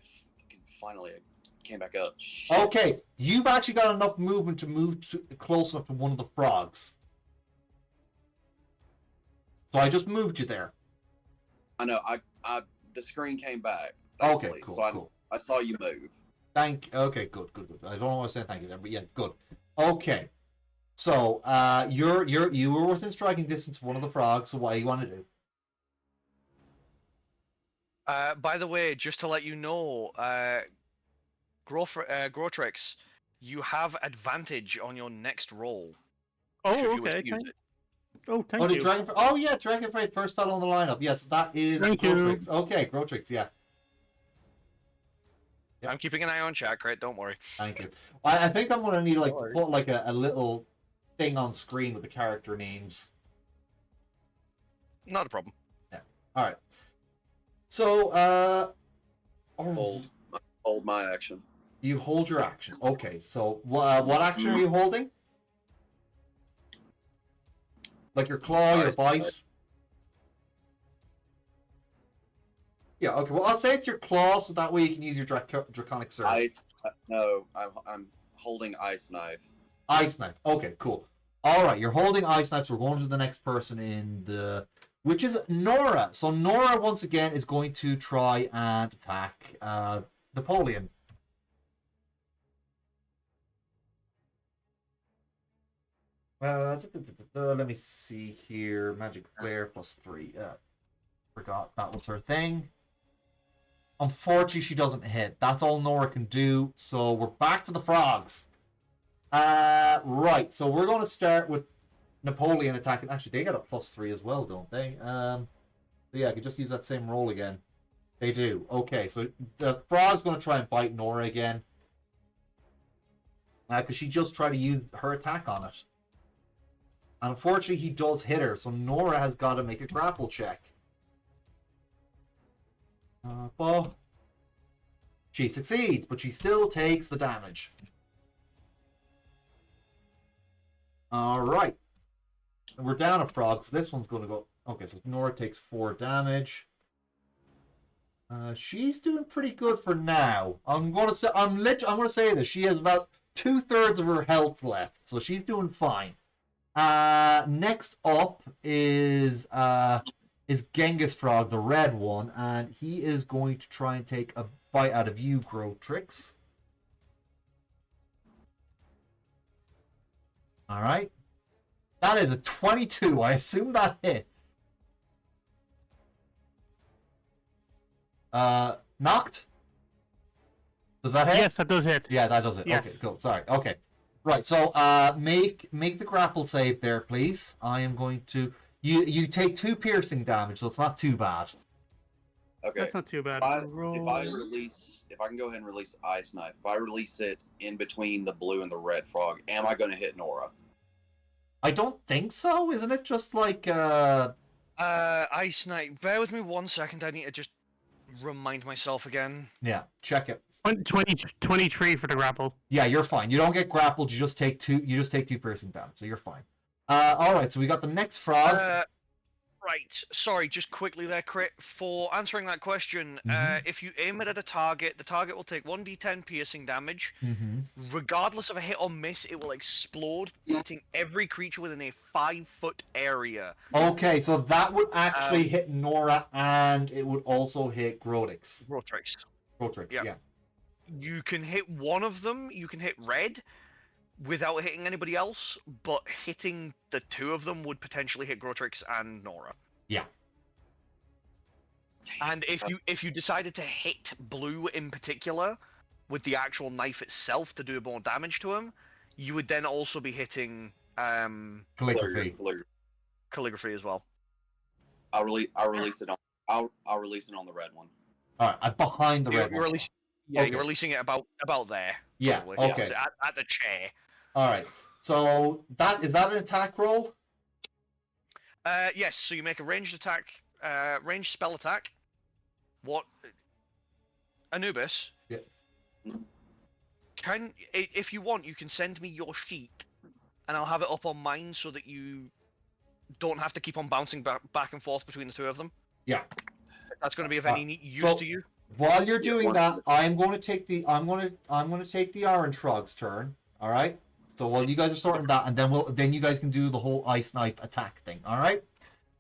Finally, it came back up. Shit. Okay, you've actually got enough movement to move close enough to one of the frogs. So I just moved you there. I know. The screen came back. Okay, thankfully, cool, so cool. I saw you move. Okay, good. I don't want to say thank you there, but yeah, good. Okay, so you were within striking distance of one of the frogs. So what do you want to do? By the way, just to let you know, Grotrix, you have advantage on your next roll. Oh, should you wish okay. to use it. Oh, thank you. Dragonfrey first fellow on the lineup. Yes, that is Thank you. Grotrix. Okay, Grotrix. Yeah. I'm keeping an eye on chat, Crit, don't worry. Thank you. I think I'm gonna need to Lord. put like a little thing on screen with the character names. Not a problem. All right. So Hold my action. you hold your action. Okay. So what action are you holding? Like your claw, your Ice bite. Knife. Yeah, okay. Well, I'll say it's your claw, so that way you can use your draconic surge. Ice. No, I'm holding Ice Knife. Ice knife. Okay, cool. All right, you're holding ice knife, so we're going to the next person in the, which is Nora. So Nora once again is going to try and attack Napoleon. Let me see here. Magic flare +3. Forgot that was her thing. Unfortunately, she doesn't hit. That's all Nora can do. So we're back to the frogs. Right. So we're going to start with Napoleon attacking. Actually, they got a +3 as well, don't they? So yeah, I could just use that same roll again. They do. Okay, so the frog's going to try and bite Nora again. Because she just tried to use her attack on it. And unfortunately, he does hit her, so Nora has got to make a grapple check. Well, she succeeds, but she still takes the damage. Alright. We're down a frog, so this one's going to go... Okay, so Nora takes 4 damage. She's doing pretty good for now. I'm going to say this. She has about 2/3 of her health left, so she's doing fine. Next up is Genghis Frog, the red one, and he is going to try and take a bite out of you, Grotrix. All right. That is a 22. I assume that hits. Knocked? Does that hit? Yes, that does hit. Yeah, that does it. Yes. Okay, cool. Sorry. Okay. Right, so make the grapple save there, please. I am going to... You take 2 piercing damage, so it's not too bad. Okay. That's not too bad. If I can go ahead and release Ice Knife, if I release it in between the blue and the red frog, am I going to hit Nora? I don't think so. Isn't it just like Ice Knight. Bear with me 1 second. I need to just remind myself again. Yeah, check it. 23 for the grapple. Yeah, you're fine. You don't get grappled. You just take 2. You just take 2 piercing damage, so you're fine. All right. So we got the next frog. Right. Sorry, just quickly there, Crit. For answering that question, if you aim it at a target, the target will take 1d10 piercing damage. Regardless of a hit or miss, it will explode, hitting every creature within a 5-foot area. Okay, so that would actually hit Nora, and it would also hit Grotrix. Grotrix. Yeah. You can hit one of them. You can hit red without hitting anybody else, but hitting the 2 of them would potentially hit Grotrix and Nora. Yeah. And if you decided to hit blue in particular with the actual knife itself to do more damage to him, you would then also be hitting Calligraphy. calligraphy as well. I'll release it on the red one. All right, behind the red one. You're releasing it about there. Yeah. Probably. Okay. Yeah, at the chair. All right. So is that an attack roll? Yes. So you make a ranged attack, ranged spell attack. What? Anubis. Yeah. If you want, you can send me your sheet, and I'll have it up on mine so that you don't have to keep on bouncing back and forth between the 2 of them. Yeah. That's going to be of any use to you. While you're doing that, I'm going to take the orange frog's turn. All right. So while you guys are sorting that, and then you guys can do the whole ice knife attack thing. All right.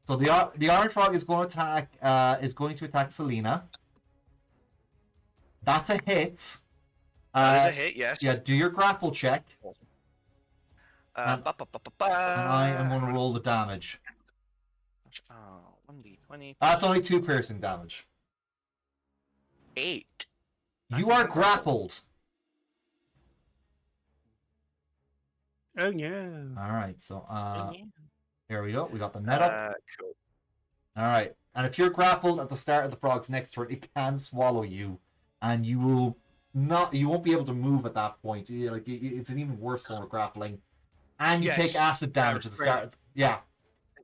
So the orange frog is going to attack Selena. That's a hit. That is a hit, yes. Yeah. Do your grapple check. And I am going to roll the damage. 1d20. That's only 2 piercing damage. 8. You are grappled. Oh yeah. All right, so here we go. We got the net up. Cool. All right, and if you're grappled at the start of the frog's next turn, it can swallow you, and you won't be able to move at that point. It's an even worse form of grappling, and you take acid damage at the start. Yeah.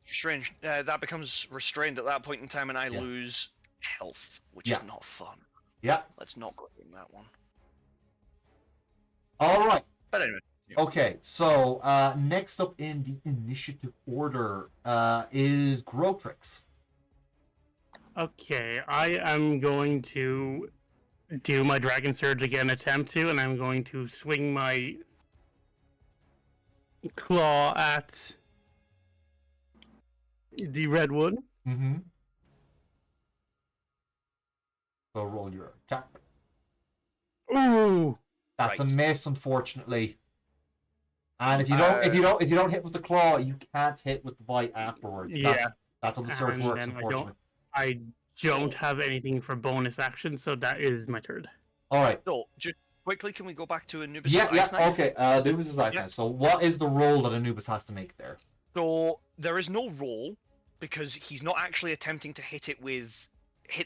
Strange. That becomes restrained at that point in time, and I lose health, which is not fun. Yeah. Let's not go in that one. All right. But anyway. Okay, so next up in the initiative order is Grotrix. Okay, I am going to do my Dragon Surge again, attempt to, and I'm going to swing my claw at the red one. Mm-hmm. So roll your attack. Ooh! That's a Right. miss, unfortunately. And if you don't hit with the claw, you can't hit with the bite afterwards. Yeah. That's how the surge And works, then unfortunately. I don't have anything for bonus action, so that is my turn. All right. So, just quickly, can we go back to Anubis' Yeah, ice knife? okay. Anubis is ice Yeah. knife. So what is the roll that Anubis has to make there? So there is no roll because he's not actually attempting to hit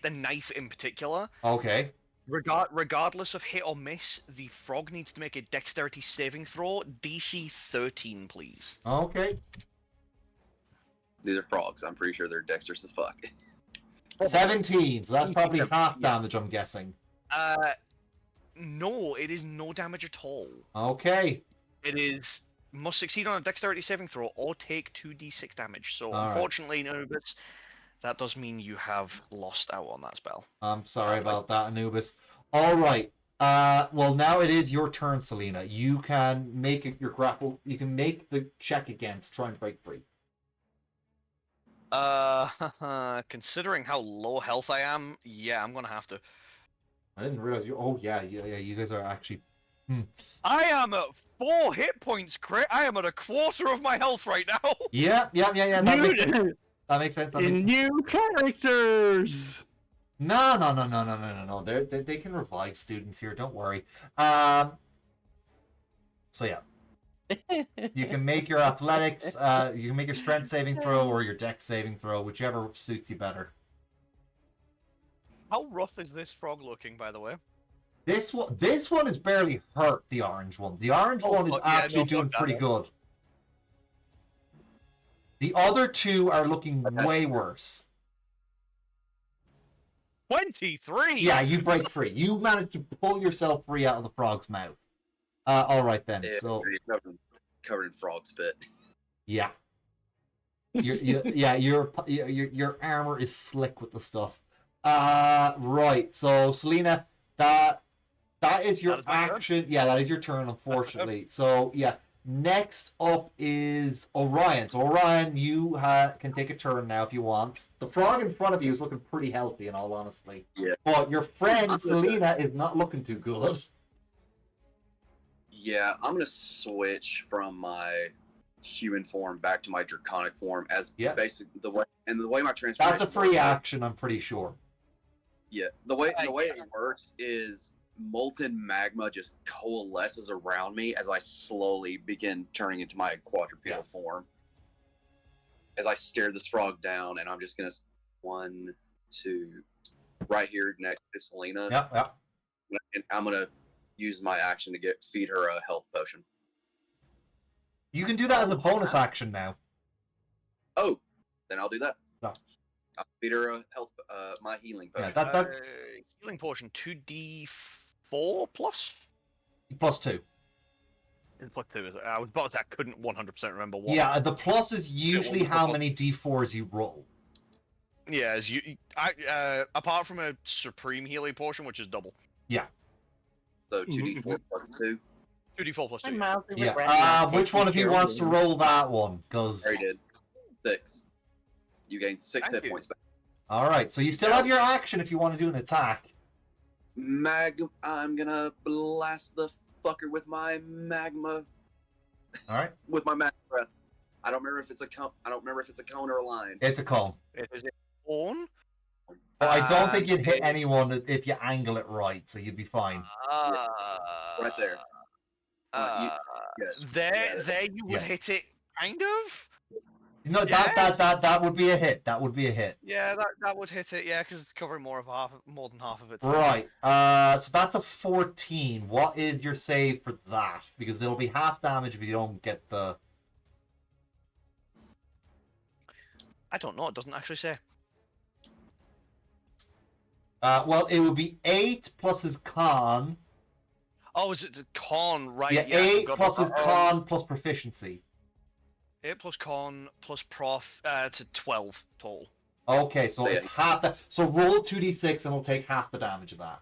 the knife in particular. Okay. Regardless of hit or miss, the frog needs to make a dexterity saving throw, DC 13, please. Okay. These are frogs. I'm pretty sure they're dexterous as fuck. 17. So that's probably half Yeah. damage, I'm guessing. No, it is no damage at all. Okay. It is must succeed on a dexterity saving throw or take 2d6 damage. So All right. unfortunately, Anubis, that does mean you have lost out on that spell. I'm sorry about that, Anubis. All right. Well, now it is your turn, Selena. You can make your grapple. You can make the check again to try and break free. Considering how low health I am, yeah, I'm gonna have to. I didn't realize you. Oh yeah. You guys are actually. I am at 4 hit points, Crit. I am at a quarter of my health right now. Yeah. That makes sense. That makes sense. New characters! No. They can revive students here. Don't worry. So yeah, you can make your athletics. You can make your strength saving throw or your dex saving throw, whichever suits you better. How rough is this frog looking, by the way? This one is barely hurt. The orange one. The orange one is actually doing pretty good. The other two are looking way worse. 23. Yeah, you break free. You manage to pull yourself free out of the frog's mouth. All right then. Yeah, So covered in frog spit. yeah, your armor is slick with the stuff. Right. So Selena, that is your action. Yeah, that is your turn. Unfortunately. So yeah. Next up is Orion. So Orion, you can take a turn now if you want. The frog in front of you is looking pretty healthy, in all honesty. Yeah. But your friend Selena is not looking too good. Yeah, I'm gonna switch from my human form back to my draconic form as basic the way my transformation. That's a free action, I'm pretty sure. Yeah, the way it works is molten magma just coalesces around me as I slowly begin turning into my quadrupedal form. As I stare this frog down, and I'm just gonna 1, 2, right here next to Selena. Yeah. And I'm gonna use my action to feed her a health potion. You can do that as a bonus action now. Oh, then I'll do that. No. I'll feed her a health, my healing potion. Yeah, healing potion 2d4 plus. Plus 2. It's plus 2, is it? I was about to say I couldn't 100% remember what. Yeah, the plus is usually how many d4s you roll. Yeah, apart from a supreme healing potion, which is double. Yeah. So 2d4 plus 2. 2d4 plus 2. Yeah. Which one of you wants to roll that one? Because I did 6. You gain 6 hit points back. All right, so you still have your action if you want to do an attack. I'm gonna blast the fucker with my magma. All right. With my magma breath. I don't remember if it's a cone or a line. It's a cone. It is a cone. But I don't think you'd hit anyone if you angle it right, so you'd be fine. Right there. There you would hit it, kind of. No, that would be a hit. That would be a hit. Yeah, that would hit it. Yeah, because it's covering more than half of it. Right. So that's a 14. What is your save for that? Because it'll be half damage if you don't get the. I don't know. It doesn't actually say. Well, it would be 8 plus his con. Oh, is it the con? Right. Yeah, I 8 forgot plus about his that. con plus proficiency. 8 plus con plus prof to 12 total. Okay, so Yeah. it's half that. So roll 2d6 and it'll take half the damage of that.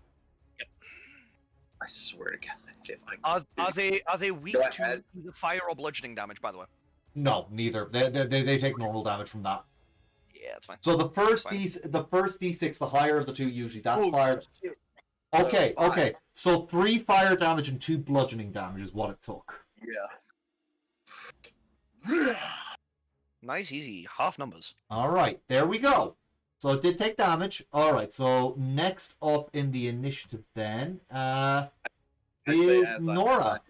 I swear to God, if I Are they weak Go to ahead. either fire or bludgeoning damage? By the way. No, neither. They take normal damage from that. Yeah, that's fine. So the first Fine. d6, the higher of the two usually, that's Oh, fire. shit. Okay, Five. okay. So 3 fire damage and 2 bludgeoning damage is what it took. Yeah. Nice, easy, half numbers. All right, there we go. So it did take damage. All right, so next up in the initiative then is Nora.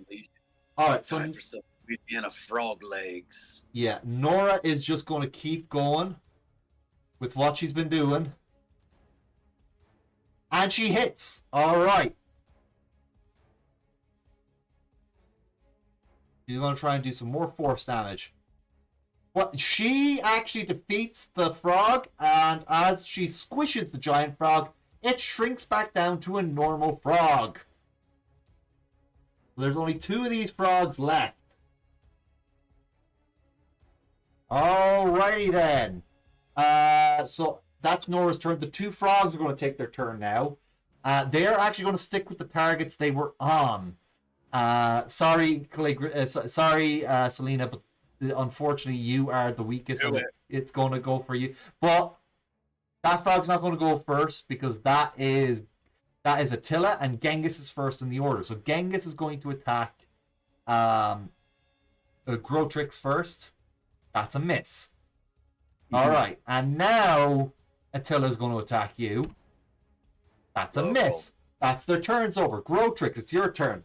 All right, so Time for some Louisiana frog legs. yeah, Nora is just going to keep going with what she's been doing. And she hits. All right. She's going to try and do some more force damage. Well, she actually defeats the frog, and as she squishes the giant frog, it shrinks back down to a normal frog. There's only 2 of these frogs left. Alrighty then. So that's Nora's turn. The 2 frogs are going to take their turn now. They're actually going to stick with the targets they were on. Sorry, Selena, but unfortunately you are the weakest, and it's going to go for you. But that frog's not going to go first because that is Attila, and Genghis is first in the order. So Genghis is going to attack Grotrix first. That's a miss. All right, and now Attila's going to attack you. That's a miss. That's their turns over. Grotrix, it's your turn.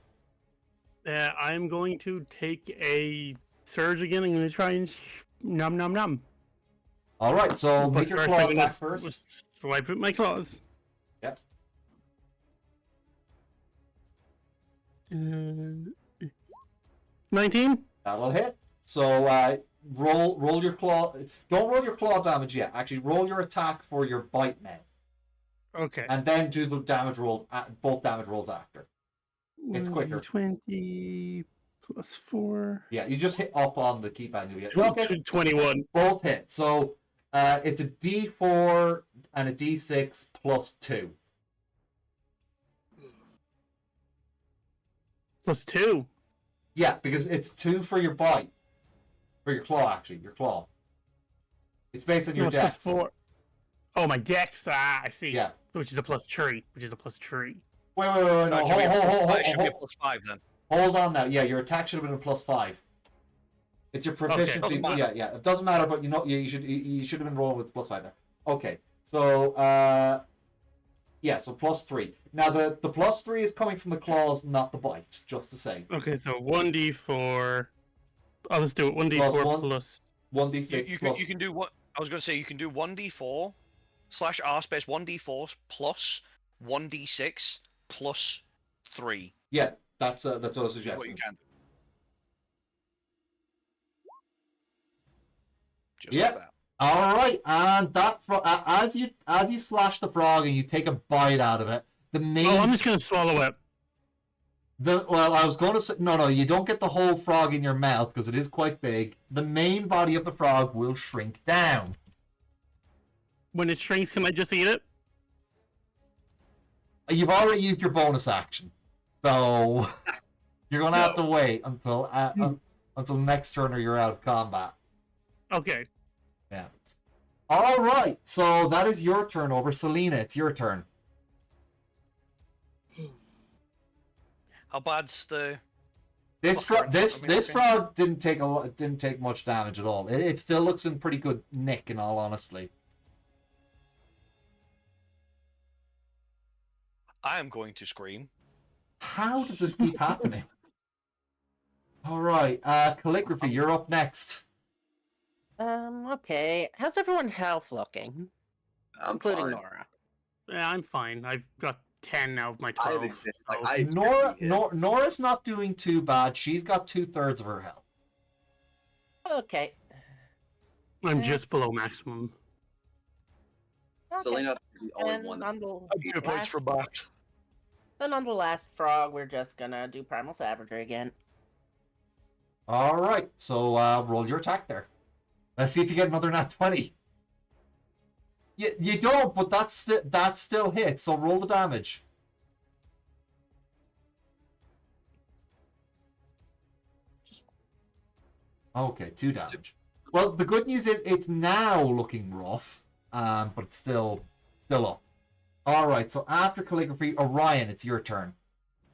I'm going to take a surge again. I'm going to try and nom nom nom. All right, so But make your first claw I'm gonna attack first. swipe with my claws. Yep. 19. That'll hit. So roll your claw. Don't roll your claw damage yet. Actually, roll your attack for your bite now, Okay. and then do the damage rolls. Both damage rolls after. It's quicker. 20 plus 4. Yeah, you just hit up on the keypad. And you get, okay. 21. Both hit. So it's a D4 and a D6 plus 2. Plus 2. Yeah, because it's 2 for your bite. For your claw, actually. Your claw. It's based on your No, it's plus dex. 4. Oh, my dex. I see. Yeah. Which is a plus 3. Which is a plus 3. Wait, no, It should be a hold plus 5 then. Hold on now. Yeah, your attack should have been a plus 5. It's your proficiency. doesn't matter. Yeah. It doesn't matter, but you should have been rolling with plus 5 there. Okay. So yeah, so plus 3. Now the plus 3 is coming from the claws, not the bite, just to say. Okay, so 1d4. Oh, let's do it. 1d4 plus 1d6 plus. You can do what I was going to say. You can do 1d4 / r space 1d4 plus 1d6 plus 3. Yeah, that's what I was What you suggesting. can do. Just Yeah. like that. All right, and that as you slash the frog and you take a bite out of it, the main. Oh, I'm just gonna swallow it. Well, I was going to say no. You don't get the whole frog in your mouth because it is quite big. The main body of the frog will shrink down. When it shrinks, can I just eat it? You've already used your bonus action, so you're gonna have to wait until next turn or you're out of combat. Okay. Yeah. All right, so that is your turn over. Selena, it's your turn. How bad's the? This Fuck, this I mean, this okay. frog didn't take much damage at all. It still looks in pretty good nick, in all honesty. I am going to scream. How does this keep happening? All right, calligraphy, you're up next. Okay. How's everyone health looking? I'm Including fine. Nora. Yeah, I'm fine. I've got 10 now of my I 12. haven't been- so- like, I- Nora's not doing too bad. She's got 2/3 of her health. Okay. I'm just below maximum. Okay. Selena is the only And one. on the I'm 2 points last, for bat. Then on the last frog, we're just gonna do Primal Savagery again. All right, so roll your attack there. Let's see if you get another nat 20. You don't, but that still hits. So roll the damage. Okay, 2 damage. Well, the good news is it's now looking rough, but it's still up. All right, so after calligraphy, Orion, it's your turn.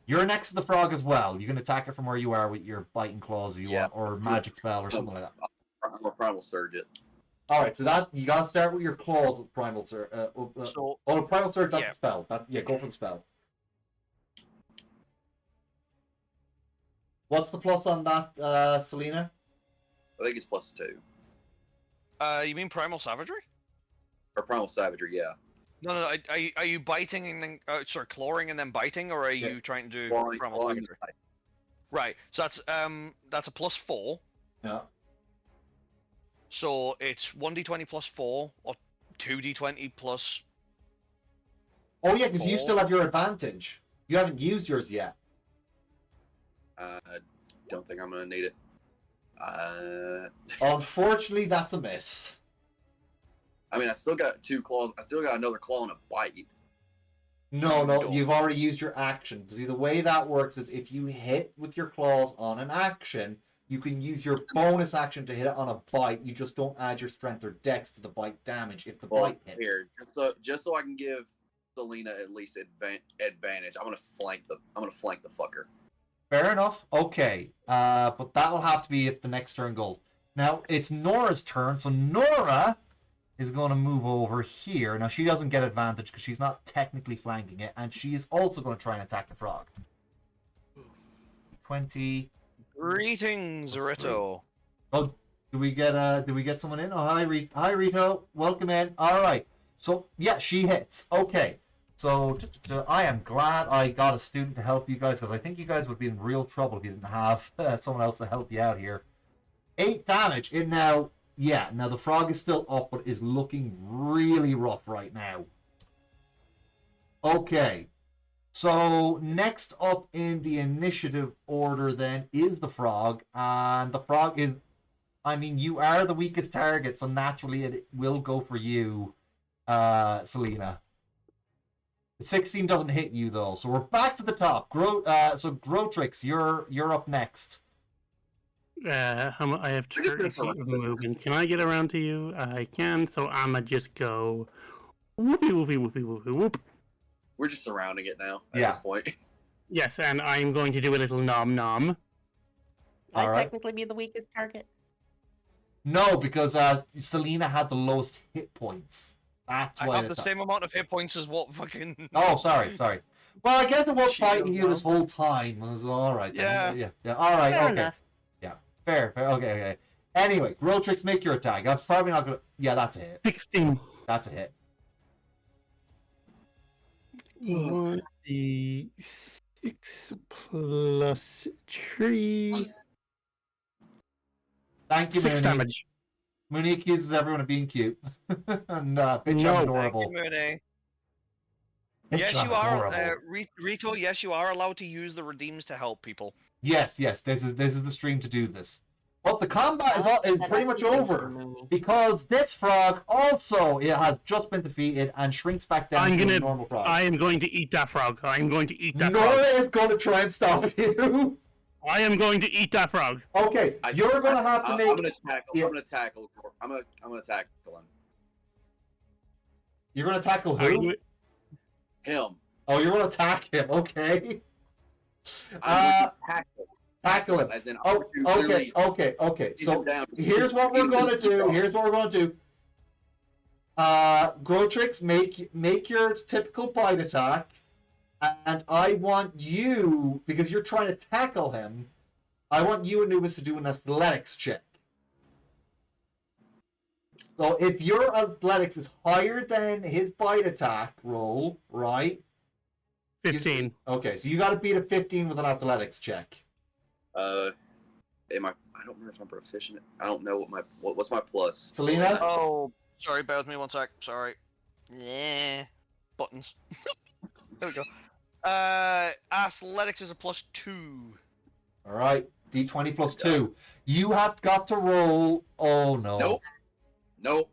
You're next to the frog as well. You can attack it from where you are with your biting claws if you want, or magic spell or something like that. I'm a primal surge it. All right, so that you gotta start with your claws with primal surge. Primal surge. That's a spell. Go for the spell. What's the plus on that, Selena? I think it's +2. You mean primal savagery? Or primal savagery, yeah. No. Are you biting and then clawing and then biting, or are you trying to do primal savagery? Right. So that's a +4. Yeah. So it's 1d20 +4 or 2d20 plus. Oh yeah, because you still have your advantage. You haven't used yours yet. Don't think I'm gonna need it. Unfortunately, that's a miss. I mean, I still got 2 claws. I still got another claw and a bite. No, you've already used your action. See, the way that works is if you hit with your claws on an action, you can use your bonus action to hit it on a bite. You just don't add your strength or dex to the bite damage if the bite hits. Here, just so I can give Selena at least advantage, I'm gonna flank the fucker. Fair enough. Okay, but that'll have to be if the next turn goes. Now it's Nora's turn, so Nora is going to move over here. Now she doesn't get advantage because she's not technically flanking it, and she is also going to try and attack the frog. 20. Greetings, Rito. Oh, do we get someone in? Oh, hi Rito. Welcome in. All right. So yeah, she hits. Okay. So I am glad I got a student to help you guys, because I think you guys would be in real trouble if you didn't have someone else to help you out here. 8 damage. And now the frog is still up, but is looking really rough right now. Okay. So next up in the initiative order then is the frog, and the frog is, I mean, you are the weakest target, so naturally it will go for you, Selena. 16 doesn't hit you though, so we're back to the top. Grotrix, you're up next. I have 30 feet of movement. Can I get around to you? I can, so I'ma just go whoop. We're just surrounding it now at this point. Yes, and I'm going to do a little nom nom. Can I technically be the weakest target? No, because Selena had the lowest hit points. That's why I have the same amount of hit points as what fucking. Oh, sorry. Well, I guess it was fighting you this whole time. It was all right. Yeah. All right. Fair okay. enough. Yeah. Fair. Okay. Anyway, Grotrix, make your attack. I'm probably not gonna. Yeah, that's a hit. 16. That's a hit. 1d6 plus 3. Thank you, 6 Mooney. damage. Mooney accuses everyone of being cute. And bitch, I'm adorable. Thank you, Mooney. Bitch, Yes, I'm you are, adorable. Rito. Yes, you are allowed to use the redeems to help people. Yes. This is the stream to do this. But the combat is pretty much over, because this frog also has just been defeated and shrinks back down to a normal frog. I am going to eat that frog. Nora is going to try and stop you. I am going to eat that frog. Okay, you're going to have to make. I'm going to tackle. Yeah. I'm going to tackle him. You're going to tackle who? Him. Oh, you're going to attack him. Okay. Tackle him. As in, okay. So here's what we're going to do. Grotrix, make your typical bite attack, and I want you, because you're trying to tackle him, I want you, Anubis, to do an athletics check. So if your athletics is higher than his bite attack roll, right? 15. Okay, so you got to beat a 15 with an athletics check. I don't remember if I'm proficient. I don't know what's my plus. Selena? Oh, sorry, bear with me one sec. Sorry. Yeah. Buttons. There we go. Athletics is a +2. All right, D20 plus 2. You have got to roll. Oh no. Nope.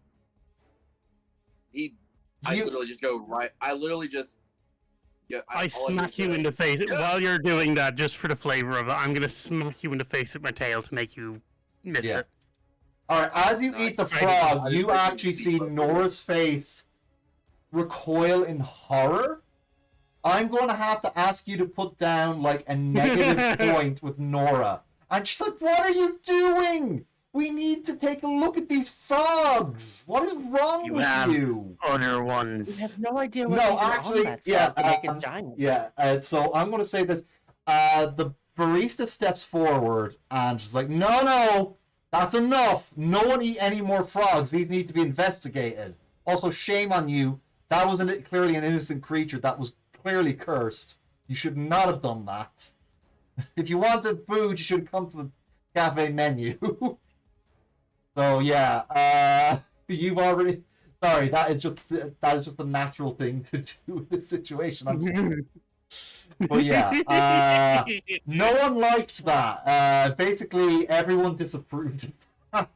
I You- literally just go right. I literally just. Yeah, I all do smack is you go, in the face. Yeah. While you're doing that, just for the flavor of it, I'm gonna smack you in the face with my tail to make you miss Yeah. it. All right, as you No, eat the I- frog, I you just- actually see Nora's face recoil in horror. I'm going to have to ask you to put down like a negative point with Nora. And she's like, "What are you doing? We need to take a look at these frogs. What is wrong You with have- you?" Other We ones. have no idea what No, even actually, on that yeah, frog to make it giant. Yeah, so I'm going to say this. The barista steps forward and she's like, no, that's enough. No one eat any more frogs. These need to be investigated. Also, shame on you. That was clearly an innocent creature that was clearly cursed. You should not have done that. If you wanted food, you should have come to the cafe menu. So yeah, you've already. Sorry, that is just the natural thing to do in this situation. I'm sorry. But yeah, no one liked that. Basically, everyone disapproved of that.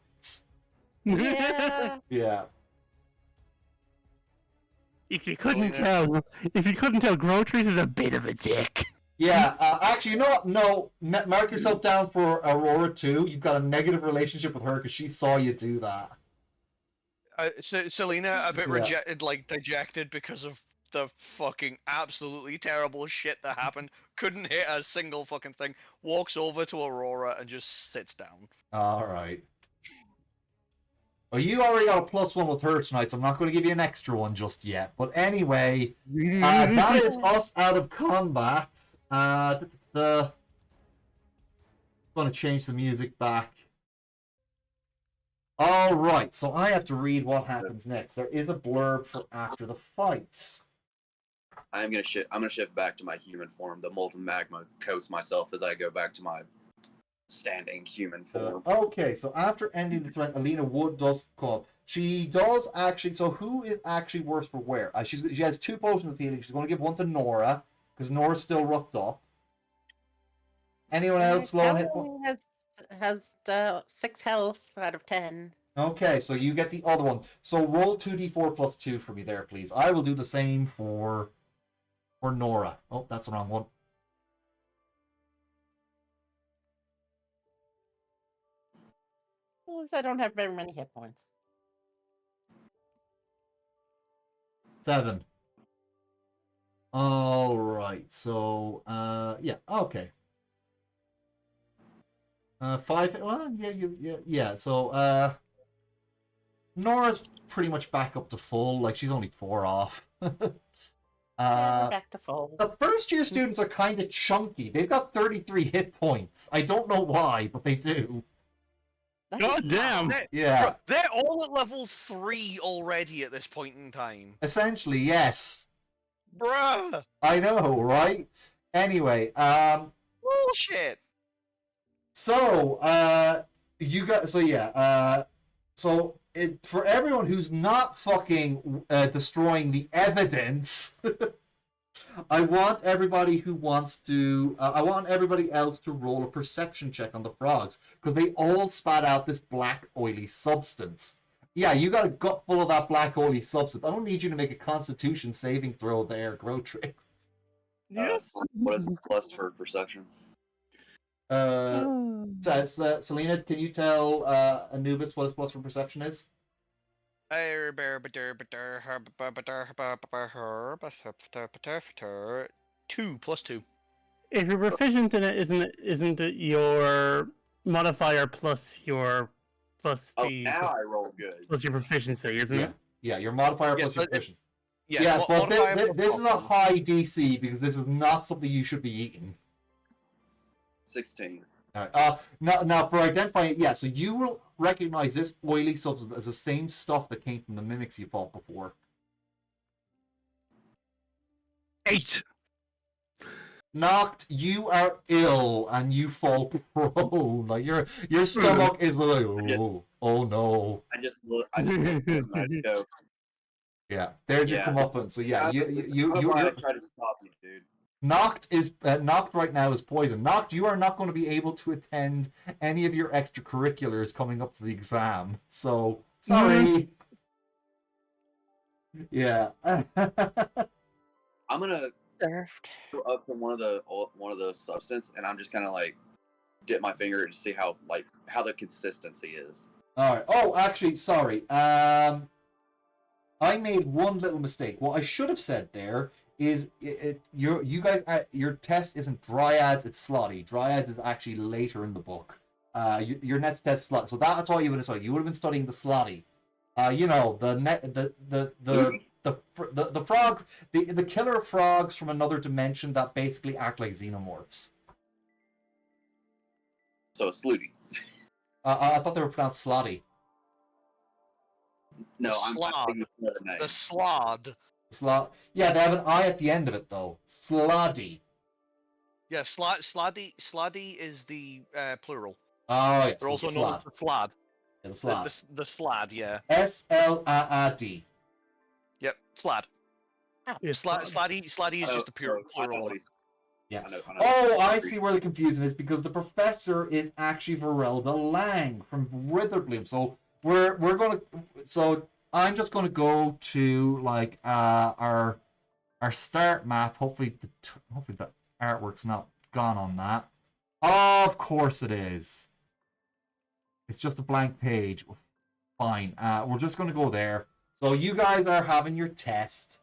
Yeah. Yeah. If you couldn't tell, Groceries is a bit of a dick. Yeah, actually, you know what? No, mark yourself down for Aurora too. You've got a negative relationship with her because she saw you do that. Selena a bit Yeah. dejected because of the fucking absolutely terrible shit that happened. Couldn't hit a single fucking thing. Walks over to Aurora and just sits down. All right. Well, you already got a +1 with her tonight, so I'm not going to give you an extra one just yet. But anyway, that is us out of combat. Going to change the music back. All right, so I have to read what happens next. There is a blurb for after the fight. I'm gonna shift back to my human form. The molten magma coats myself as I go back to my standing human form. Okay, so after ending the threat, Alina Wood does call. She does actually. So who is actually worse for wear? She has 2 potions of healing. She's going to give one to Nora because Nora's still roughed up. Anyone else low on hit points? Has 6 health out of 10. Okay, so you get the other one. So roll 2d4 plus 2 for me there, please. I will do the same for Nora. Oh, that's the wrong one. I don't have very many hit points. 7. All right. So, yeah. Okay. 5. Well, yeah. So, Nora's pretty much back up to full. Like she's only 4 off. Yeah, we're back to full. The first year students are kind of chunky. They've got 33 hit points. I don't know why, but they do. God damn! Yeah. They're all at level 3 already at this point in time. Essentially, yes. Bruh! I know, right? Anyway, Bullshit! so, you got, so yeah, so for everyone who's not fucking destroying the evidence, I want everybody who wants to, I want everybody else to roll a perception check on the frogs, because they all spat out this black oily substance. Yeah, you got a gut full of that black oily substance. I don't need you to make a constitution saving throw there, Grotrix. What is the plus for perception? Selena, can you tell Anubis what his plus for perception is? 2 plus 2. If you're proficient in it, isn't it your modifier plus your plus Oh, the now I roll good. plus your proficiency, isn't Yeah. it? Yeah, your modifier Yeah, plus your but proficiency. Yeah, Yeah, but modifier plus this is a plus high DC because this is not something you should be eating. 16. All right. Now for identifying it, yeah, so you will recognize this oily substance as the same stuff that came from the mimics you fought before. 8. Knocked, you are ill and you fall prone. Like your stomach is like, oh no. I just look at him and I go, Yeah, there's your Yeah. comeuppance. So yeah, I you try to stop you, dude. Noct right now is poison. Noct, you are not going to be able to attend any of your extracurriculars coming up to the exam. So sorry. Yeah. I'm gonna Served. go up to one of those substance, and I'm just kind of like dip my finger to see how the consistency is. All right. Oh, actually, sorry. I made one little mistake. What I should have said there is you guys your test isn't dryads, it's slotty. Dryads is actually later in the book. Your next test slot. So that's all you would have studied. You would have been studying the slotty. You know, the frog, the killer frogs from another dimension that basically act like xenomorphs. So a slooty. I thought they were pronounced slotty. No, I'm Slod. thinking of another name. The slod. Yeah, they have an I at the end of it though. Sloddy. Yeah, sloddy is the plural. Oh, yeah. They're also known as the slad. Yeah, the slad. The slad, yeah. Slad. Yep, slad. Yeah, Sladdy is just the pure I know plural. what he's- Yeah. I know Oh, I see where the confusion is because the professor is actually Verelda Lang from Witherbloom. So we're gonna. So I'm just gonna go to like our start map. Hopefully the artwork's not gone on that. Oh, of course it is. It's just a blank page. Fine. We're just gonna go there. So you guys are having your test.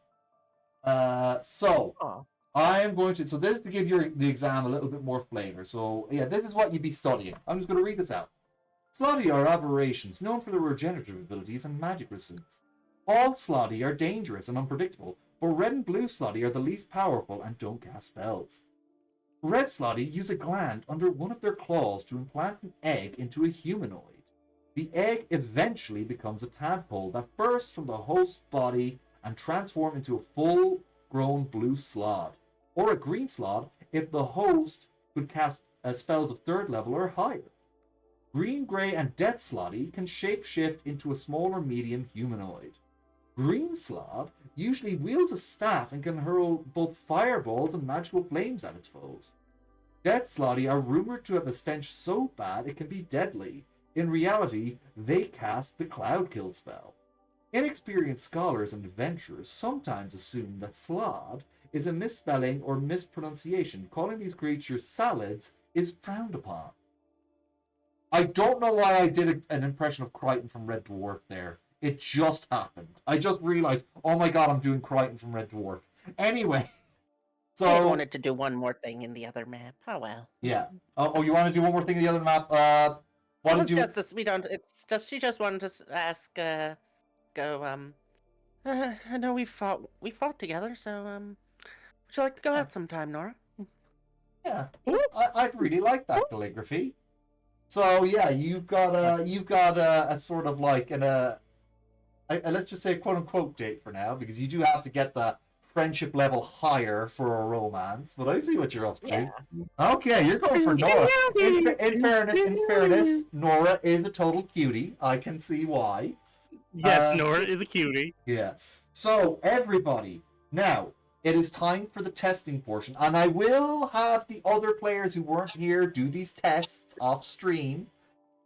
So Oh. I am going to. So this is to give the exam a little bit more flavor. So yeah, this is what you'd be studying. I'm just going to read this out. Slotty are aberrations known for their regenerative abilities and magic resistance. All Slotty are dangerous and unpredictable, but red and blue Slotty are the least powerful and don't cast spells. Red Slotty use a gland under one of their claws to implant an egg into a humanoid. The egg eventually becomes a tadpole that bursts from the host's body and transforms into a full-grown blue slod, or a green slod if the host could cast spells of 3rd level or higher. Green, grey, and death slotty can shapeshift into a small or medium humanoid. Green slod usually wields a staff and can hurl both fireballs and magical flames at its foes. Death slotty are rumored to have a stench so bad it can be deadly. In reality, they cast the Cloud Kill spell. Inexperienced scholars and adventurers sometimes assume that slod is a misspelling or mispronunciation. Calling these creatures salads is frowned upon. I don't know why I did an impression of Crichton from Red Dwarf there. It just happened. I just realized, oh my god, I'm doing Crichton from Red Dwarf. Anyway, so I wanted to do one more thing in the other map. Oh well. yeah. Oh, you want to do one more thing in the other map? Why did you? We don't. It's just she just wanted to ask. I know we fought together. So would you like to go out sometime, Nora? Yeah, I'd really like that calligraphy. So yeah, you've got a sort of like let's just say a quote unquote date for now because you do have to get the friendship level higher for a romance. But I see what you're up to. Yeah. Okay, you're going for Nora. In fairness, Nora is a total cutie. I can see why. Yes, Nora is a cutie. Yeah. So everybody, now it is time for the testing portion, and I will have the other players who weren't here do these tests off stream.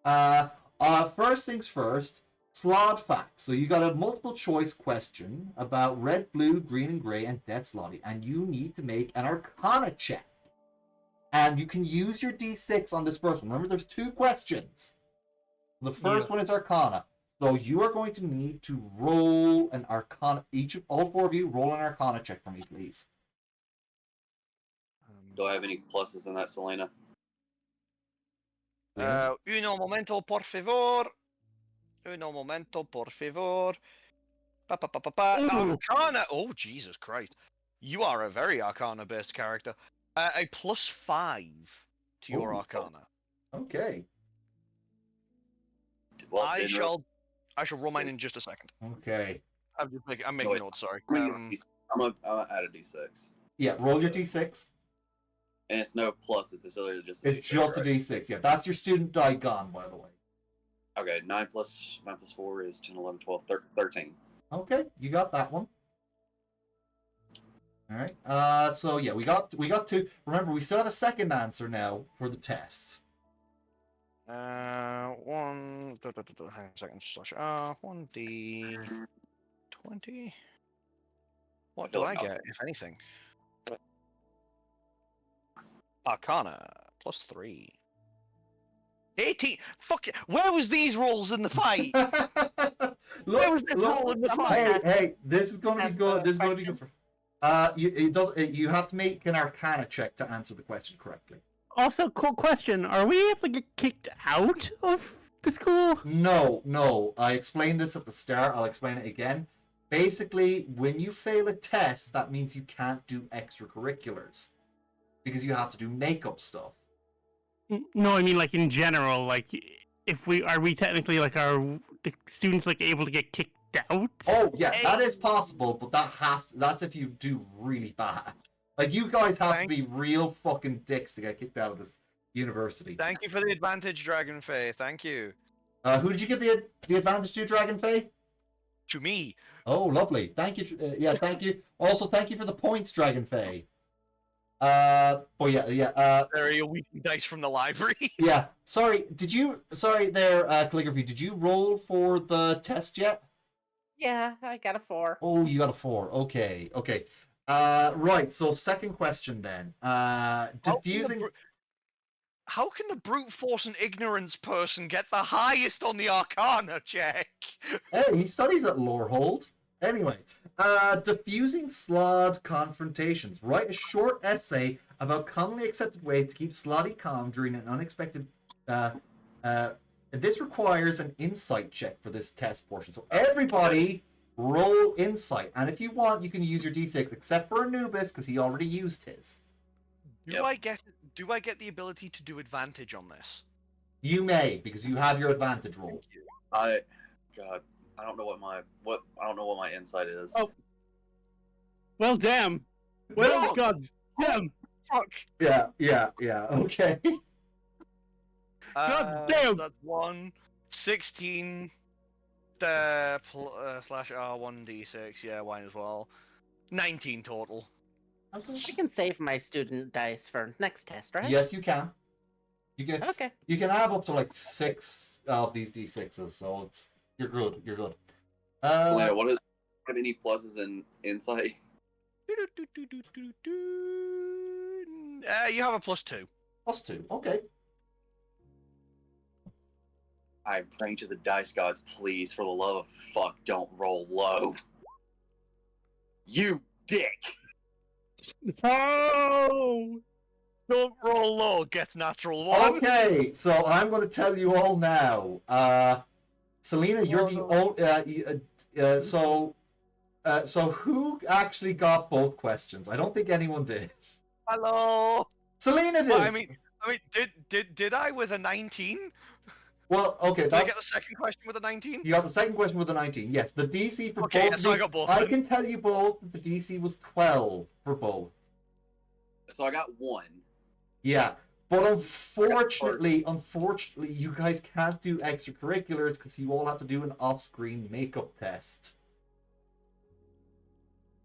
First things first, slot facts. So you got a multiple choice question about red, blue, green, and gray, and death slotty, and you need to make an Arcana check. And you can use your D6 on this first one. Remember, there's 2 questions. The first one is Arcana. So you are going to need to roll an Arcana. All 4 of you, roll an Arcana check for me, please. Do I have any pluses in that, Selena? Uno momento, por favor. Uno momento, por favor. Pa, pa, pa, pa, pa. Ooh. Arcana. Oh, Jesus Christ. You are a very Arcana-based character. A +5 to your Ooh. Arcana. Okay. Well, I shall roll mine in just a second. Okay. I'm making notes. Sorry. I'm gonna add a D6, Yeah, roll your D6. and it's no pluses. It's literally just a It's D6, just right? a D6. Yeah, that's your student die gone, by the way. Okay, 9 plus 4 is 10, 11, 12, 13. Okay, you got that one. All right. So yeah, we got two. Remember, we still have a second answer now for the test. One. Hang on a second. Slash 1d20. What do I get, if anything? Arcana +3. 18. Fuck it. Where was these rolls in the fight? Where was this roll in the fight? Hey, this is going to be good. This is going to be good for. You have to make an Arcana check to answer the question correctly. Also, cool question: are we able to get kicked out of the school? No. I explained this at the start. I'll explain it again. Basically, when you fail a test, that means you can't do extracurriculars because you have to do makeup stuff. No, I mean like in general. Like, if we technically like are the students like able to get kicked out? Oh yeah, that is possible, but that's if you do really bad. Like you guys have to be real fucking dicks to get kicked out of this university. Thank you for the advantage, Dragon Fae. Thank you. Who did you give the advantage to, Dragon Fae? To me. Oh, lovely. Thank you. Yeah, thank you. Also, thank you for the points, Dragon Fae. But yeah. Very a weak dice from the library. Yeah. Sorry there, Calligraphy. Did you roll for the test yet? Yeah, I got a 4. Oh, you got a 4. Okay. Right. So second question then. Diffusing. How can the brute force and ignorance person get the highest on the Arcana check? Hey, he studies at Lorehold. Anyway, diffusing slod confrontations. Write a short essay about commonly accepted ways to keep slotty calm during an unexpected. This requires an insight check for this test portion. So everybody roll insight, and if you want, you can use your d6, except for Anubis because he already used his. Do I get the ability to do advantage on this? You may, because you have your advantage roll. I don't know what my insight is. Oh. Well, damn. Well, God damn. Fuck. Yeah. Okay. God damn. That's 116 slash R1d6. Yeah, wine as well. 19 total. I can save my student dice for next test, right? Yes, you can. Okay. You can have up to like 6 of these d6s, so you're good. Lena, what is have any pluses in insight? You have a +2. +2. Okay. I'm praying to the dice gods, please, for the love of fuck, don't roll low. You dick! Oh! Don't roll low, get natural 1. Okay, so I'm going to tell you all now. Selena, you're the only. So who actually got both questions? I don't think anyone did. Hello. Selena did. Well, I mean, did I with a 19? Well, okay. Did I get the second question with a 19? You got the second question with a 19. Yes, the DC for Okay, both. so I got both. I can tell you both that the DC was 12 for both. So I got 1. Yeah, but unfortunately, you guys can't do extracurriculars because you all have to do an off-screen makeup test.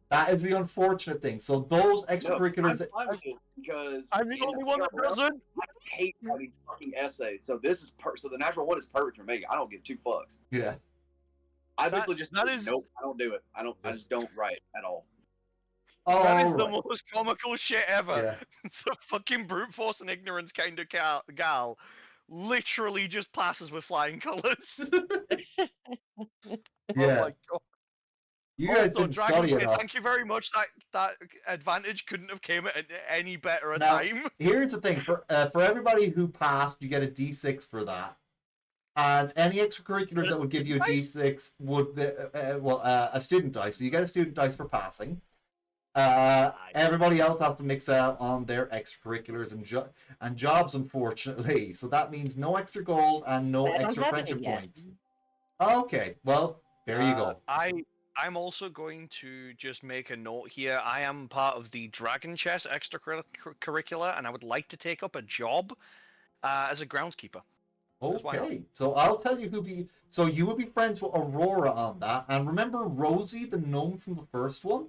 That is the unfortunate thing. So those extracurriculars. Because I'm the only one that doesn't. I hate writing fucking essays. So this is so the natural one is perfect for me. I don't give 2 fucks. Yeah. I basically just that is- nope. I don't do it. I just don't write at all. That is Oh, the most comical shit ever. yeah. The fucking brute force and ignorance kind of gal literally just passes with flying colors. Oh Yeah. my god. You guys Also, didn't Dragon study Fae, enough. thank you very much. That advantage couldn't have came at any better a Now, time. here's the thing: for everybody who passed, you get a D6 for that, and any extracurriculars that would give you a D6 would be a student dice. So you get a student dice for passing. Everybody else has to mix out on their extracurriculars and jobs, unfortunately. So that means no extra gold and no I don't extra have friendship any yet. points. Okay, well, there you go. I'm also going to just make a note here. I am part of the Dragon Chess extracurricular, and I would like to take up a job as a groundskeeper. why not? Okay, so I'll tell you so you will be friends with Aurora on that, and remember Rosie, the gnome from the first one?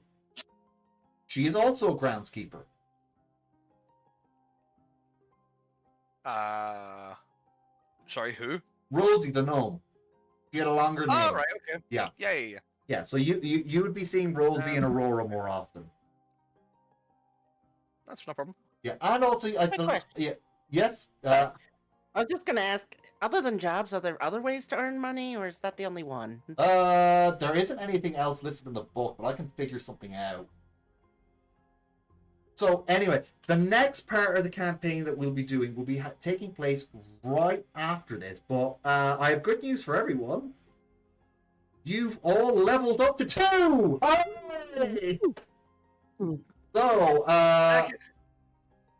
She is also a groundskeeper. Sorry, who? Rosie the gnome. She had a longer name. Oh, right, okay. Yeah. Yeah. Yeah, so you would be seeing Rosie and Aurora more often. That's no problem. Yeah, and also Quick question. yeah, yes. I was just gonna ask, other than jobs, are there other ways to earn money, or is that the only one? There isn't anything else listed in the book, but I can figure something out. So anyway, the next part of the campaign that we'll be doing will be taking place right after this. But I have good news for everyone. You've all leveled up to 2! Hooray! So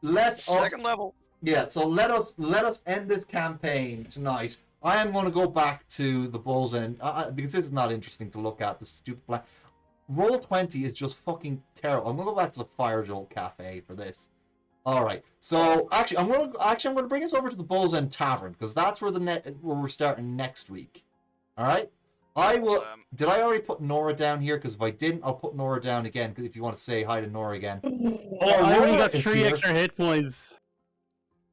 let us Second level. yeah. So let us end this campaign tonight. I am going to go back to the Bull's End because this is not interesting to look at. The stupid plan. Roll20 is just fucking terrible. I'm gonna go back to the Fire Jolt Cafe for this. All right. So actually, I'm gonna bring us over to the Bull's End Tavern because that's where where we're starting next week. All right. I will. Did I already put Nora down here? Because if I didn't, I'll put Nora down again. Because if you want to say hi to Nora again. Oh, I only got Nora is 3 here. extra hit points.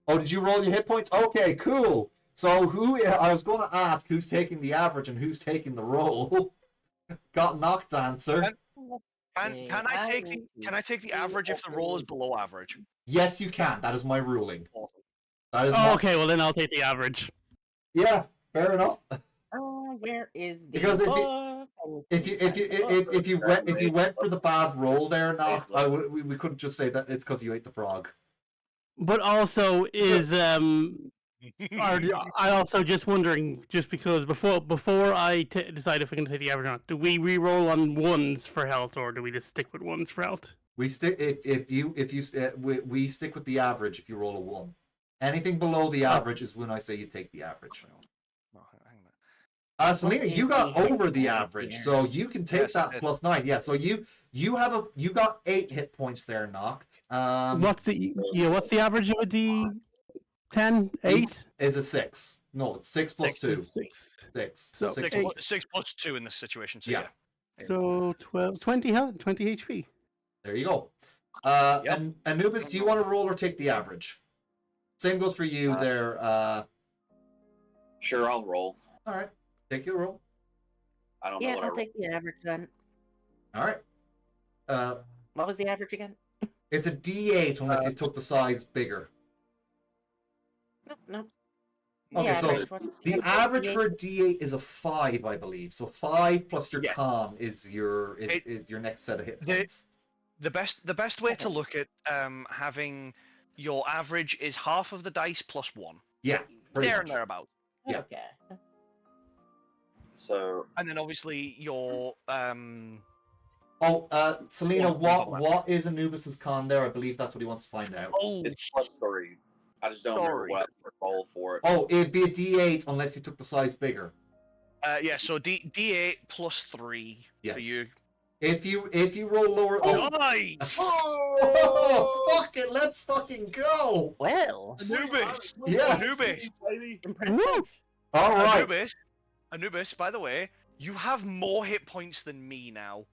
Oh, did you roll your hit points? Okay, cool. So I was going to ask who's taking the average and who's taking the roll. Got knocked, answer. Can I take the average if the roll is below average? Yes, you can. That is my ruling. Awesome. That is Oh, okay, well then I'll take the average. Yeah, fair enough. Where is the Because book? if you went for the bad roll there, Noct, we couldn't just say that it's because you ate the frog. But also is I also just wondering, just because before I decide if we can take the average or not, do we re-roll on ones for health, or do we just stick with ones for health? We stick we stick with the average if you roll a 1. Anything below the average is when I say you take the average. Selena, you got over the average, so you can take that plus 9. Yeah, so you got 8 hit points there, Noct. What's the average of a D10? 8 is a 6. No, it's 6 plus 2. 6. 6. So 6 plus 2 in this situation. So yeah. So 20 health, 20 HP. There you go. And Anubis, do you want to roll or take the average? Same goes for you there. Sure, I'll roll. All right, take your roll. I don't know Yeah, what I'll take the average then. All right. What was the average again? It's a D8 unless you took the size bigger. Nope. Okay, Yeah, so right. the average for a D8 is a 5, I believe. So 5 plus your Yeah. con is your next set of hit points. The best way to look at having your average is half of the dice plus 1. Yeah, pretty There much. and thereabouts. Yeah. Okay. So And then obviously your Selena, Yeah, what is Anubis's con there? I believe that's what he wants to find out. it's plus 3. I just don't remember what I rolled for it. Oh, it'd be a D8 unless you took the size bigger. so D8 plus 3 Yeah. for you. If you roll lower, Nice! oh, fuck it, let's fucking go! Well, Anubis! Yeah. Anubis! impressive. All right. Anubis, by the way, you have more hit points than me now.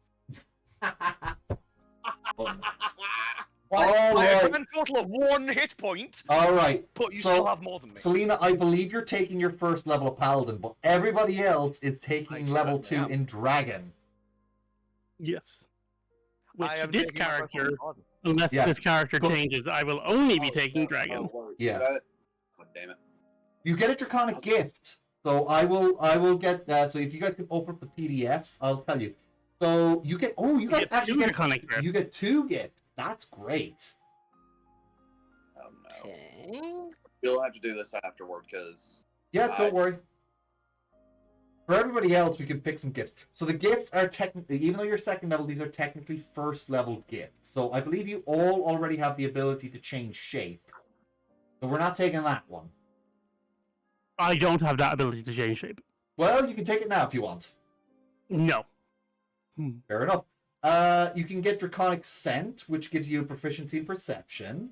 All By a right. grand total of 1 hit point, All right. but you So, still have more than me. Selena, I believe you're taking your first level of Paladin, but everybody else is taking I level certainly 2 am. in Dragon. Yes. Which I am this taking my first character, one. unless Yeah. this character Go- changes, I will only be taking dragon. Yeah. Oh, damn it. You get a Draconic gift. So I will get so if you guys can open up the PDFs, I'll tell you. So you get get two Draconic gifts. you get 2 gifts. That's great. Oh no. Okay. You'll have to do this afterward because Yeah, don't worry. For everybody else, we can pick some gifts. So the gifts are technically, even though you're second level, these are technically first level gifts. So I believe you all already have the ability to change shape. So we're not taking that one. I don't have that ability to change shape. Well, you can take it now if you want. No. Fair enough. You can get Draconic Scent, which gives you proficiency in perception.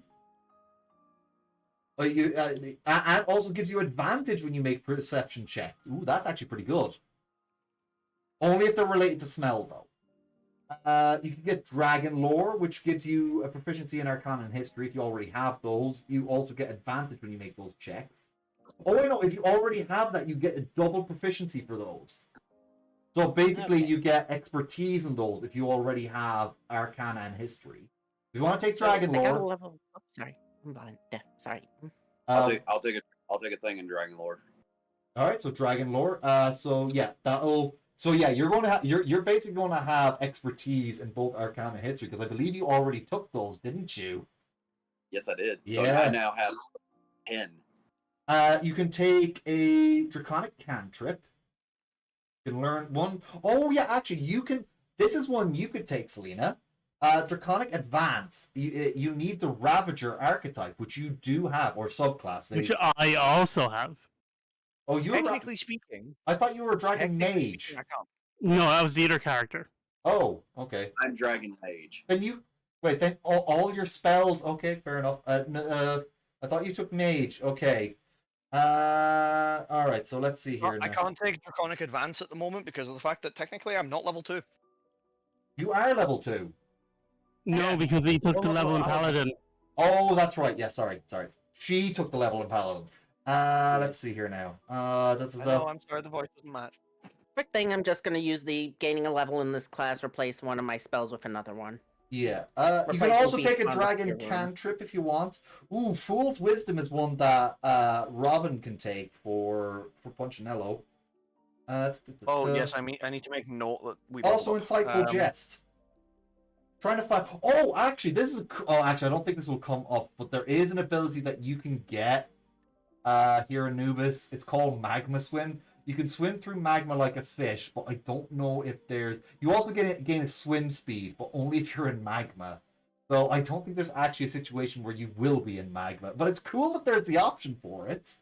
And also gives you advantage when you make perception checks. Ooh, that's actually pretty good. Only if they're related to smell, though. You can get Dragon Lore, which gives you a proficiency in Arcana and History. If you already have those, you also get advantage when you make those checks. Oh, wait, no, if you already have that, you get a double proficiency for those. So basically, Okay. you get expertise in those if you already have Arcana and History. If you want to take Dragon Since I got a Lore, level. Oh, sorry. I'm blind. Deaf. Sorry. I'll um, take a thing in Dragon Lore. all right, so Dragon Lore. So yeah, that'll. So yeah, you're going to have. You're basically going to have expertise in both Arcana and History because I believe you already took those, didn't you? Yes, I did. So Yeah. I now have 10. You can take a Draconic Cantrip. You can learn one. Oh yeah, actually, you can. This is one you could take, Selena. Draconic Advance. You need the Ravager archetype, which you do have, or subclass. Which I also have. Oh, you're. Technically speaking, I thought you were a Dragon technically Mage. speaking, I can't. No, that was the other character. Oh, okay. I'm Dragon Mage. Then you wait. Then all your spells. Okay, fair enough. I thought you took Mage. Okay. All right. So let's see here. I now. can't take Draconic Advance at the moment because of the fact that technically I'm not level 2. You are level 2. No, Yeah. because he took the Oh, level in oh, Paladin. Oh, that's right. Yeah, sorry. She took the level in Paladin. Let's see here now. I know, I'm sorry, the voice doesn't match. Quick thing, I'm just gonna use the gaining a level in this class, replace one of my spells with another one. Yeah. You can Replace also will be take a on the Dragon tier one. Cantrip if you want. Ooh, Fool's Wisdom is one that Robin can take for Punchinello. Oh yes, I need to make note that we Also leveled up. Insightful Jest. Trying to find. Oh, actually, this is. Oh, actually, I don't think this will come up, but there is an ability that you can get here in Anubis. It's called Magma Swim. You can swim through magma like a fish, but I don't know if there's. You also gain a swim speed, but only if you're in magma. So I don't think there's actually a situation where you will be in magma. But it's cool that there's the option for it.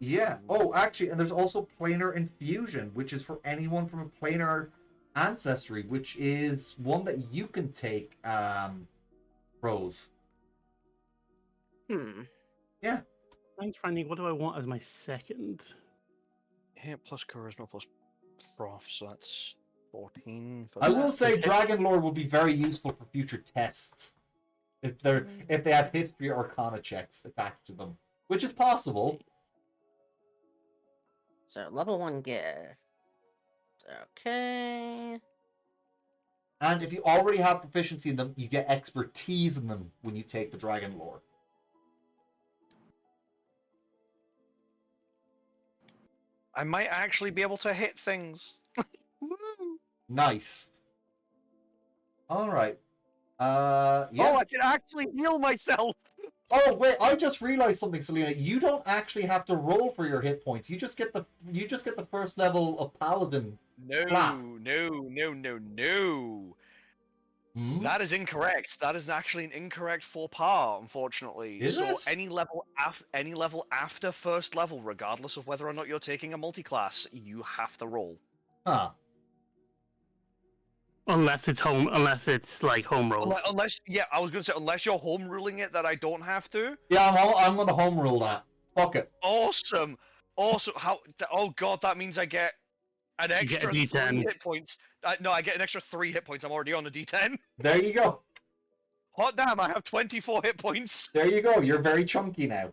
Yeah. Oh, actually, and there's also Planar Infusion, which is for anyone from a planar ancestry, which is one that you can take, Rose. Yeah. I'm finding what do I want as my second? Hit plus Charisma plus Prof, so that's 14. I will say Dragon Lore will be very useful for future tests. If they have history or arcana checks attached to them. Which is possible. So level 1 gift. Okay. And if you already have proficiency in them, you get expertise in them when you take the Dragon Lore. I might actually be able to hit things. Nice. Alright. Yeah. Oh, I can actually heal myself. Oh wait, I just realized something, Selena. You don't actually have to roll for your hit points. You just get the first level of Paladin. No, Blah. no. Hmm? That is incorrect. That is actually an incorrect faux pas, unfortunately. Is so it? any level after first level, regardless of whether or not you're taking a multi-class, you have to roll. Huh. Unless it's like home rolls. Unless, yeah, I was gonna say unless you're home ruling it, that I don't have to. Yeah, I'm gonna home rule that. Fuck it. Awesome. How? Oh god, that means I get an You get a extra D10. 3 hit points. No, I get an extra 3 hit points. I'm already on a D10. There you go. Hot damn! I have 24 hit points. There you go. You're very chunky now.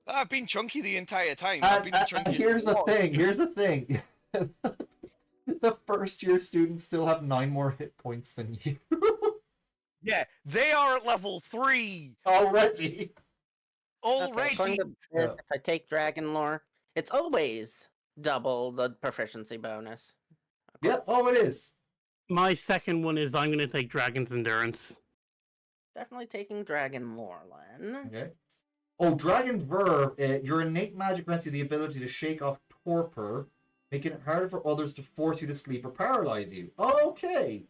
I've been chunky the entire time. I've been the And chunkiest here's the one. thing. Here's the thing. The first year students still have 9 more hit points than you Yeah, they are at level 3 already. already. According to this, if I take Dragon Lore, it's always double the proficiency bonus. Yep. Oh, it is. My second one is I'm going to take Dragon's Endurance. Definitely taking Dragon Lore, Len. Okay. Oh, Dragon Verb. Your innate magic grants you the ability to shake off torpor, making it harder for others to force you to sleep or paralyze you. Okay.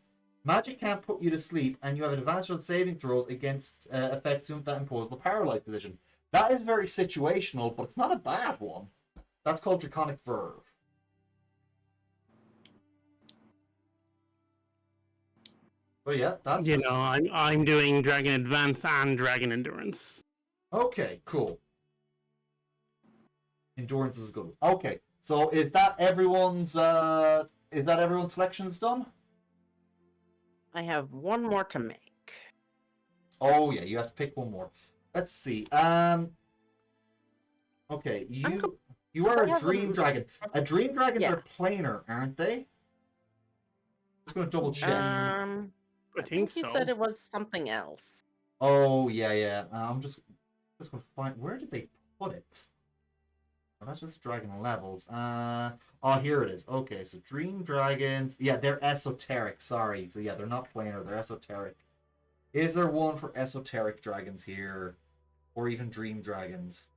Magic can't put you to sleep, and you have advantage on saving throws against effects that impose the paralyzed position. That is very situational, but it's not a bad one. That's called Draconic Verve. So yeah, that's You know, I'm doing Dragon Advance and Dragon Endurance. okay. Cool. Endurance is good. Okay, So is that everyone's selections done? I have one more to make. Oh yeah, you have to pick one more. Let's see. Okay, you are a dream dragon. Dream dragons Yeah. are planar, aren't they? Just gonna double check. I think you so. said it was something else. Oh yeah. I'm just gonna find, where did they put it? Oh, that's just dragon levels. Oh, here it is. Okay, so dream dragons. Yeah, they're esoteric. Sorry. So yeah, they're not planar. They're esoteric. Is there one for esoteric dragons here, or even dream dragons?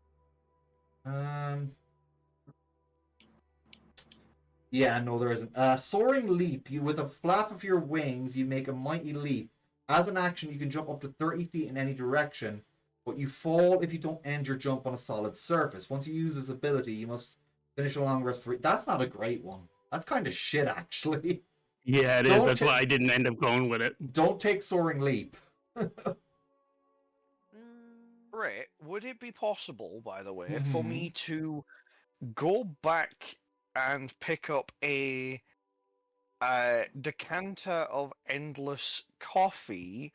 Yeah, no, there isn't. Soaring leap. You, with a flap of your wings, you make a mighty leap. As an action, you can jump up to 30 feet in any direction, but you fall if you don't end your jump on a solid surface. Once you use this ability, you must finish a long rest for. That's not a great one. That's kind of shit, actually. Yeah, it is. Don't That's why I didn't end up going with it. Don't take soaring leap. Right. Would it be possible, by the way, for Mhm. me to go back and pick up a decanter of endless coffee?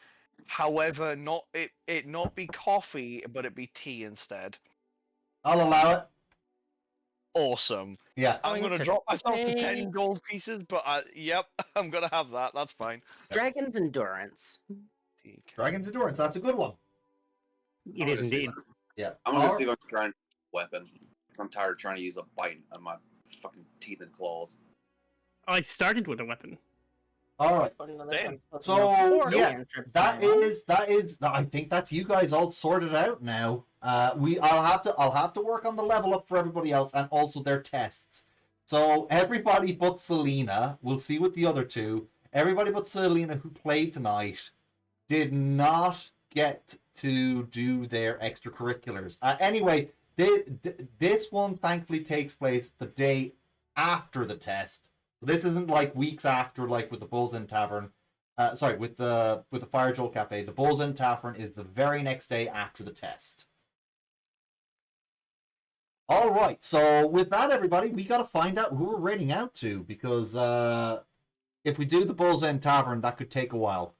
However, not it not be coffee, but it be tea instead. I'll allow it. Awesome. Yeah. I'm Going gonna to drop myself to pay- 10 gold pieces, but yep, I'm gonna have that. That's fine. Dragon's Endurance. Dragon's Endurance. That's a good one. It is indeed. Yeah. I'm gonna see if I can try and weapon. I'm tired of trying to use a bite on my fucking teeth and claws. I started with a weapon. All right. So yeah, that is. I think that's you guys all sorted out now. I'll have to work on the level up for everybody else and also their tests. So everybody but Selena, we'll see with the other two. Everybody but Selena who played tonight did not get to do their extracurriculars. Anyway, this one thankfully takes place the day after the test. This isn't like weeks after, like with the Bull's Inn Tavern. With the Fire Joel Cafe. The Bull's Inn Tavern is the very next day after the test. All right. So with that, everybody, we got to find out who we're rating out to, because if we do the Bull's Inn Tavern, that could take a while.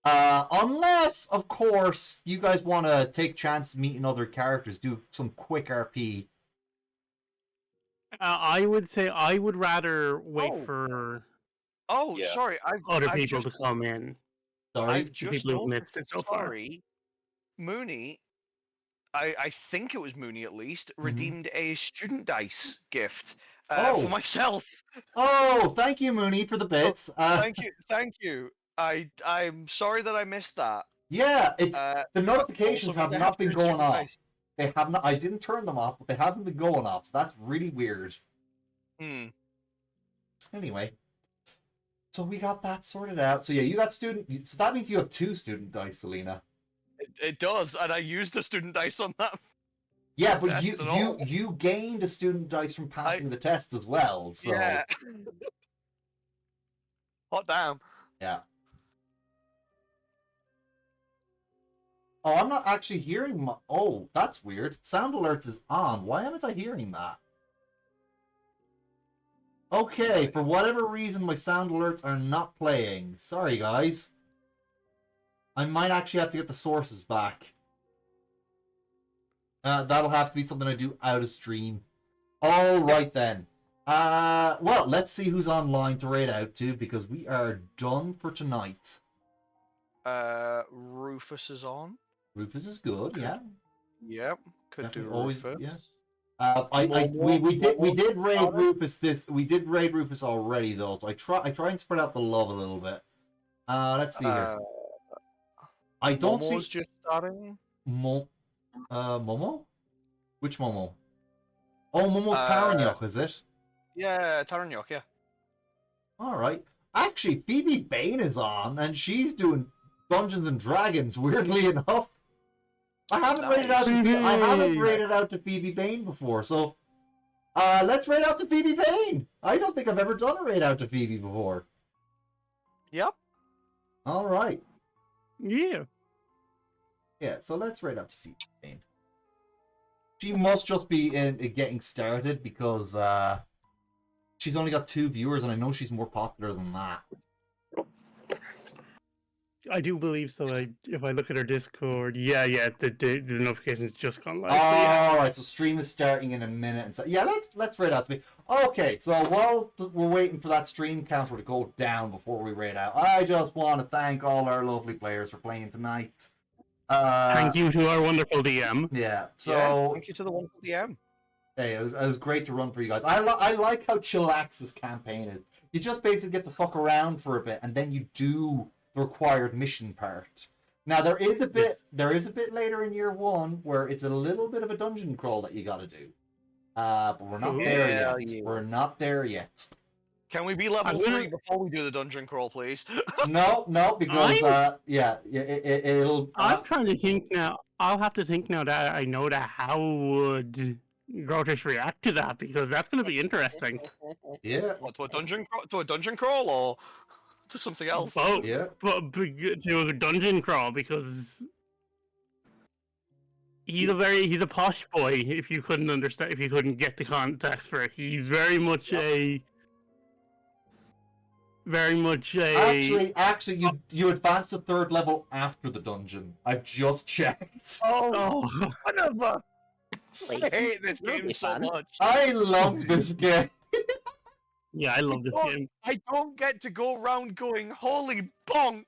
Unless, of course, you guys want to take chance meeting other characters, do some quick RP. I would say I would rather wait Oh. for Oh, Yeah. sorry. other I've people just, to come in. Sorry. I've just people who've noticed. missed it so far. Sorry, Mooney. I think it was Mooney at least Mm-hmm. redeemed a student dice gift Oh. for myself. Oh, thank you, Mooney, for the bits. Thank you. I'm sorry that I missed that. Yeah, it's the notifications Also have got not been extra going student off. dice. They have not. I didn't turn them off, but they haven't been going off. So that's really weird. Anyway, so we got that sorted out. So yeah, you got student. So that means you have 2 student dice, Selena. It does, and I used the student dice on that. Yeah, but That's you gained a student dice from passing the test as well. So Yeah. Hot damn. yeah. Oh, I'm not actually hearing my. Oh, that's weird. Sound alerts is on. Why haven't I hearing that? Okay, for whatever reason, my sound alerts are not playing. Sorry, guys. I might actually have to get the sources back. That'll have to be something I do out of stream. All right then. Well, let's see who's online to raid out to, because we are done for tonight. Rufus is on. Rufus is good, yeah. Yep, could do Definitely always- Rufus. yeah. We did raid Rufus we did raid Rufus already though, so I try and spread out the love a little bit. Let's see here. I don't Momo's see just starting. Momo? Which Momo? Oh, Momo Taranyok, is it? Yeah, Taranyok, yeah. Alright. Actually, Phoebe Bane is on, and she's doing Dungeons and Dragons, weirdly enough. I haven't rated out to Phoebe Bane before, so let's raid out to Phoebe Bane. I don't think I've ever done a raid out to Phoebe before. Yep. All right. Yeah. Yeah, so let's raid out to Phoebe Bane. She must just be in getting started because she's only got 2 viewers, and I know she's more popular than that. I do believe so. If I look at her Discord, the notification's just gone live. All right, so stream is starting in a minute, and so yeah, let's rate out to me. Okay, so while we're waiting for that stream counter to go down before we rate out, I just want to thank all our lovely players for playing tonight. Thank you to our wonderful DM. Yeah, so Yeah, thank you to the wonderful DM. hey, it was great to run for you guys. I like how chillax this campaign is. You just basically get to fuck around for a bit, and then you do the required mission part. Now there is a bit later in year 1 where it's a little bit of a dungeon crawl that you got to do, but we're not there yet. Yeah. We're not there yet. Can we be level 3 before we do the dungeon crawl, please? No, because it'll. I'm trying to think now. I'll have to think now that I know that how would Grotish react to that, because that's going to be interesting. Yeah. What, to a dungeon crawl or to something else? Both. Yeah. But to a dungeon crawl, because he's a posh boy. If you couldn't get the context for it, he's very much a. Actually, you advance to 3rd level after the dungeon. I've just checked. Oh, whatever. I hate this game so much. I love this game. Yeah, I love this game. I don't get to go around going, holy bonk!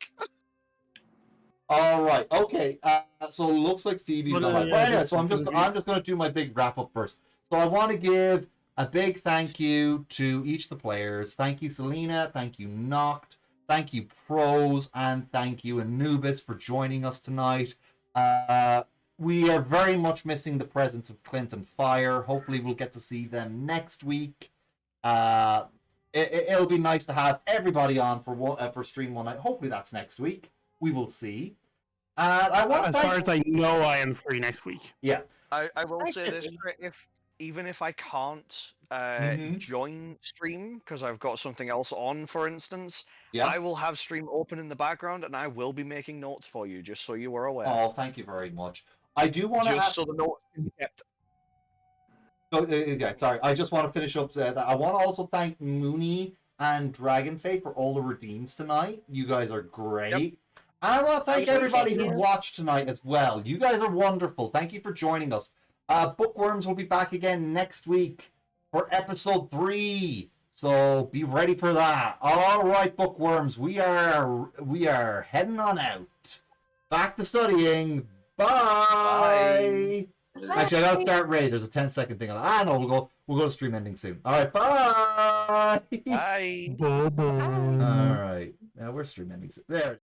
All right. Okay. So it looks like Phoebe's Well, not live. yeah, But anyway, that's so I'm just going to do my big wrap up first. So I want to give a big thank you to each of the players. Thank you, Selena. Thank you, Noct. Thank you, Pros, and thank you, Anubis, for joining us tonight. We are very much missing the presence of Clint and Fire. Hopefully, we'll get to see them next week. It'll be nice to have everybody on for stream one night. Hopefully, that's next week. We will see. I want As far as I know, I am free next week. Yeah. I will say this, even if I can't join stream because I've got something else on, for instance, Yeah. I will have stream open in the background and I will be making notes for you, just so you were aware. Oh, thank you very much. I do want to. So the notes can be kept. Yeah, sorry. I just want to finish up that. I want to also thank Mooney and Dragonface for all the redeems tonight. You guys are great. Yep. And I want to thank everybody who you. watched tonight as well. You guys are wonderful. Thank you for joining us. Bookwyrms will be back again next week for episode 3. So be ready for that. All right, Bookwyrms, we are heading on out. Back to studying. Bye. Actually, I gotta start raid. There's a 10-second thing on it. No, we'll go to stream ending soon. All right, bye. Bye. Bye-bye. All right, now we're stream ending soon. There.